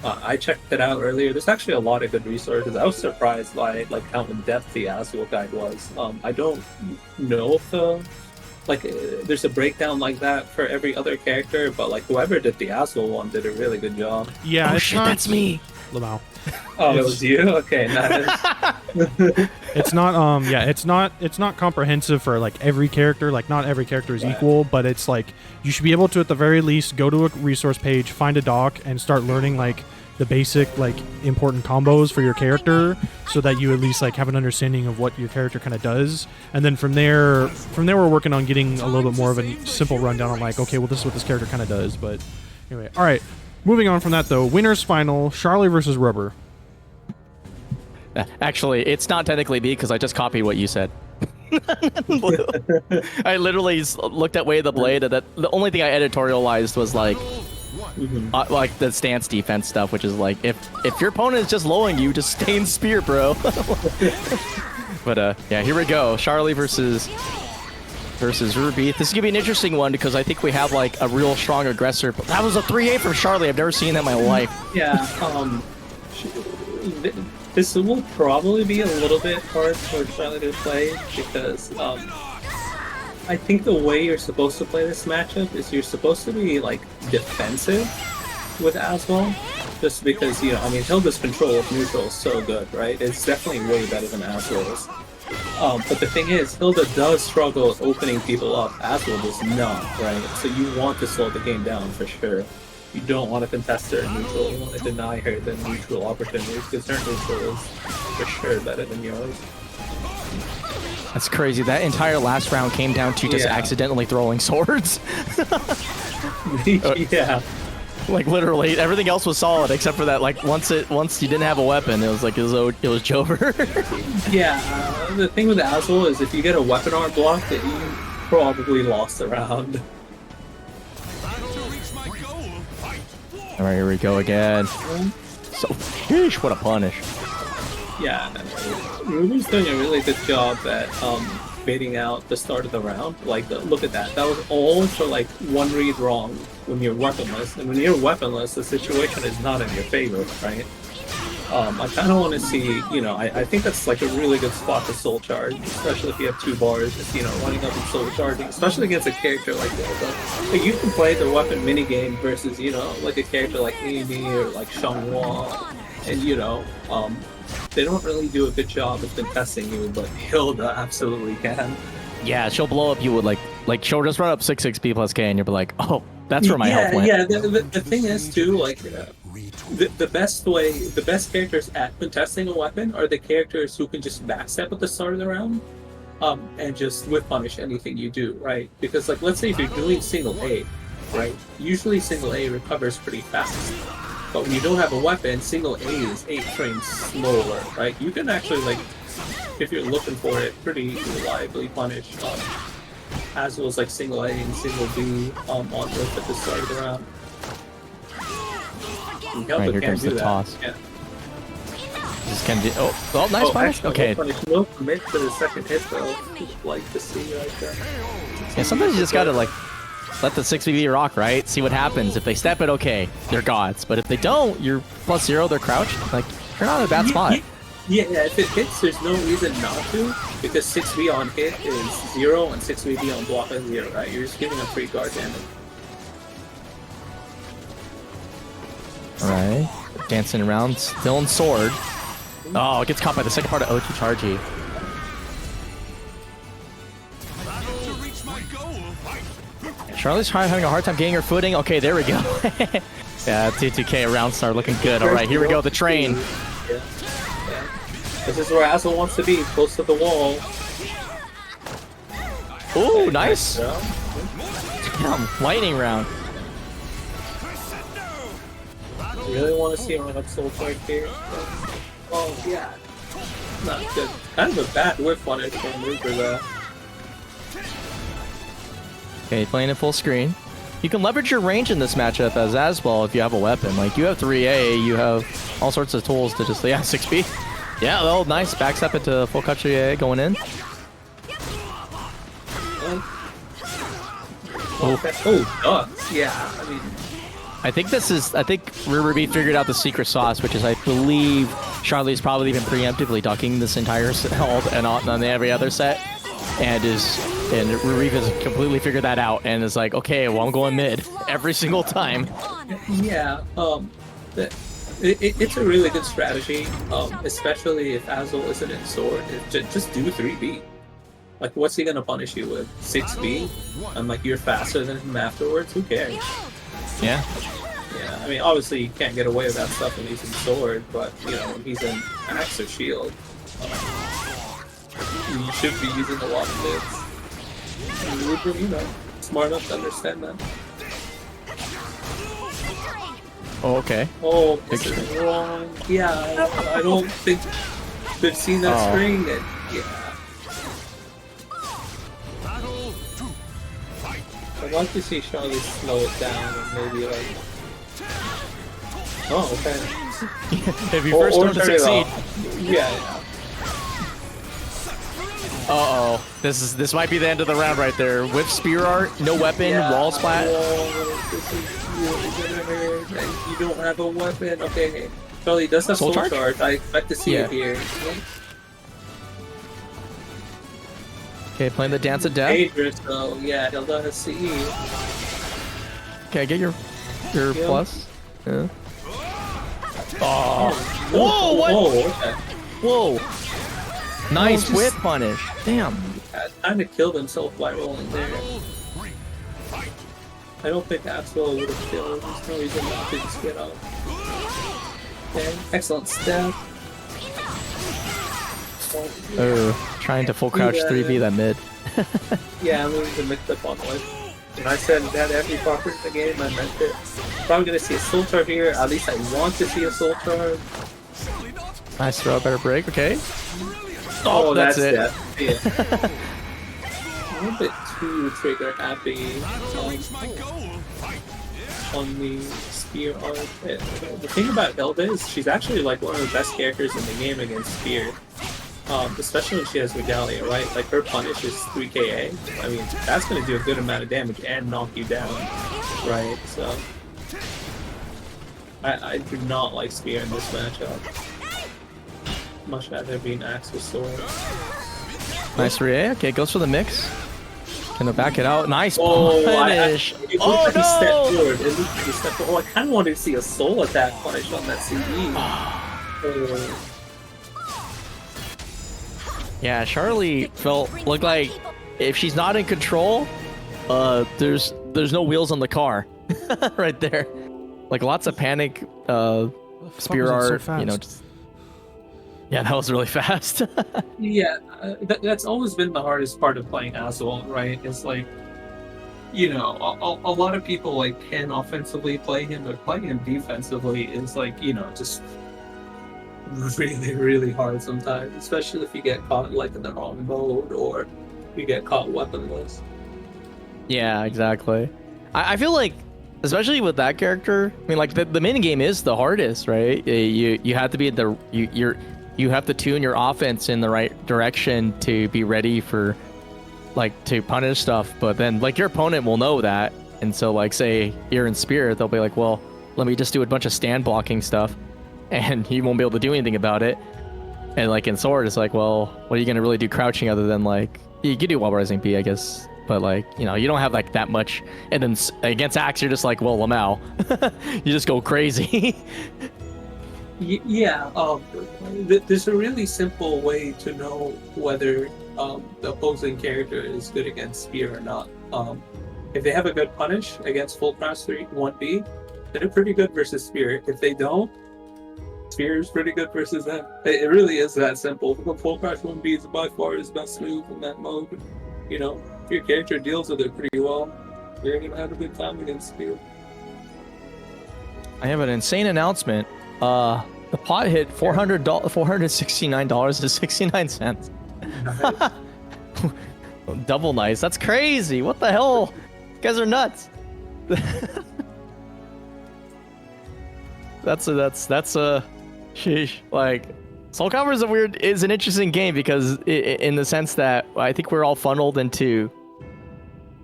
I checked it out earlier. There's actually a lot of good resources. I was surprised by like how in depth the Aswell guide was. I don't know if there's a breakdown like that for every other character, but like whoever did the Aswell one did a really good job. Yeah, Oh it's shit, not, that's me. Lamau. Oh, it was you? Okay, nice. It's not it's not comprehensive for like every character. Like not every character is Right. equal, but it's like you should be able to at the very least go to a resource page, find a doc, and start learning like the basic like important combos for your character, so that you at least like have an understanding of what your character kind of does. And then from there we're working on getting a little bit more of a simple rundown on like, okay, well, this is what this character kind of does. But anyway, all right. Moving on from that though, winners final: Charlie versus Rubber. Actually, it's not technically me because I just copied what you said. I literally looked at Way of the Blade, and that the only thing I editorialized was like the stance defense stuff, which is like if your opponent is just lowing you, just stay in spear, bro. But yeah, here we go. Charlie versus RuberBeef. This is gonna be an interesting one because I think we have like a real strong aggressor. But that was a 3-8 from Charlie. I've never seen that in my life. Yeah, this will probably be a little bit hard for Charlie to play because I think the way you're supposed to play this matchup is you're supposed to be like defensive with Aswell, just because, you know, I mean, Hilde's control of neutral is so good, right? It's definitely way better than Aswell's. But the thing is, Hilde does struggle with opening people up. Aswell does not, right? So you want to slow the game down for sure. You don't want to contest her in neutral. You want to deny her the neutral opportunities because her neutral is for sure better than yours. That's crazy. That entire last round came down to just accidentally throwing swords. Yeah. Like literally, everything else was solid except for that. Like once you didn't have a weapon, it was like it was Jover. Yeah. The thing with the Aswell is if you get a weapon arm block, that you probably lost the round. All right, here we go again. So, sheesh, what a punish. Yeah, Ruby's doing a really good job at baiting out the start of the round. Like, look at that. That was all for like one read wrong when you're weaponless. And when you're weaponless, the situation is not in your favor, right? I kind of want to see, you know, I think that's like a really good spot to soul charge, especially if you have 2 bars, just, you know, running up and soul charging, especially against a character like Hilde. Like, you can play the weapon minigame versus, you know, like a character like Amy or like Hwang, and, you know, they don't really do a good job of contesting you, but Hilde absolutely can. Yeah, she'll blow up you with like she'll just run up 6 XP plus K, and you'll be like, oh, that's where my health went. Yeah, the thing is too, like, the best characters at contesting a weapon are the characters who can just backstep at the start of the round, and just whip punish anything you do, right? Because like, let's say if you're doing single A, right? Usually single A recovers pretty fast. But when you don't have a weapon, single A is 8 frames slower, right? You can actually, like, if you're looking for it, pretty reliably punish, as well as like single A and single B on lift at the start of the round. Right, here comes the toss. Yeah. Just kind of oh, nice punish. Okay. No commit to the second hit though. Like to see right there. Yeah, sometimes you just gotta like let the 6v rock, right? See what happens. If they step it, okay, they're gods. But if they don't, you're +0, they're crouched. Like, you're not in a bad spot. Yeah, if it hits, there's no reason not to, because 6v on hit is 0 and 6v on block is 0, right? You're just giving a free guard damage. Alright, dancing around, still in sword. Oh, it gets caught by the second part of O2 Chargy. Charlie's having a hard time getting her footing. Okay, there we go. Yeah, 2-2K around start looking good. Alright, here we go, the train. Yeah. This is where Aswell wants to be, close to the wall. Ooh, nice. Damn, lightning round. Really want to see him run up soul charge here. Oh, yeah. Not good. Kind of a bad whip punish from Ruber though. Okay, playing it full screen. You can leverage your range in this matchup as well if you have a weapon. Like, you have 3A, you have all sorts of tools to just... Yeah, 6B. Yeah, well, nice. Backs up into full cut 3A going in. Yeah, I mean... I think RuberBeef figured out the secret sauce, which is I believe Charlie's probably been preemptively ducking this entire ult and on every other set, and RuberBeef has completely figured that out and is like, okay, well, I'm going mid every single time. Yeah, it's a really good strategy, especially if Azul isn't in sword. Just do 3B. Like, what's he gonna punish you with? 6B? And like, you're faster than him afterwards? Who cares? Yeah. Yeah, I mean, obviously you can't get away with that stuff when he's in sword, but, you know, when he's in axe or shield, you should be using a lot of mids. And Ruber, you know, smart enough to understand that. Oh, okay. Oh, this is wrong. Yeah, I don't think they've seen that string, and yeah. I'd like to see Charlie slow it down and maybe like... Oh, okay. If you first start to succeed. Yeah. Uh-oh. This might be the end of the round right there. Whip spear art, no weapon, wall splat. This is really gonna hurt, and you don't have a weapon. Okay, Charlie does have soul charge. I expect to see it here. Okay, playing the Dance of Death. Dangerous though, yeah, Hilde has CE. Okay, get your plus. Yeah. Oh. Whoa, what? Whoa, okay. Whoa. Nice whip punish. Damn. Kind of killed himself by rolling there. I don't think Axel would have killed. There's no reason not to just get up. Okay, excellent step. Oh, trying to full crouch 3B that mid. Yeah, I'm moving to mix up on one. When I said that every proper in the game, I meant it. Probably gonna see a soul charge here. At least I want to see a soul charge. Nice throw, better break. Okay. Oh, that's it. Yeah. I'm a little bit too trigger happy on the spear art. The thing about Hilde is she's actually like one of the best characters in the game against spear. Especially when she has Regalia, right? Like, her punish is 3KA. I mean, that's going to do a good amount of damage and knock you down, right? So, I do not like Spear in this matchup. Much rather be an Axe with Sword. Nice Rie. Okay, goes for the mix. Gonna back it out. Nice It punish. looked like he stepped forward. It looked like he stepped forward. I kind of wanted to see a soul attack punish on that CD. Yeah, Charlie looked like if she's not in control, there's no wheels on the car, right there. Like lots of panic, spear art, so you know. Yeah, that was really fast. Yeah, that's always been the hardest part of playing Azul, right? It's like, you know, a lot of people like can offensively play him, but playing him defensively is like, you know, just really, really hard sometimes, especially if you get caught like in the wrong mode or you get caught weaponless. Yeah, exactly. I feel like, especially with that character, I mean, like the mini game is the hardest, right? You have to be you have to tune your offense in the right direction to be ready for like to punish stuff, but then like your opponent will know that, and so like say you're in Spirit, they'll be like, well, let me just do a bunch of stand blocking stuff. And he won't be able to do anything about it. And like in Sword, it's like, well, what are you gonna really do crouching other than like you can do wall rising B, I guess, but like, you know, you don't have like that much. And then against Axe, you're just like, well, Lamau, you just go crazy. Yeah, there's a really simple way to know whether the opposing character is good against Spear or not. If they have a good punish against full crouch 1B, they're pretty good versus Spear. If they don't, Spear is pretty good versus them. It really is that simple. Full crouch 1B is by far his best move in that mode. You know, if your character deals with it pretty well, you're gonna have a good time against Spear. I have an insane announcement. The pot hit $469.69. Nice. Double nice. That's crazy. What the hell? guys are nuts. That's a sheesh. Like, SoulCalibur is an interesting game because in the sense that I think we're all funneled into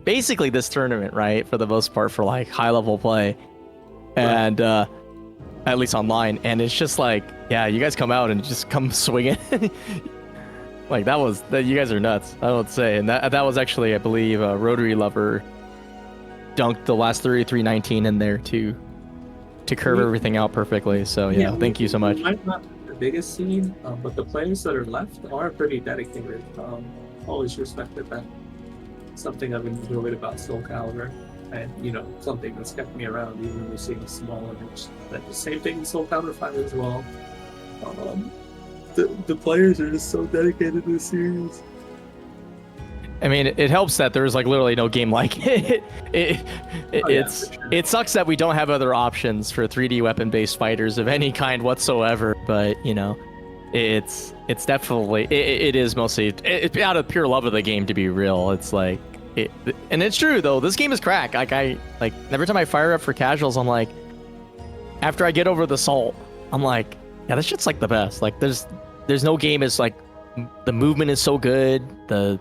basically this tournament, right? For the most part, for like high level play, and at least online. And it's just like, yeah, you guys come out and just come swinging. Like you guys are nuts. I would say, and that was actually, I believe, Rotary Lover dunked the last 319 in there to curve everything out perfectly. So yeah, thank you so much. We might not be the biggest scene, but the players that are left are pretty dedicated. Always respected that. Something I've enjoyed about SoulCalibur, and something that's kept me around even when we're seeing smaller. The same thing in SoulCalibur 5 as well. The players are just so dedicated to the series. I mean, it helps that there's like literally no game like it. It sucks that we don't have other options for 3D weapon-based fighters of any kind whatsoever. But it's definitely it is mostly out of pure love of the game. To be real, it's like and it's true though. This game is crack. Like every time I fire up for casuals, I'm like, after I get over the salt, I'm like, yeah, this shit's like the best. Like there's no game is like, the movement is so good. The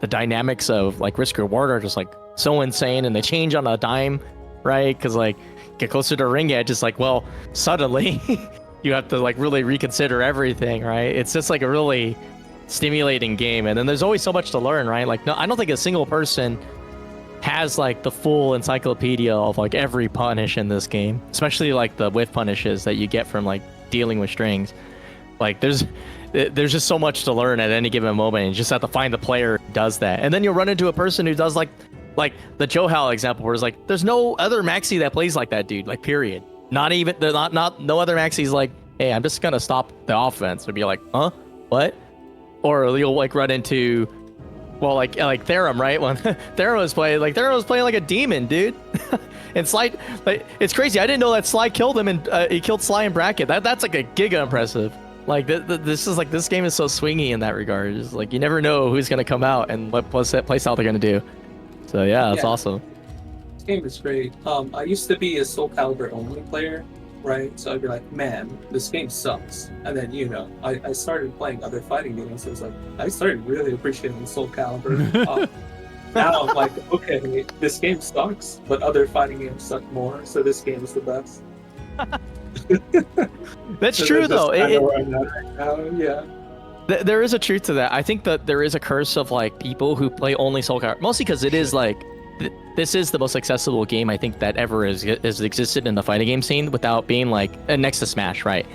dynamics of like risk reward are just like so insane, and they change on a dime, right? Because like get closer to ring edge, it's like, well, suddenly you have to like really reconsider everything, right? It's just like a really stimulating game, and then there's always so much to learn, right? Like, no, I don't think a single person has like the full encyclopedia of like every punish in this game, especially like the whiff punishes that you get from like dealing with strings. Like there's just so much to learn at any given moment, and you just have to find the player who does that. And then you'll run into a person who does like the JoHow example, where it's like there's no other Maxi that plays like that dude, like period. Not even no other Maxi's like, hey, I'm just gonna stop the offense. It'd be like, huh? What? Or you'll like run into, well, like Therem, right? When Therem was playing like a demon, dude. And Sly, like, it's crazy. I didn't know that Sly killed him, and he killed Sly in bracket. That's like a giga impressive. Like this is like, this game is so swingy in that regard. It's like you never know who's gonna come out and what playstyle they're gonna do. So yeah, it's awesome. This game is great. I used to be a SoulCalibur only player, right? So I'd be like, man, this game sucks. And then I started playing other fighting games. So it's like I started really appreciating SoulCalibur. Now I'm like, okay, this game sucks, but other fighting games suck more. So this game is the best. That's true though. Yeah. There is a truth to that. I think that there is a curse of like people who play only SoulCalibur, mostly because it is like this is the most accessible game I think that ever has existed in the fighting game scene without being like next to Smash, right?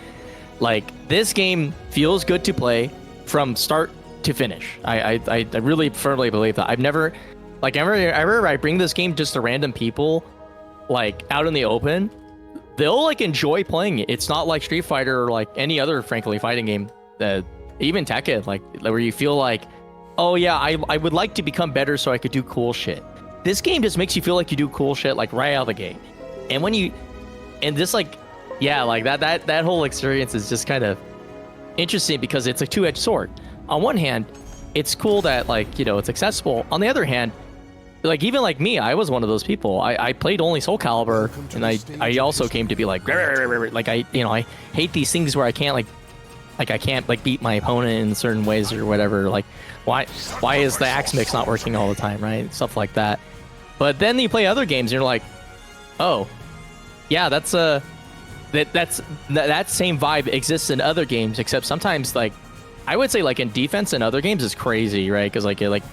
Like this game feels good to play from start to finish. I really firmly believe that. I've never like I bring this game just to random people like out in the open. They'll like enjoy playing it. It's not like Street Fighter or like any other, frankly, fighting game. Even Tekken, like where you feel like, oh yeah, I would like to become better so I could do cool shit. This game just makes you feel like you do cool shit like right out of the gate. And just like, yeah, like that whole experience is just kind of interesting because it's a two-edged sword. On one hand, it's cool that like it's accessible. On the other hand, like even like me, I was one of those people. I played only SoulCalibur, and I also came to be like I hate these things where I can't I can't like beat my opponent in certain ways or whatever. Like why is the axe mix not working all the time, right? Stuff like that. But then you play other games and you're like, oh yeah, that same vibe exists in other games, except sometimes like I would say like in defense in other games is crazy, right? Because like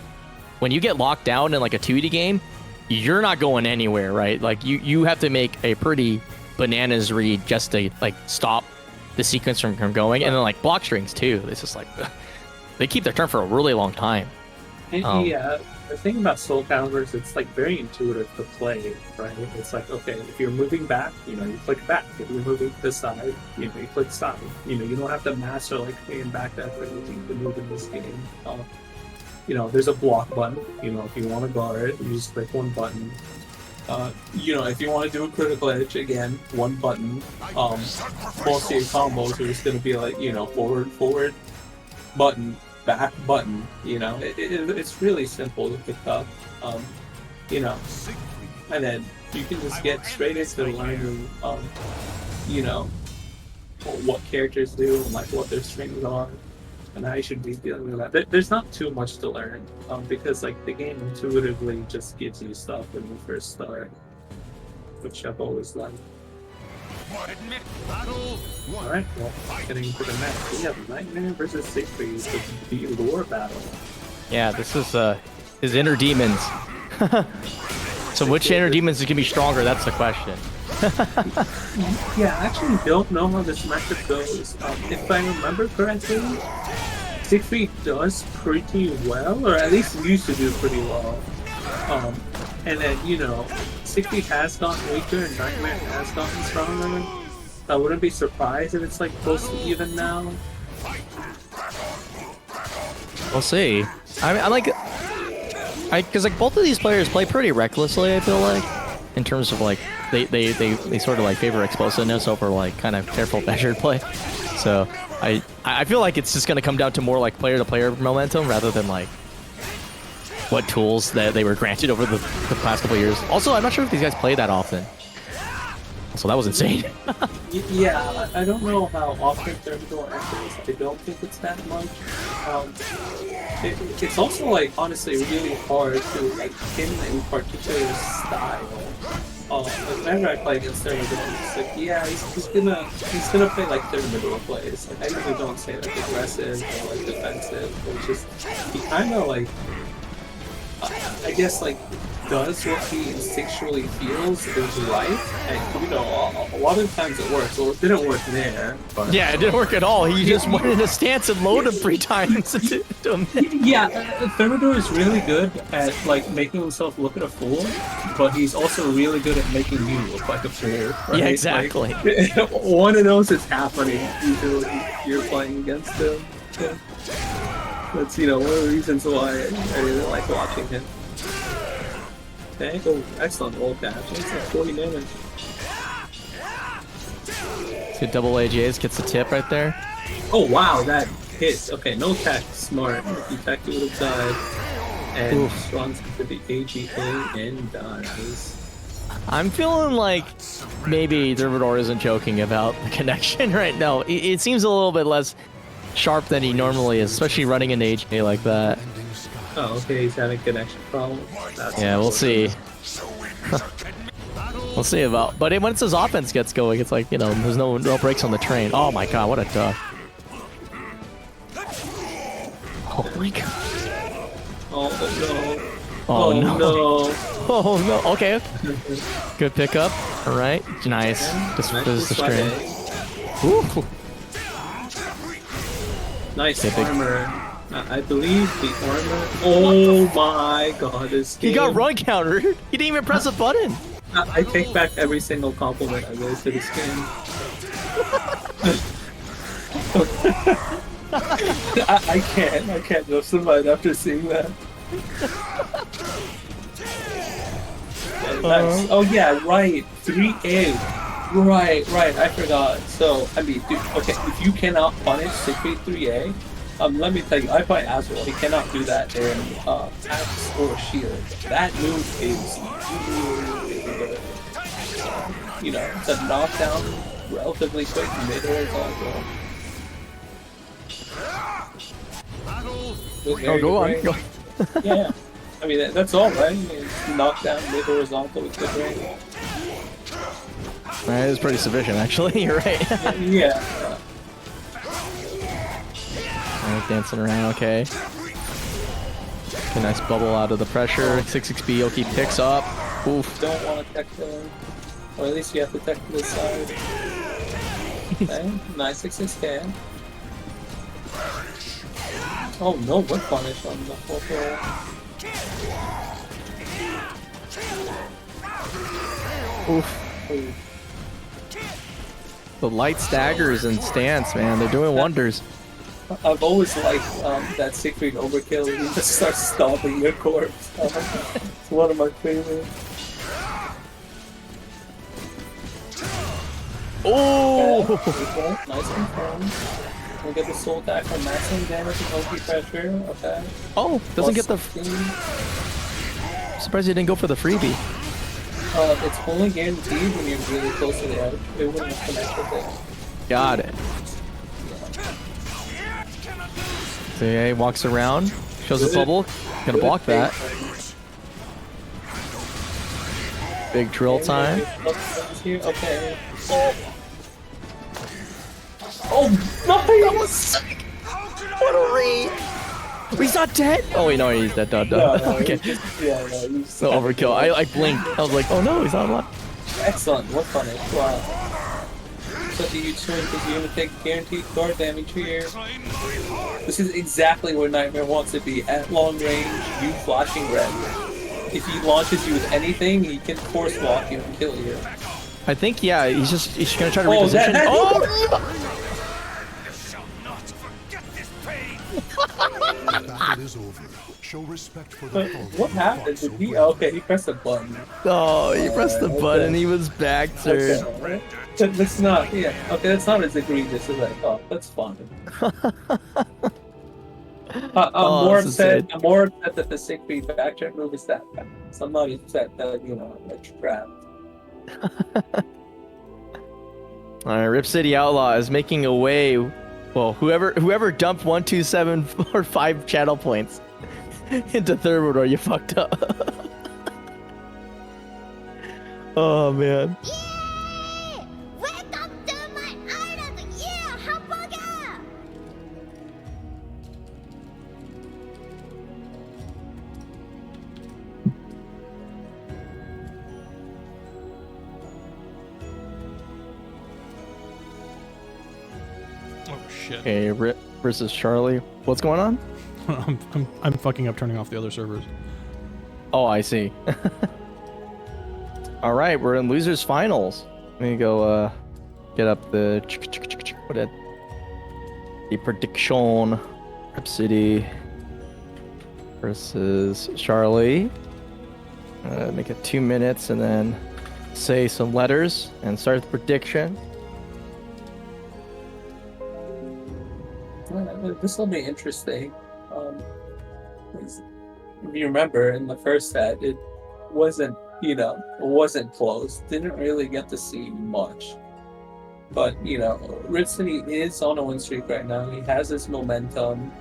when you get locked down in like a 2D game, you're not going anywhere, right? Like you have to make a pretty bananas read just to like stop the sequence from going. And then like block strings too. It's just like they keep their turn for a really long time. Yeah, the thing about SoulCalibur is it's like very intuitive to play, right? It's like, okay, if you're moving back, you click back. If you're moving to the side, you click side. You don't have to master like playing back that everything to move in this game. There's a block button. If you want to guard, you just click one button. If you want to do a critical edge, again, one button. Most of your combos are just going to be like, forward, button, back, button. It's really simple to pick up. you know, and then you can just get straight into learning, you know, what characters do and like what their strengths are, and how you should be dealing with that. There's not too much to learn, because like the game intuitively just gives you stuff when you first start, which I've always liked. Battle one. Alright, well, getting into the match. We have Nightmare versus Siegfried, the lore battle. Yeah, this is his inner demons. So which inner demons is gonna be stronger? That's the question. Yeah, I actually don't know how this matchup goes. If I remember correctly, Siegfried does pretty well, or at least used to do pretty well. And then, you know, Siegfried has gotten weaker and Nightmare has gotten stronger. I wouldn't be surprised if it's like close to even now. We'll see. I like, because like both of these players play pretty recklessly. I feel like, in terms of like they sort of like favor explosiveness over like kind of careful measured play. So I feel like it's just gonna come down to more like player to player momentum rather than like what tools that they were granted over the past couple of years. Also, I'm not sure if these guys play that often. So that was insane. Yeah, I don't know how often Thermidor enters. I don't think it's that much. It's also like honestly really hard to like pin a particular style. Like whenever I play against Thermidor, it's like yeah, he's gonna play like Thermidor plays. Like I usually don't say like aggressive or like defensive. It's just he kind of like I guess like does what he instinctually feels is right, and you know a lot of times it works. Well, it didn't work there. But, Yeah, it didn't work at all. He just went in a stance and loaded 3 times into him. Yeah, Thermidor is really good at like making himself look at a fool, but he's also really good at making you look like a fool. Right? Yeah, exactly. Like, one of those is happening usually you're playing against him. Yeah. That's one of the reasons why I really like watching him. Okay, oh, excellent ult dash. It's like 40 damage. Good double AGAs, gets the tip right there. Oh wow, that hit. Okay, no tech, smart. If you tech, you would have died. And runs into the AGA and dies. I'm feeling like maybe Thermidor isn't joking about the connection right now. It seems a little bit less sharp than he normally is, especially running into AGA like that. Oh, okay, he's having a connection problem. Yeah, we'll see. We'll see about. But once his offense gets going, it's like, there's no brakes on the train. Oh my god, what a duck. Oh my god. Oh no. Oh no. No. Oh no. Okay. Good pickup. All right. Nice. Just fizzes the screen. Ooh. Nice armor. I believe the armor. Oh my god, this game. He got run countered. He didn't even press a button. I take back every single compliment I gave to this game. I can't justify it after seeing that. Nice. Oh yeah, right. 3A. Right, I forgot. So, I mean, dude, okay, if you cannot punish Siegfried 3A, let me tell you, I play Azrael. He cannot do that in Axe or Shield. That move is really good. It's a knockdown, relatively quick mid-horizontal. Oh, go on. Go. Yeah. I mean, that's all, right? It's knockdown mid-horizontal with good range. That is pretty sufficient, actually. You're right. Yeah. Alright, dancing around, okay. A nice bubble out of the pressure. 6XP Yoki picks up. Oof. Don't want to tech him. Or at least you have to tech to this side. Okay, nice 6K. Oh no, what punish on the whole floor. Oof. Ooh. The light staggers and stance, man. They're doing wonders. I've always liked that Siegfried overkill. He just starts stomping your corpse. It's one of my favorites. Oh! Okay, nice confirm. We'll get the soul attack from maximum damage and OP pressure. Okay. Oh, doesn't get the... surprised you didn't go for the freebie. It's only guaranteed when you're really close to the edge. It wouldn't have connected there. Got it. So yeah, he walks around, shows a bubble. Gonna block that. Big drill time. Okay. Oh, no! That was sick! What a read! He's not dead? Oh wait, no, he's dead. Done. No, Okay. he's just No overkill. I blinked. I was like, oh no, he's not alive. excellent. What fun it. Wow. So do you turn because you're gonna take guaranteed guard damage here. This is exactly where Nightmare wants to be. At long range, you flashing red. If he launches you with anything, he can force walk you and kill you. I think yeah, he's gonna try to reposition. The battle is over. Show respect for the fallen. What happened? Did he? Okay, he pressed a button. Oh, he pressed the Okay. button. He was back, sir. Okay. That's not. Yeah. Okay, that's not as egregious as I thought. That's fine. I'm more this is upset. sad. I'm more upset that the Siegfried backtrack move is that fast. I'm not upset that I'm trapped. All right, RipCityOutlaw is making a way. Well, whoever dumped 1, 2, 7, or 5 channel points into Thermidor, you fucked up. Oh man. Yay! Welcome to my island! Yeah, hamburger! Oh shit. Okay, Rip versus Charlie. What's going on? I'm fucking up turning off the other servers. Oh, I see. All right, we're in losers finals. Let me go get up the prediction. Rip City versus Charlie. Make it 2 minutes and then say some letters and start the prediction. This will be interesting. If you remember in the first set, it wasn't close. Didn't really get to see much. But Rip City is on a win streak right now. He has his momentum.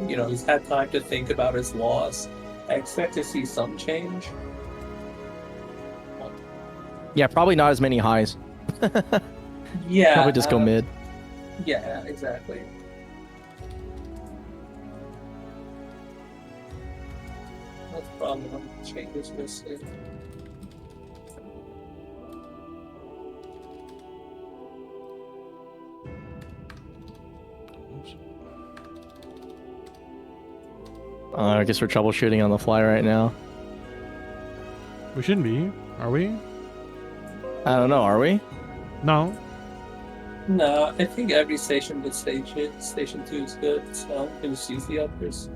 He's had time to think about his loss. I expect to see some change. Yeah, probably not as many highs. Yeah. Probably just go mid. Yeah, exactly. That's probably one of the changes we'll see. I guess we're troubleshooting on the fly right now. We shouldn't be, are we? I don't know, are we? No. No, I think every station but Station 2 is good, so it was use the others.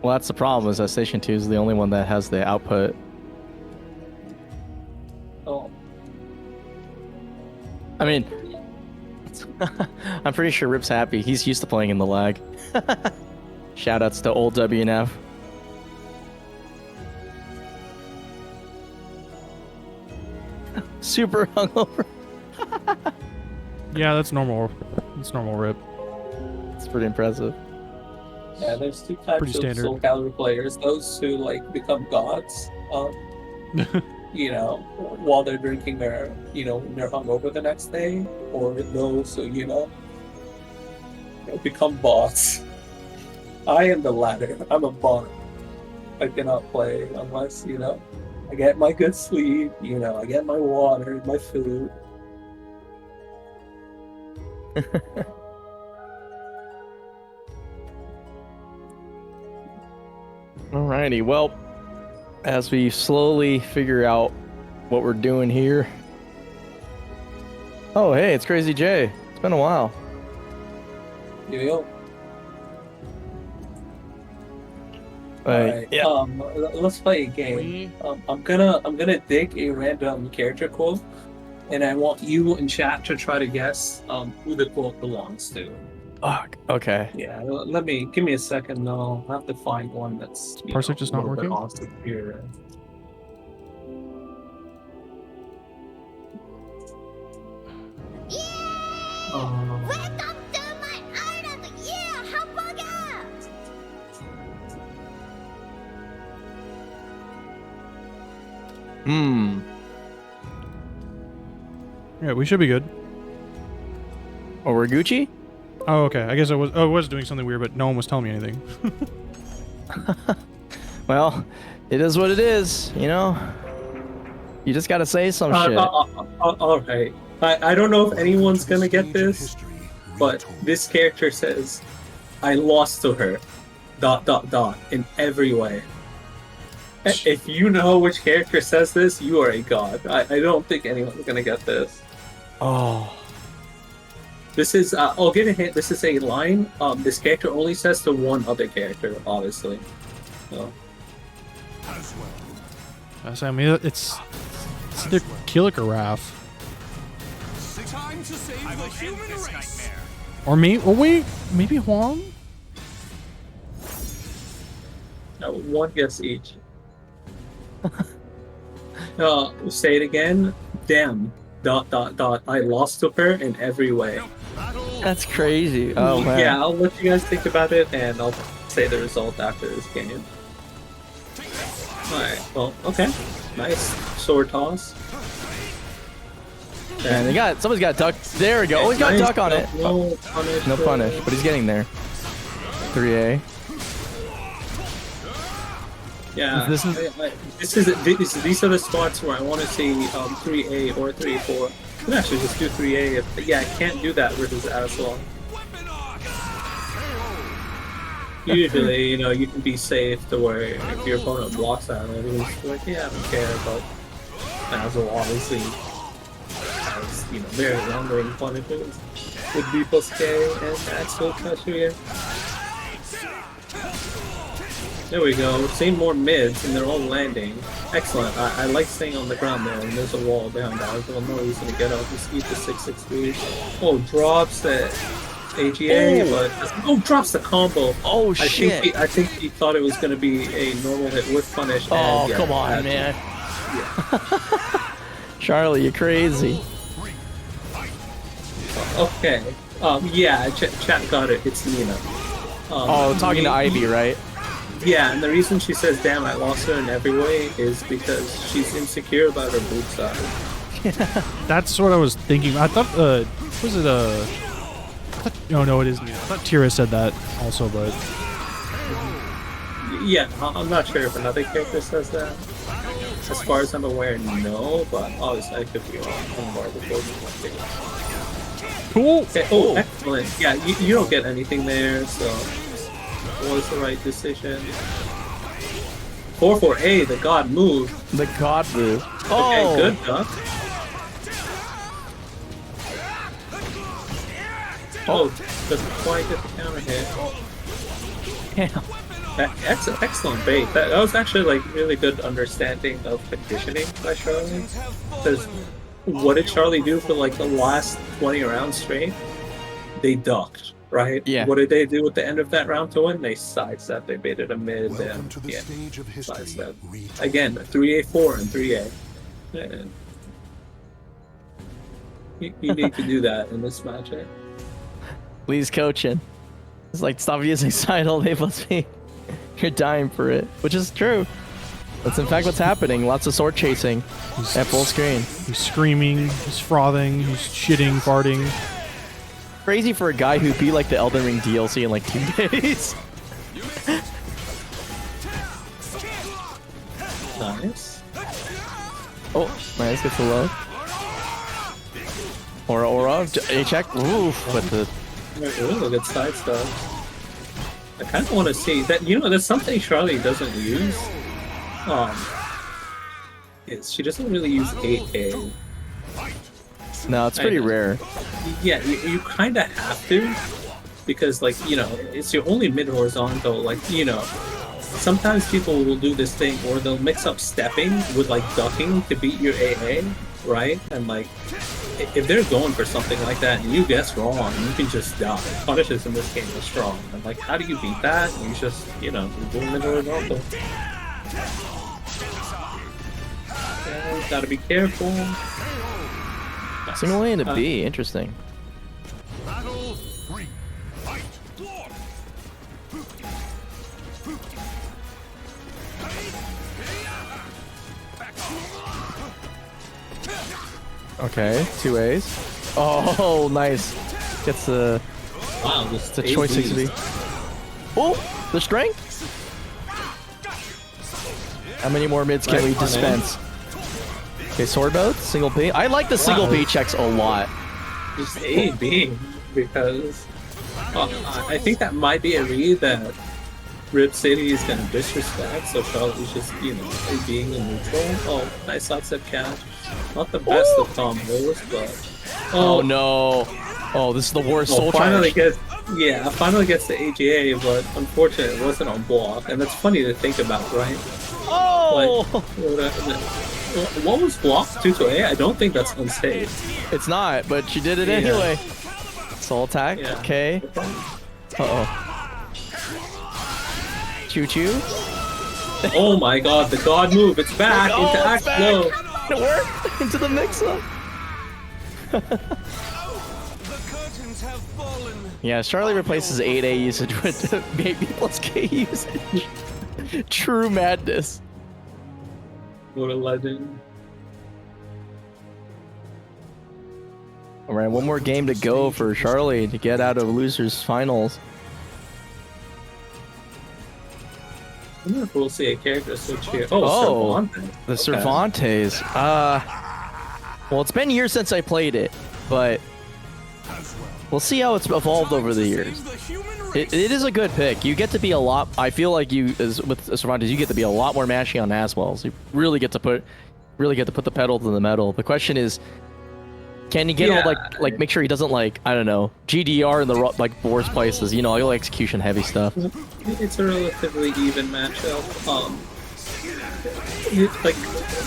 Well, that's the problem, is that Station 2 is the only one that has the output. Oh, I mean, I'm pretty sure Rip's happy. He's used to playing in the lag. Shoutouts to old WNF. Super hungover. Yeah, that's normal. That's normal, Rip. It's pretty impressive. yeah, there's two types Pretty of standard. SoulCalibur players. Those who become gods, while they're drinking their, when they're hungover the next day, or those who, become bots. I am the latter. I'm a bot. I cannot play unless, I get my good sleep, I get my water, my food. Alrighty, well, as we slowly figure out what we're doing here. Oh, hey, it's Crazy J. It's been a while. Yo. Alright, yeah. Let's play a game. I'm gonna dig a random character quote, and I want you in chat to try to guess who the quote belongs to. Fuck. Okay. Yeah, give me a second. I'll have to find one that's Parsec just not a little bit working? off the experience. Welcome to my island! Yeah, hamburger! Yeah, we should be good. Oh, we're Gucci? Oh, okay. I guess I was doing something weird, but no one was telling me anything. Well, it is what it is, you know? You just gotta say some shit. Alright. I don't know if anyone's gonna get this, but this character says, I lost to her, ... in every way. If you know which character says this, you are a god. I don't think anyone's gonna get this. Oh. This is, I'll give a hint, this is a line, this character only says to one other character, obviously. So. I mean, it's either Kilik or Raph. Time to save the human race. Or maybe Hwang? No, one guess each. Say it again. Damn. ... I lost to her in every way. That's crazy. Oh, man. Yeah, I'll let you guys think about it, and I'll say the result after this game. Alright, well, okay. Nice sword toss. And somebody's got a duck. There we go. Oh, he's got a duck on it. No punish. No punish, but he's getting there. 3A. Yeah, This these are the spots where I want to see 3A or 3-4. I can actually just do 3A. Yeah, I can't do that with his asshole. Usually, you know, you can be safe to where if your opponent blocks that, he's like, yeah, I don't care, but Asshole obviously has, you know, very long-range punishes with B plus K and Axel pressure. There we go, seeing more mids and they're all landing. Excellent, I like staying on the ground there and there's a wall down there, so no reason to get up. Just keep the 663. Oh, drops the AGA, but drops the combo. Oh shit! I think he thought it was going to be a normal hit with punish. Oh and, yeah, come on, man! Yeah. Charlie, you're crazy. Okay. Yeah, chat got it. It's Nina. Talking to Ivy, right? Yeah, and the reason she says, "Damn, I lost her in every way," is because she's insecure about her boob size. That's what I was thinking. I thought, was it no, it isn't. I thought Tira said that also, but yeah, I'm not sure if another character says that. As far as I'm aware, no, but obviously I could be wrong. I'm more before cool. Okay, oh, excellent. Yeah, you don't get anything there, so it was the right decision. 4-4-A, the god move. The god move. Okay, Oh, good duck. Oh, doesn't quite get the counter hit. damn. That's an excellent bait. That was actually like really good understanding of conditioning by Charlie. Because what did Charlie do for like the last 20 rounds straight? They ducked, right? Yeah. What did they do at the end of that round to win? They sidestepped. They baited a mid Welcome and to the stage of history. sidestep. Read. Again, 3A4 and 3A. And you need to do that in this matchup. Lee's coaching. It's like, stop using Sidle A plus B. You're dying for it, which is true. That's in fact what's happening. Lots of sword chasing at full screen. He's screaming, he's frothing, he's shitting, farting. Crazy for a guy who beat like the Elden Ring DLC in like 2 days. Nice. Oh, nice, gets the low. Aura, a check. Oof, with the. Really good side stuff. I kind of want to see that. You know, there's something Charlie doesn't use. Is she doesn't really use 8A. No, it's pretty rare. Yeah, you kind of have to, because like, you know, it's your only mid horizontal. Like, you know, sometimes people will do this thing where they'll mix up stepping with like ducking to beat your AA, right? And like, if they're going for something like that and you guess wrong, you can just die. Punishes in this game is strong. And like, how do you beat that? You just, you know, you're doing mid horizontal. Yeah, gotta be careful. Single A into B, interesting. 3, fight! Okay, 2 A's. Oh, nice. Gets the Wow, this choice ABs. XP. Oh, the strength. How many more mids can we Right on dispense? Okay, sword boat, single P. I like the single Wow. P checks a lot. Just AB because I think that might be a read that Rip City is gonna disrespect, so Charlotte's just, you know, being in neutral. Oh, nice sidestep catch. Not the best of combos, but Oh no. Oh, this is the worst soul finally charge. finally gets the AGA, but unfortunately it wasn't on block, and that's funny to think about, right? Oh! What was blocked 2-A? I don't think that's unsafe. It's not, but she did it Yeah. anyway. Soul attack, Yeah. okay. Uh-oh. Choo-choo. Oh my god, the god move, it's back Oh, into it's act back. low. It worked! Into the mix-up. The curtains have fallen. Yeah, Charlie replaces 8A usage with baby plus K usage. True madness. What a legend. Alright, one more game to go for Charlie to get out of losers finals. I wonder if we'll see a character switch here. Oh, Oh, Cervantes. the Okay. Cervantes. Well, it's been years since I played it, but we'll see how it's evolved over the years. Save the human race. It is a good pick. You get to be a lot. I feel like you, as with Cervantes, you get to be a lot more mashy on Aswells. You really get to put the pedal to the metal. The question is, can you get all Yeah. like make sure he doesn't like, I don't know, GDR in the like worst places. You know, all execution heavy stuff. It's a relatively even matchup. Like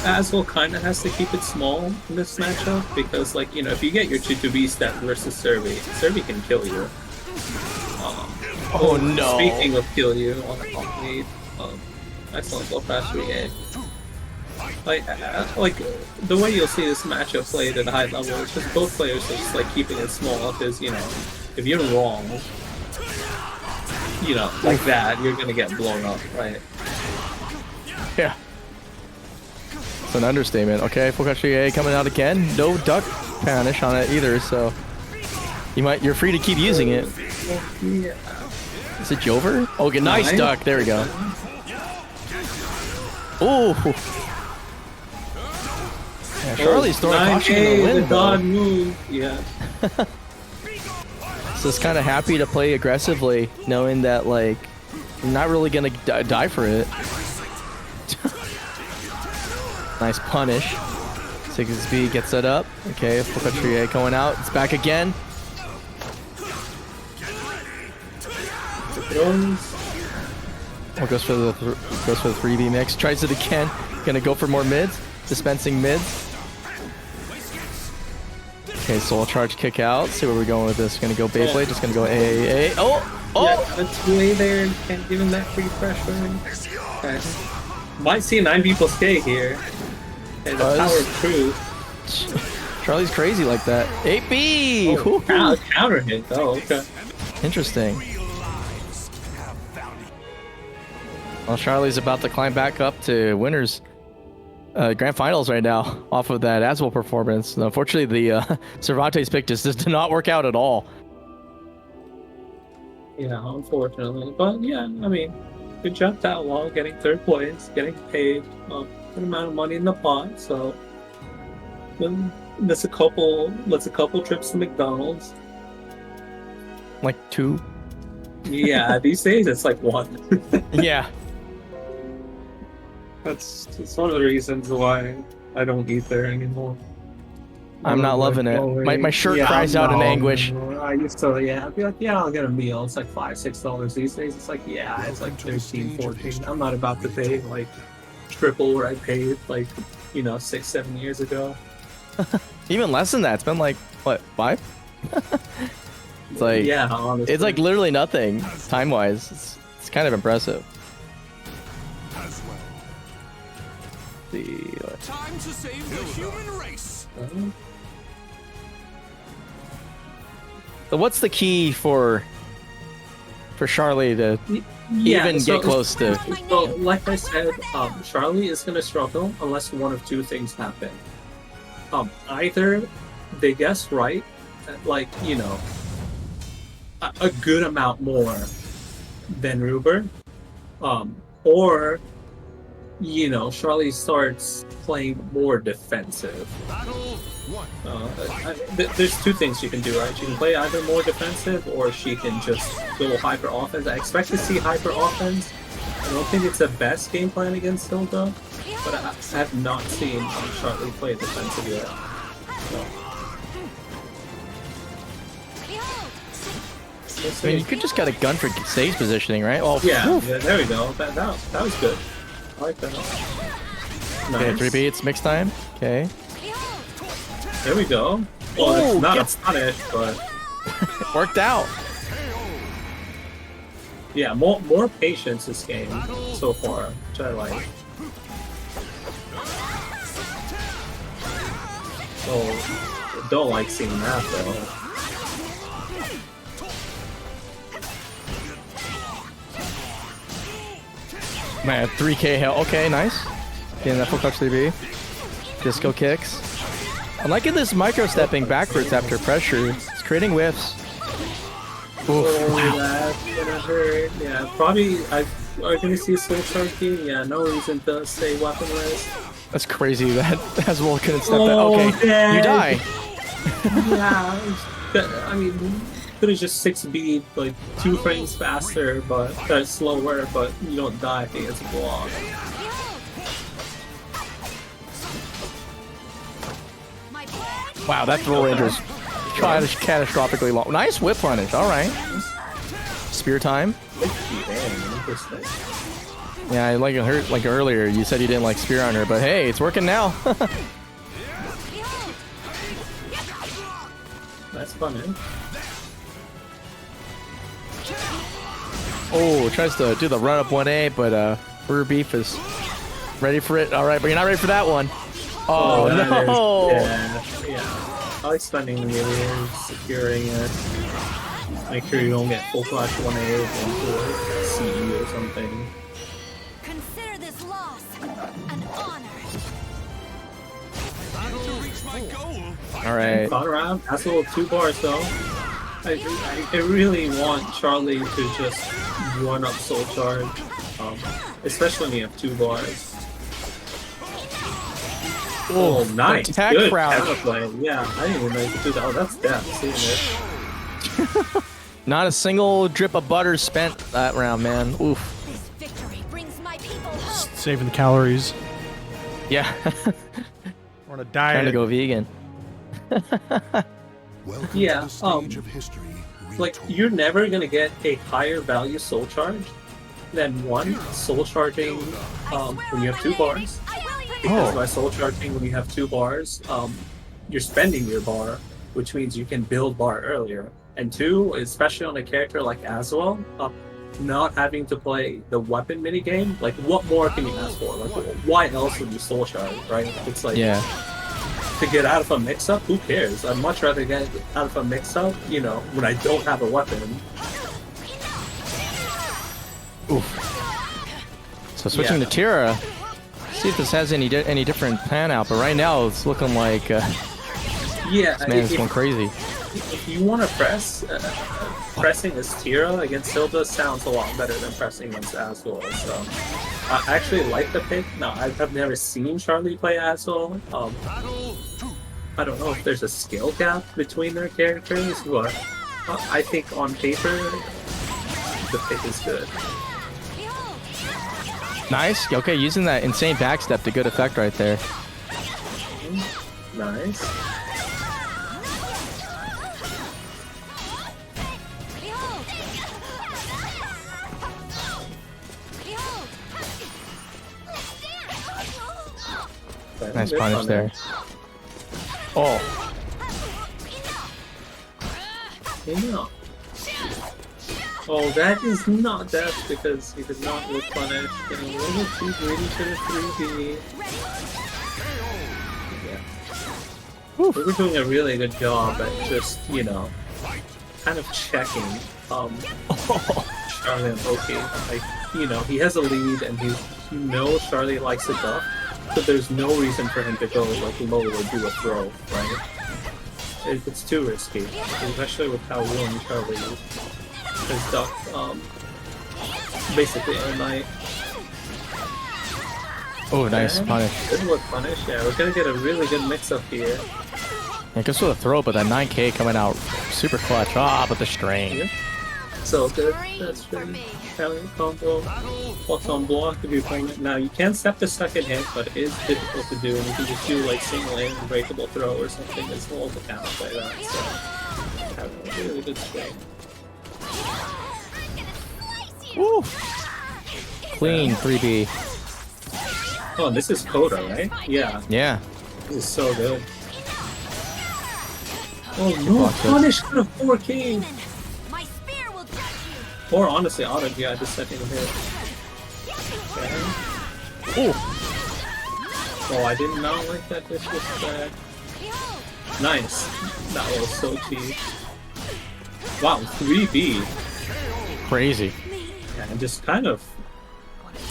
Aswell kind of has to keep it small in this matchup because, like, you know, if you get your 2-2B step versus Servi can kill you. Oh no! Speaking of kill you on the excellent go fast 3A. Like the way you'll see this matchup played at a high level is just both players are just like keeping it small because, you know, if you're wrong, you know, like that, you're gonna get blown up, right? Yeah. It's an understatement. Okay, full country A coming out again. No duck punish on it either, so you're free to keep using it. Yeah. Is it Jover? Okay, nice Nice. duck. There we go. Ooh. Yeah, Charlie's throwing caution in the 9A, wind, the god though. move. Yeah. So it's kind of happy to play aggressively, knowing that like you're not really gonna die for it. Nice punish. 6B gets set up. Okay, full country A going out. It's back again. Oh, goes for the 3B mix. Tries it again. Gonna go for more mids. Dispensing mids. Okay, soul charge kick out. See where we're going with this. Gonna go Beyblade. Just gonna go AAA. Oh! Oh! Yeah, that's way there. Can't give him that free pressure. Okay. Might see a 9B plus K here. And the Buzz. power of truth. Charlie's crazy like that. 8B! Oh, Woohoo. counter hit. Oh, okay. Interesting. Well, Charlie's about to climb back up to winners. Grand finals right now off of that Aswell performance. And unfortunately, the Cervantes pick just did not work out at all. Yeah, unfortunately. But yeah, I mean, good job to Outlaw getting third place, getting paid a good amount of money in the pot. So then that's a couple trips to McDonald's. Like 2. Yeah, these days it's like 1. Yeah. It's one of the reasons why I don't eat there anymore. I'm not loving it. My shirt cries out in anguish. I used to, I'd be like, yeah, I'll get a meal. It's like $5-6 these days. It's like, yeah, it's like 13, 14. I'm not about to pay like triple what I paid like, 6-7 years ago. Even less than that. It's been like, what, 5? It's like, Yeah, honestly. it's like literally nothing time-wise. It's kind of impressive. Time to save the human race. what's the key for Charlie to even get close to? So, like I said, Charlie is gonna struggle unless one of two things happen. Either they guess right, like, you know, a good amount more than Ruber, or, you know, Charlie starts playing more defensive. There's two things she can do, right? She can play either more defensive or she can just go hyper offense. I expect to see hyper offense. I don't think it's the best game plan against Hilde, but I have not seen Charlie play defensive yet. I mean, you could just got a gun for stage positioning, right? Oh, yeah, there we go. That was good. I like that. Okay, Nice. 3B, it's mix time. Okay. There we go. Well, it's not a punish, but Worked out. yeah, more patience this game so far, which I like. Oh, don't like seeing that though. Man, 3K health. Okay, nice. Getting that full touch 3B. Disco kicks. I'm liking this micro stepping backwards after pressure. It's creating whiffs. Oof, Oh, wow. that's gonna hurt. Yeah, probably are gonna see Soul Sharky. Yeah, no reason to stay weaponless. That's crazy that Aswell couldn't step that. Oh, Okay, dang. you die. Yeah, I mean, could have just 6B like 2 frames faster, but slower, but you don't die if it gets blocked. Wow, that throw range was catastrophically long. Nice whip punish. All right. Spear time. Interesting. Yeah, I like it hurt like earlier. You said you didn't like spear on her, but hey, it's working now. That's fun, eh? Oh, tries to do the run up 1A, but RuberBeef is ready for it. All right, but you're not ready for that one. Oh, that no. yeah. I like spending the years securing it. Make sure you don't get full flash 1A into a CE or something. Consider this loss an honor. All right. Thought around. That's a little 2 bars though. I really want Charlie to just run up Soul Charge, especially when you have 2 bars. Oh, nice. Attack Good crouch. counterplay. Yeah, I didn't even know you could do that. Oh, that's death. Seeing it. Not a single drip of butter spent that round, man. Oof. This victory brings my people hope. Saving the calories. Yeah. We're on a Trying to diet. go vegan. Welcome Yeah, to the stage of history. Like, retold. you're never gonna get a higher value Soul Charge than one Soul Charging when you have 2 bars. Because by Soul Charging when you have 2 bars, you're spending your bar, which means you can build bar earlier. And 2, especially on a character like Aswell, not having to play the weapon minigame, like what more can you ask for? Like why else would you Soul Charge, right? It's like Yeah. to get out of a mix-up, who cares? I'd much rather get out of a mix-up, you know, when I don't have a weapon. So switching to Tira. See if this has any different plan out, but right now it's looking like Yeah, this man is going crazy. if you want to press, pressing as Tira against Hilde sounds a lot better than pressing against Aswell. So I actually like the pick. Now I've never seen Charlie play Aswell. I don't know if there's a skill gap between their characters, but I think on paper the pick is good. Nice. Okay, using that insane backstep to good effect right there. Nice. Nice punish there. Oh, Yeah. Oh, that is not death because he did not look punished. Getting a little too greedy for the 3D. Yeah. We were doing a really good job at just, you know, kind of checking Charlie and Loki. Like, you know, he has a lead and you know Charlie likes a duck, but there's no reason for him to go like low or do a throw, right? It's too risky, especially with how willing Charlie has ducked basically all night. Oh, nice punish. Good look punish, yeah, we're gonna get a really good mix up here. Yeah, goes for the throw, but that 9K coming out super clutch. Ah, but the strain. Yeah. So good, that's really combo. Plus on block if you're playing it. Now you can step the second hit, but it is difficult to do, and you can just do like single aim breakable throw or something as well to counterplay that. So have a really good swing. Woo! Clean 3B. Oh, and this is Coda, right? Yeah. Yeah. This is so good. Oh no, punish for a 4K! My spear will judge you. Or honestly, auto yeah, the second hit. Okay. Oh! Oh, I did not like that disrespect. Nice. That was so cheap. Wow, 3B. Crazy. Yeah, and just kind of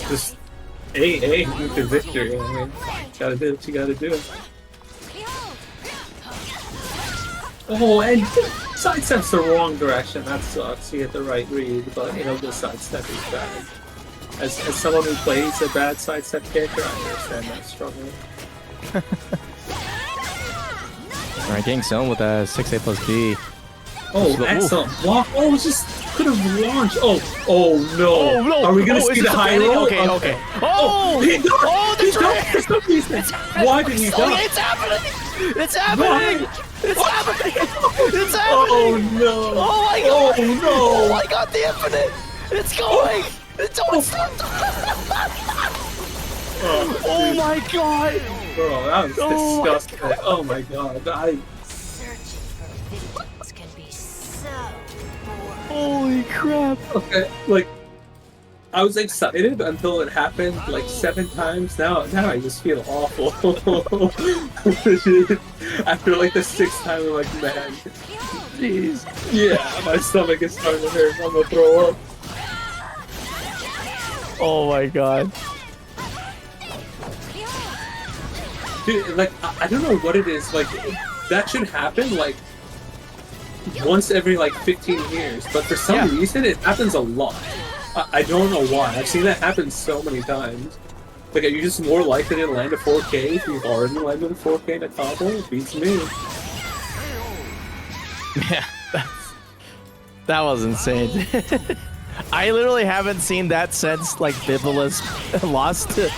just AA to victory. I mean, gotta do what you gotta do. Oh, and sidesteps the wrong direction. That sucks. You get the right read, but you know the sidestep is bad. As someone who plays a bad sidestep character, I understand that struggle. Alright, getting zone with a 6A plus B. Oh, excellent block. Oh, just could have launched. Oh no. Oh no! Are we gonna see the high roll? Okay, okay. Oh, he ducked! Oh, He ducked for some reason. Why did he duck? It's happening! It's happening! It's happening! It's happening! Oh no! Oh my god! Oh no! Oh my god, the infinite! It's going! It's oh, it's not. Oh my god! Bro, that was Oh disgusting. Oh my god. Searching for victims can be so boring. Holy crap! Okay, like I was excited until it happened like 7 times. Now I just feel awful. After like the 6th time, I'm like, man, jeez. Yeah, my stomach is starting to hurt. I'm gonna throw up. Oh my god. Dude, like I don't know what it is. Like that should happen like once every like 15 years, but for some reason it happens a lot. I don't know why. I've seen that happen so many times. Like, are you just more likely to land a 4K if you've already landed a 4K in a combo? It beats me. Yeah, that was insane. I literally haven't seen that since like Bibulus lost to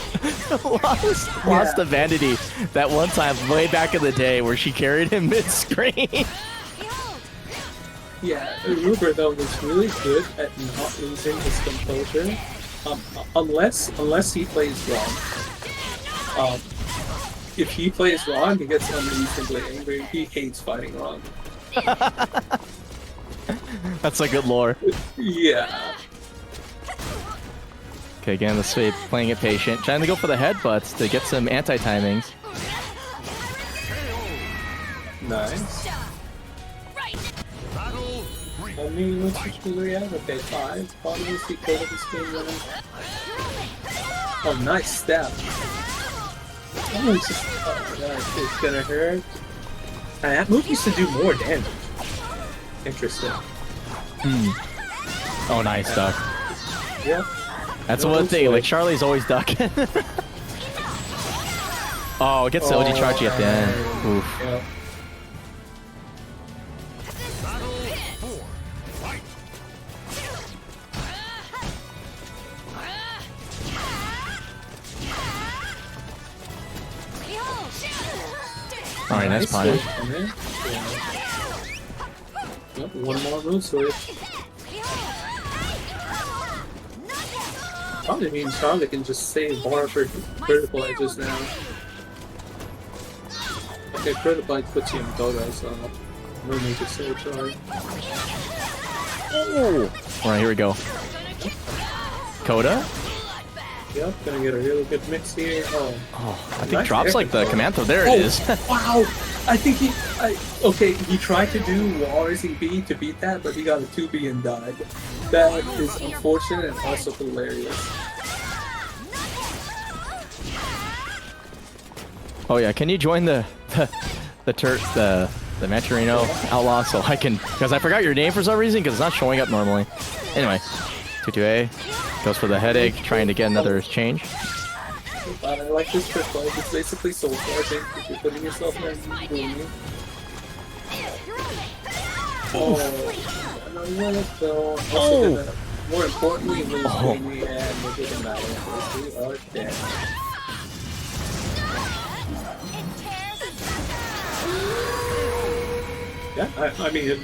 Vanity that one time way back in the day where she carried him mid-screen. Yeah, Ruber though was really good at not losing his composure, unless he plays wrong. If he plays wrong, he gets unreasonably angry. He hates fighting wrong. That's a good lore. Yeah. Okay, again, this way playing it patient, trying to go for the headbutts to get some anti-timings. Nice. I mean, what's the score we have? Okay, 5. Probably see Coda this game winning. Oh, nice step. Oh, it's just. Oh, nice. It's gonna hurt. And that move used to do more damage. Interesting. Oh, nice duck. Yeah. That's one thing, like Charlie's always ducking. Oh, it gets the OG charge at the end. Oof. Yeah. Alright, nice punish. Yep, one more move switch. Probably means Charlie can just save bar for critical edges now. Okay, critical edge puts you in Coda, so no need to save Charlie. Oh! Alright, here we go. Coda? Yep, gonna get a really good mix here. Oh, I think drops like the Commando. There it is. Wow! I think he tried to do RTB to beat that, but he got a 2B and died. That is unfortunate and also hilarious. Oh yeah, can you join the Maturino Outlaw so I can, because I forgot your name for some reason because it's not showing up normally. Anyway, 2-2A goes for the headache, trying to get another change. I like this trick play. It's basically soul charging. If you're putting yourself in a more importantly, lose Jamie and we'll get him out of this. We are dead. Yeah, I mean,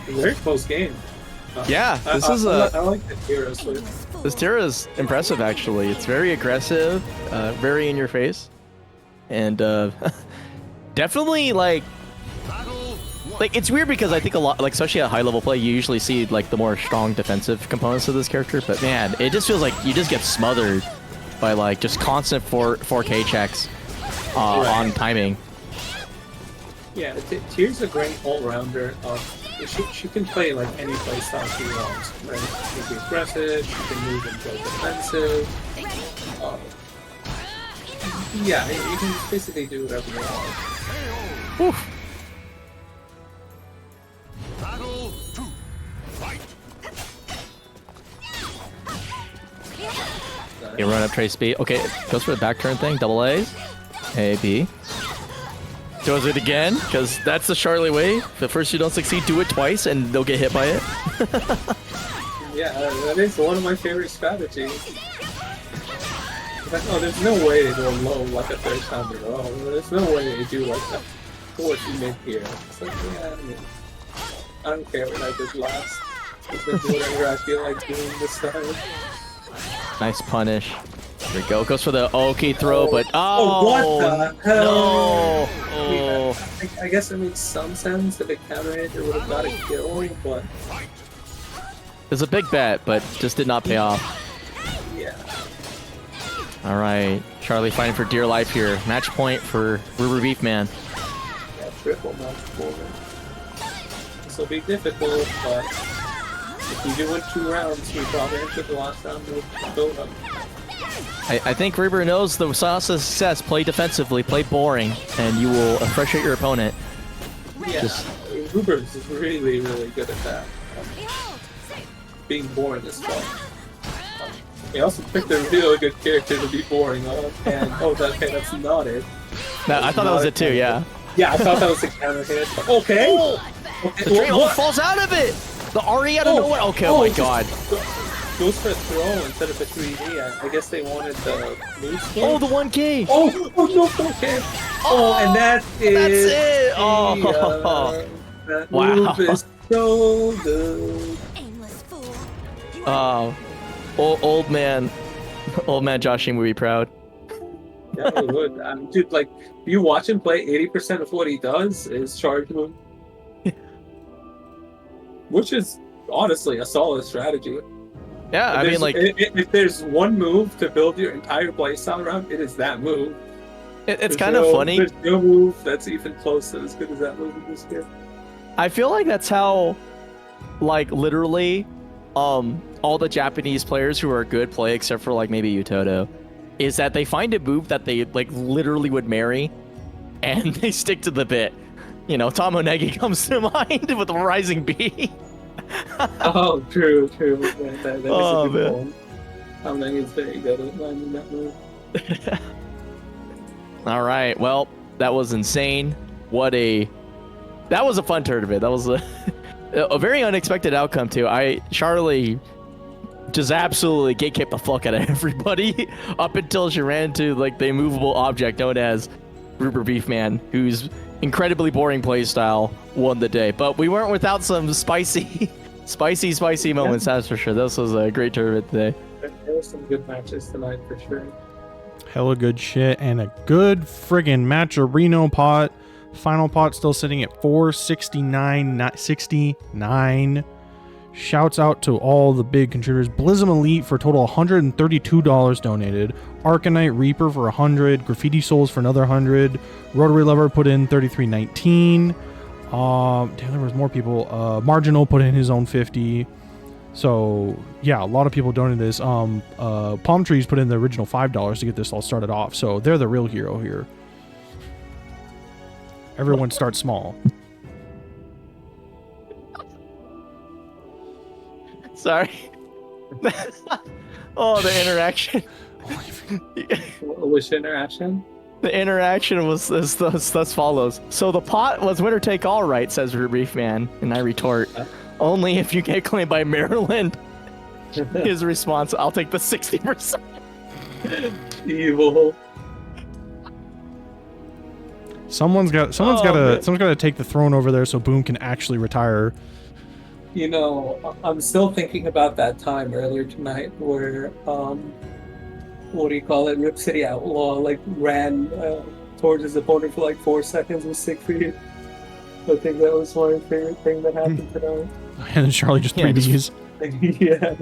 very close game. Yeah, this is I like the Tira switch. This Tira is impressive, actually. It's very aggressive, very in your face, and definitely like it's weird because I think a lot, like especially at high level play, you usually see like the more strong defensive components of this character. But man, it just feels like you just get smothered by like just constant 4K checks on timing. Yeah, Tira's a great all-rounder. She can play like any playstyle she wants, right? She can be aggressive, she can move and go defensive. Yeah, you can basically do whatever you want. Oof. Battle 2. Fight. You run up trace B. Okay, goes for the back turn thing. Double A's. A, B. Does it again, because that's the Charlie way. The first you don't succeed, do it twice, and they'll get hit by it. Yeah, that is one of my favorite strategies. Like, oh, there's no way to go low like a third time in a row. There's no way to do like that fourth mid here. It's like, yeah, I mean, I don't care what I did last. Just do whatever I feel like doing this time. Nice punish. There we go. Goes for the okay throw, but what the hell? No. Oh. I guess it makes some sense if it counter hit, it would have got a kill, but It's a big bet, but just did not pay off. yeah. All right, Charlie fighting for dear life here. Match point for RuberBeefMan. Yeah, triple match point. This will be difficult, but if we do win 2 rounds, we probably enter the last round with build up. I think Ruber knows the sauce of success. Play defensively, play boring, and you will frustrate your opponent. Yeah, Ruber's is really, really good at that. Being boring is fun. He also picked a really good character to be boring on, and that's not it. No, I thought that was it too. Yeah. Yeah, I thought that was a counter hit. Okay. Okay. The train falls out of it. The RE out of nowhere. Okay. Oh my god. Goes for a throw instead of a 3D. I guess they wanted the move skin. Oh, the 1K. Oh no, 4K. Oh, and that is. That's it. Oh. That Wow. move is so good. Aimless fool. Old man Joshing would be proud. Yeah, it would. Dude, like, you watch him play, 80% of what he does is charge move. Which is honestly a solid strategy. Yeah, I mean, like, if there's one move to build your entire playstyle around, it is that move. it's kind of funny. There's no move that's even close to as good as that move in this game. I feel like that's how, like, literally, all the Japanese players who are good play, except for like maybe Utoto, is that they find a move that they like literally would marry, and they stick to the bit. You know, Tomonegi comes to mind with the Rising B. Oh, true. Yeah, that is Oh, a good man. one. Hwang is very good at landing that move. All right, well, that was insane. That was a fun tournament. That was a very unexpected outcome too. Charlie just absolutely gatekept the fuck out of everybody up until she ran into like the immovable object known as RuberBeefMan, whose incredibly boring playstyle won the day. But we weren't without some spicy moments, that's for sure. This was a great tournament today. There were some good matches tonight for sure. Hella good shit and a good friggin' match-a-reno pot. Final pot still sitting at 469.69. Shouts out to all the big contributors. Blizzum Elite for a total $132 donated. Arcanite Reaper for 100. Graffiti Souls for another 100. Rotary Lover put in $33.19. Damn, there was more people. Marginal put in his own 50. So yeah, a lot of people donated this. Palm Trees put in the original $5 to get this all started off. So they're the real hero here. Everyone starts small. Sorry. Oh, the interaction. Which interaction? The interaction was thus follows. So the pot was winner take all, right? Says RuberBeefMan, and I retort, only if you get claimed by Maryland. His response: I'll take the 60%. Evil. Someone's got to take the throne over there so Boom can actually retire. You know, I'm still thinking about that time earlier tonight where, what do you call it? RipCityOutlaw like ran towards his opponent for like 4 seconds with Siegfried. I think that was my favorite thing that happened tonight. And then Charlie just 3Ds. Yeah.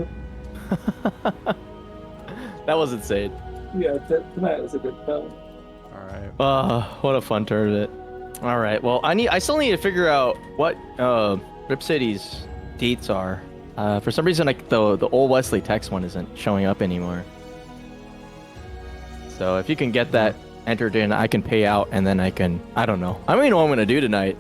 That was insane. Yeah, tonight was a good time. All right. What a fun tournament. All right. Well, I still need to figure out what Rip City's dates are. For some reason, like the old Wesley text one isn't showing up anymore. So if you can get that entered in, I can pay out, and then I don't know. I don't even know what I'm gonna do tonight.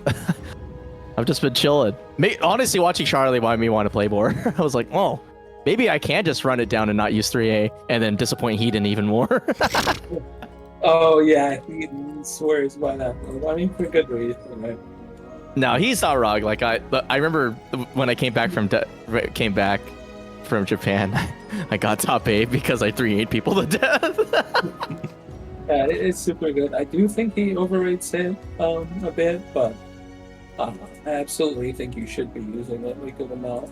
I've just been chilling. Honestly, watching Charlie made me want to play more. I was like, oh, maybe I can just run it down and not use 3A, and then disappoint Heaton even more. Oh yeah, he swears by that move. I mean, for good reason, right? No, he's not wrong. Like I remember when I came back from Japan, I got top 8 because I 3-8 people to death. Yeah, it's super good. I do think he overrates it a bit, but I absolutely think you should be using it. Like good amount.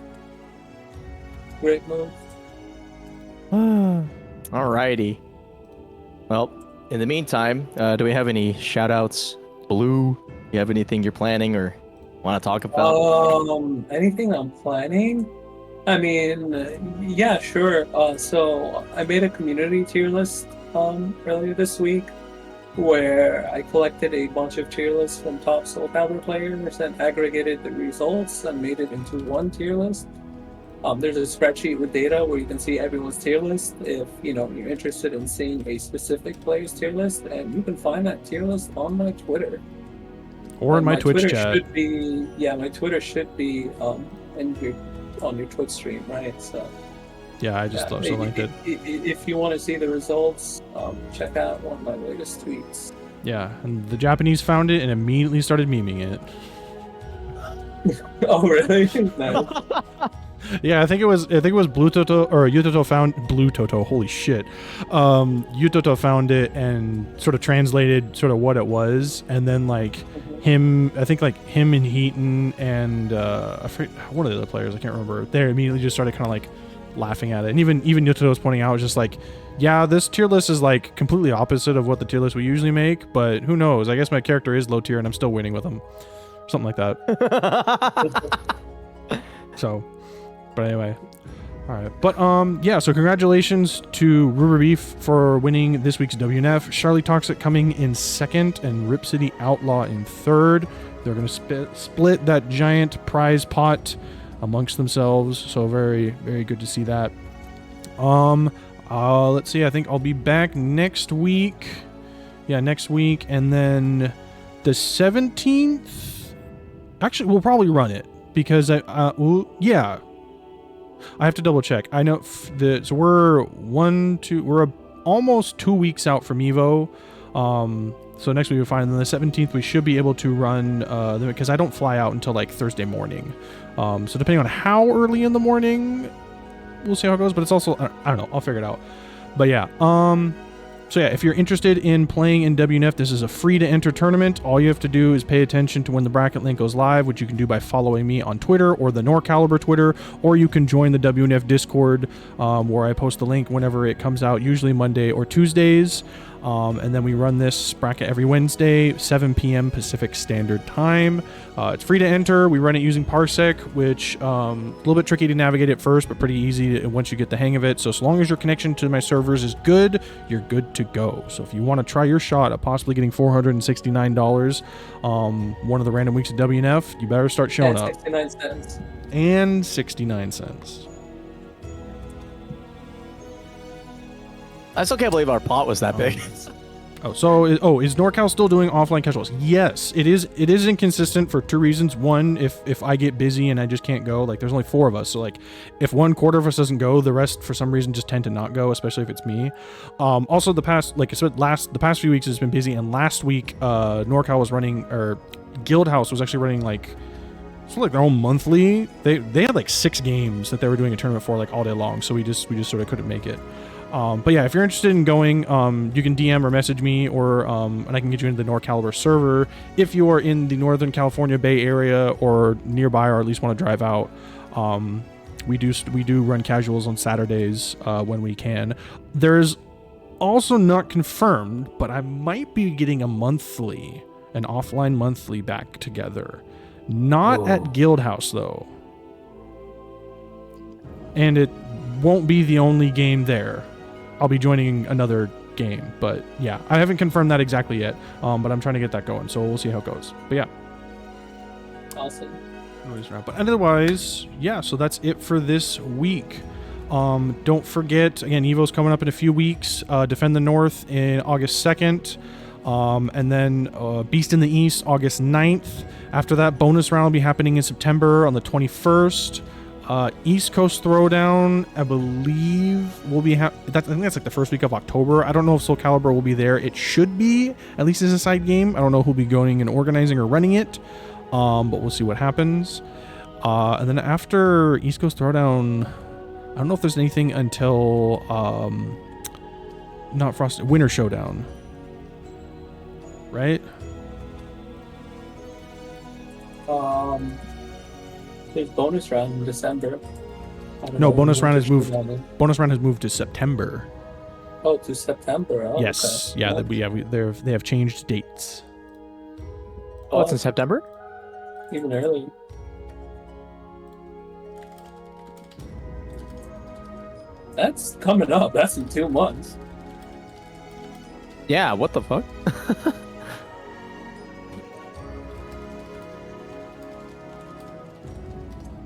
Great move. Alrighty. Well, in the meantime, do we have any shout-outs? Blue, you have anything you're planning or want to talk about? Anything I'm planning? I mean, yeah, sure. So I made a community tier list earlier this week where I collected a bunch of tier lists from top SoulCalibur players and aggregated the results and made it into one tier list. There's a spreadsheet with data where you can see everyone's tier list if you're interested in seeing a specific player's tier list, and you can find that tier list on my Twitter. Or in my Twitch Twitter chat. My Twitter should be on your Twitch stream, right? So yeah, I just also linked it. If you want to see the results, check out one of my latest tweets. Yeah, and the Japanese found it and immediately started memeing it. Oh really? Nice. Yeah, I think it was Blue Toto or Yutoto found Blue Toto. Holy shit! Yutoto found it and sort of translated sort of what it was, and then like him and Heaton and I forget one of the other players, I can't remember. They immediately just started kind of like laughing at it, and even Yutoto was pointing out, was just like, yeah, this tier list is like completely opposite of what the tier list we usually make, but who knows? I guess my character is low tier and I'm still winning with him, something like that. So. But anyway, all right. But yeah. So congratulations to RuberBeef for winning this week's WNF. Charlie Toxic coming in second, and RipCityOutlaw in third. They're gonna split that giant prize pot amongst themselves. So very, very good to see that. Let's see. I think I'll be back next week. Yeah, next week, and then the 17th. Actually, we'll probably run it because yeah. I have to double check. I know so we're almost 2 weeks out from Evo. So next week we'll find, and then the 17th we should be able to run because I don't fly out until like Thursday morning. So depending on how early in the morning, we'll see how it goes. But it's also I don't know. I'll figure it out. But yeah. So yeah, if you're interested in playing in WNF, this is a free to enter tournament. All you have to do is pay attention to when the bracket link goes live, which you can do by following me on Twitter or the NorCalibur Twitter, or you can join the WNF Discord, where I post the link whenever it comes out, usually Monday or Tuesdays. And then we run this bracket every Wednesday, 7 p.m. Pacific Standard Time. It's free to enter. We run it using Parsec, which a little bit tricky to navigate at first, but pretty easy once you get the hang of it. So as long as your connection to my servers is good, you're good to go. So if you want to try your shot at possibly getting $469 one of the random weeks of WNF, you better start showing up. 69 cents. And 69 cents. I still can't believe our pot was that big. Is NorCal still doing offline casuals? Yes, it is. It is inconsistent for two reasons. One, if I get busy and I just can't go, like there's only 4 of us, so like if 1/4 of us doesn't go, the rest for some reason just tend to not go, especially if it's me. Also the past few weeks has been busy, and last week NorCal was running, or Guildhouse was actually running like their own monthly. They had like 6 games that they were doing a tournament for like all day long, so we just sort of couldn't make it. But yeah, if you're interested in going, you can DM or message me, or and I can get you into the NorCalibur server if you are in the Northern California Bay Area or nearby, or at least want to drive out. We do run casuals on Saturdays when we can. There's also not confirmed, but I might be getting an offline monthly back together. Not at Guildhouse though, and it won't be the only game there. I'll be joining another game, but yeah, I haven't confirmed that exactly yet, but I'm trying to get that going, so we'll see how it goes. But yeah. Awesome. But otherwise, yeah, so that's it for this week. Don't forget, again, Evo's coming up in a few weeks. Defend the North in August 2nd. And then Beast in the East, August 9th. After that, bonus round will be happening in September on the 21st. East Coast Throwdown, I believe, will be I think that's like the first week of October. I don't know if SoulCalibur will be there. It should be, at least as a side game. I don't know who'll be going and organizing or running it, but we'll see what happens. And then after East Coast Throwdown, I don't know if there's anything until not Frosted Winter Showdown, right? There's bonus round in December. No, bonus round has moved. Bonus round has moved to September. Oh, to September. Oh, yes, okay. yeah, they have changed dates. Oh, it's in September? Even early. That's coming up. That's in 2 months. Yeah, what the fuck?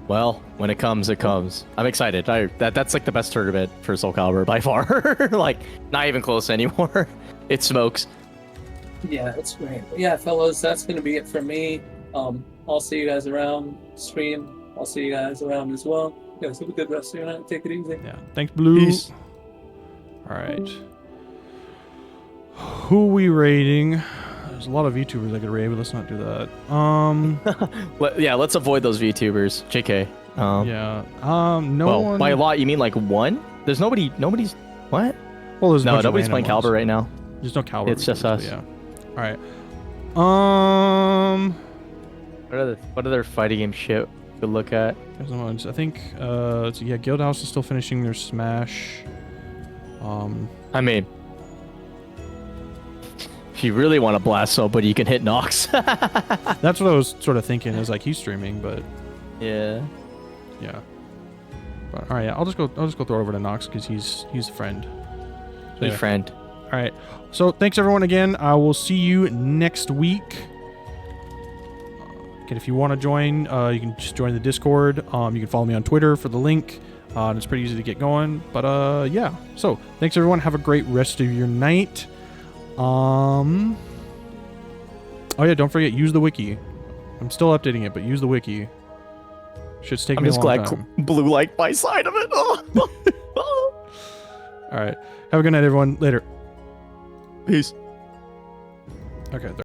Well, when it comes, it comes. I'm excited. That's like the best tournament for SoulCalibur by far. Like, not even close anymore. It smokes. Yeah, it's great. But yeah, fellas, that's gonna be it for me. I'll see you guys around stream. I'll see you guys around as well. You guys have a good rest of your night. Take it easy. Yeah. Thanks, Blue. Peace. All right. Who are we rating? There's a lot of VTubers I could raid, but let's not do that. Yeah, let's avoid those VTubers. JK. Yeah. Well, one. by a lot, you mean like one? There's nobody's. What? Well, there's nobody's playing Calibur right now. There's no Calibur. It's just us. Yeah. All right. What other fighting game shit we could look at? There's no ones. I think. Guildhouse is still finishing their Smash. I mean, if you really want to blast somebody, you can hit Nox. That's what I was sort of thinking. Is like he's streaming, but yeah. But, all right, yeah, I'll just go throw over to Nox because he's a friend. So, Good friend. All right. So thanks everyone again. I will see you next week. And if you want to join, you can just join the Discord. You can follow me on Twitter for the link. And it's pretty easy to get going. But yeah. So thanks everyone. Have a great rest of your night. Oh yeah, don't forget, use the wiki. I'm still updating it, but use the wiki. Shit's taking me a long time. I'm just glad Blue liked my side of it. All right. Have a good night, everyone. Later. Peace. Okay.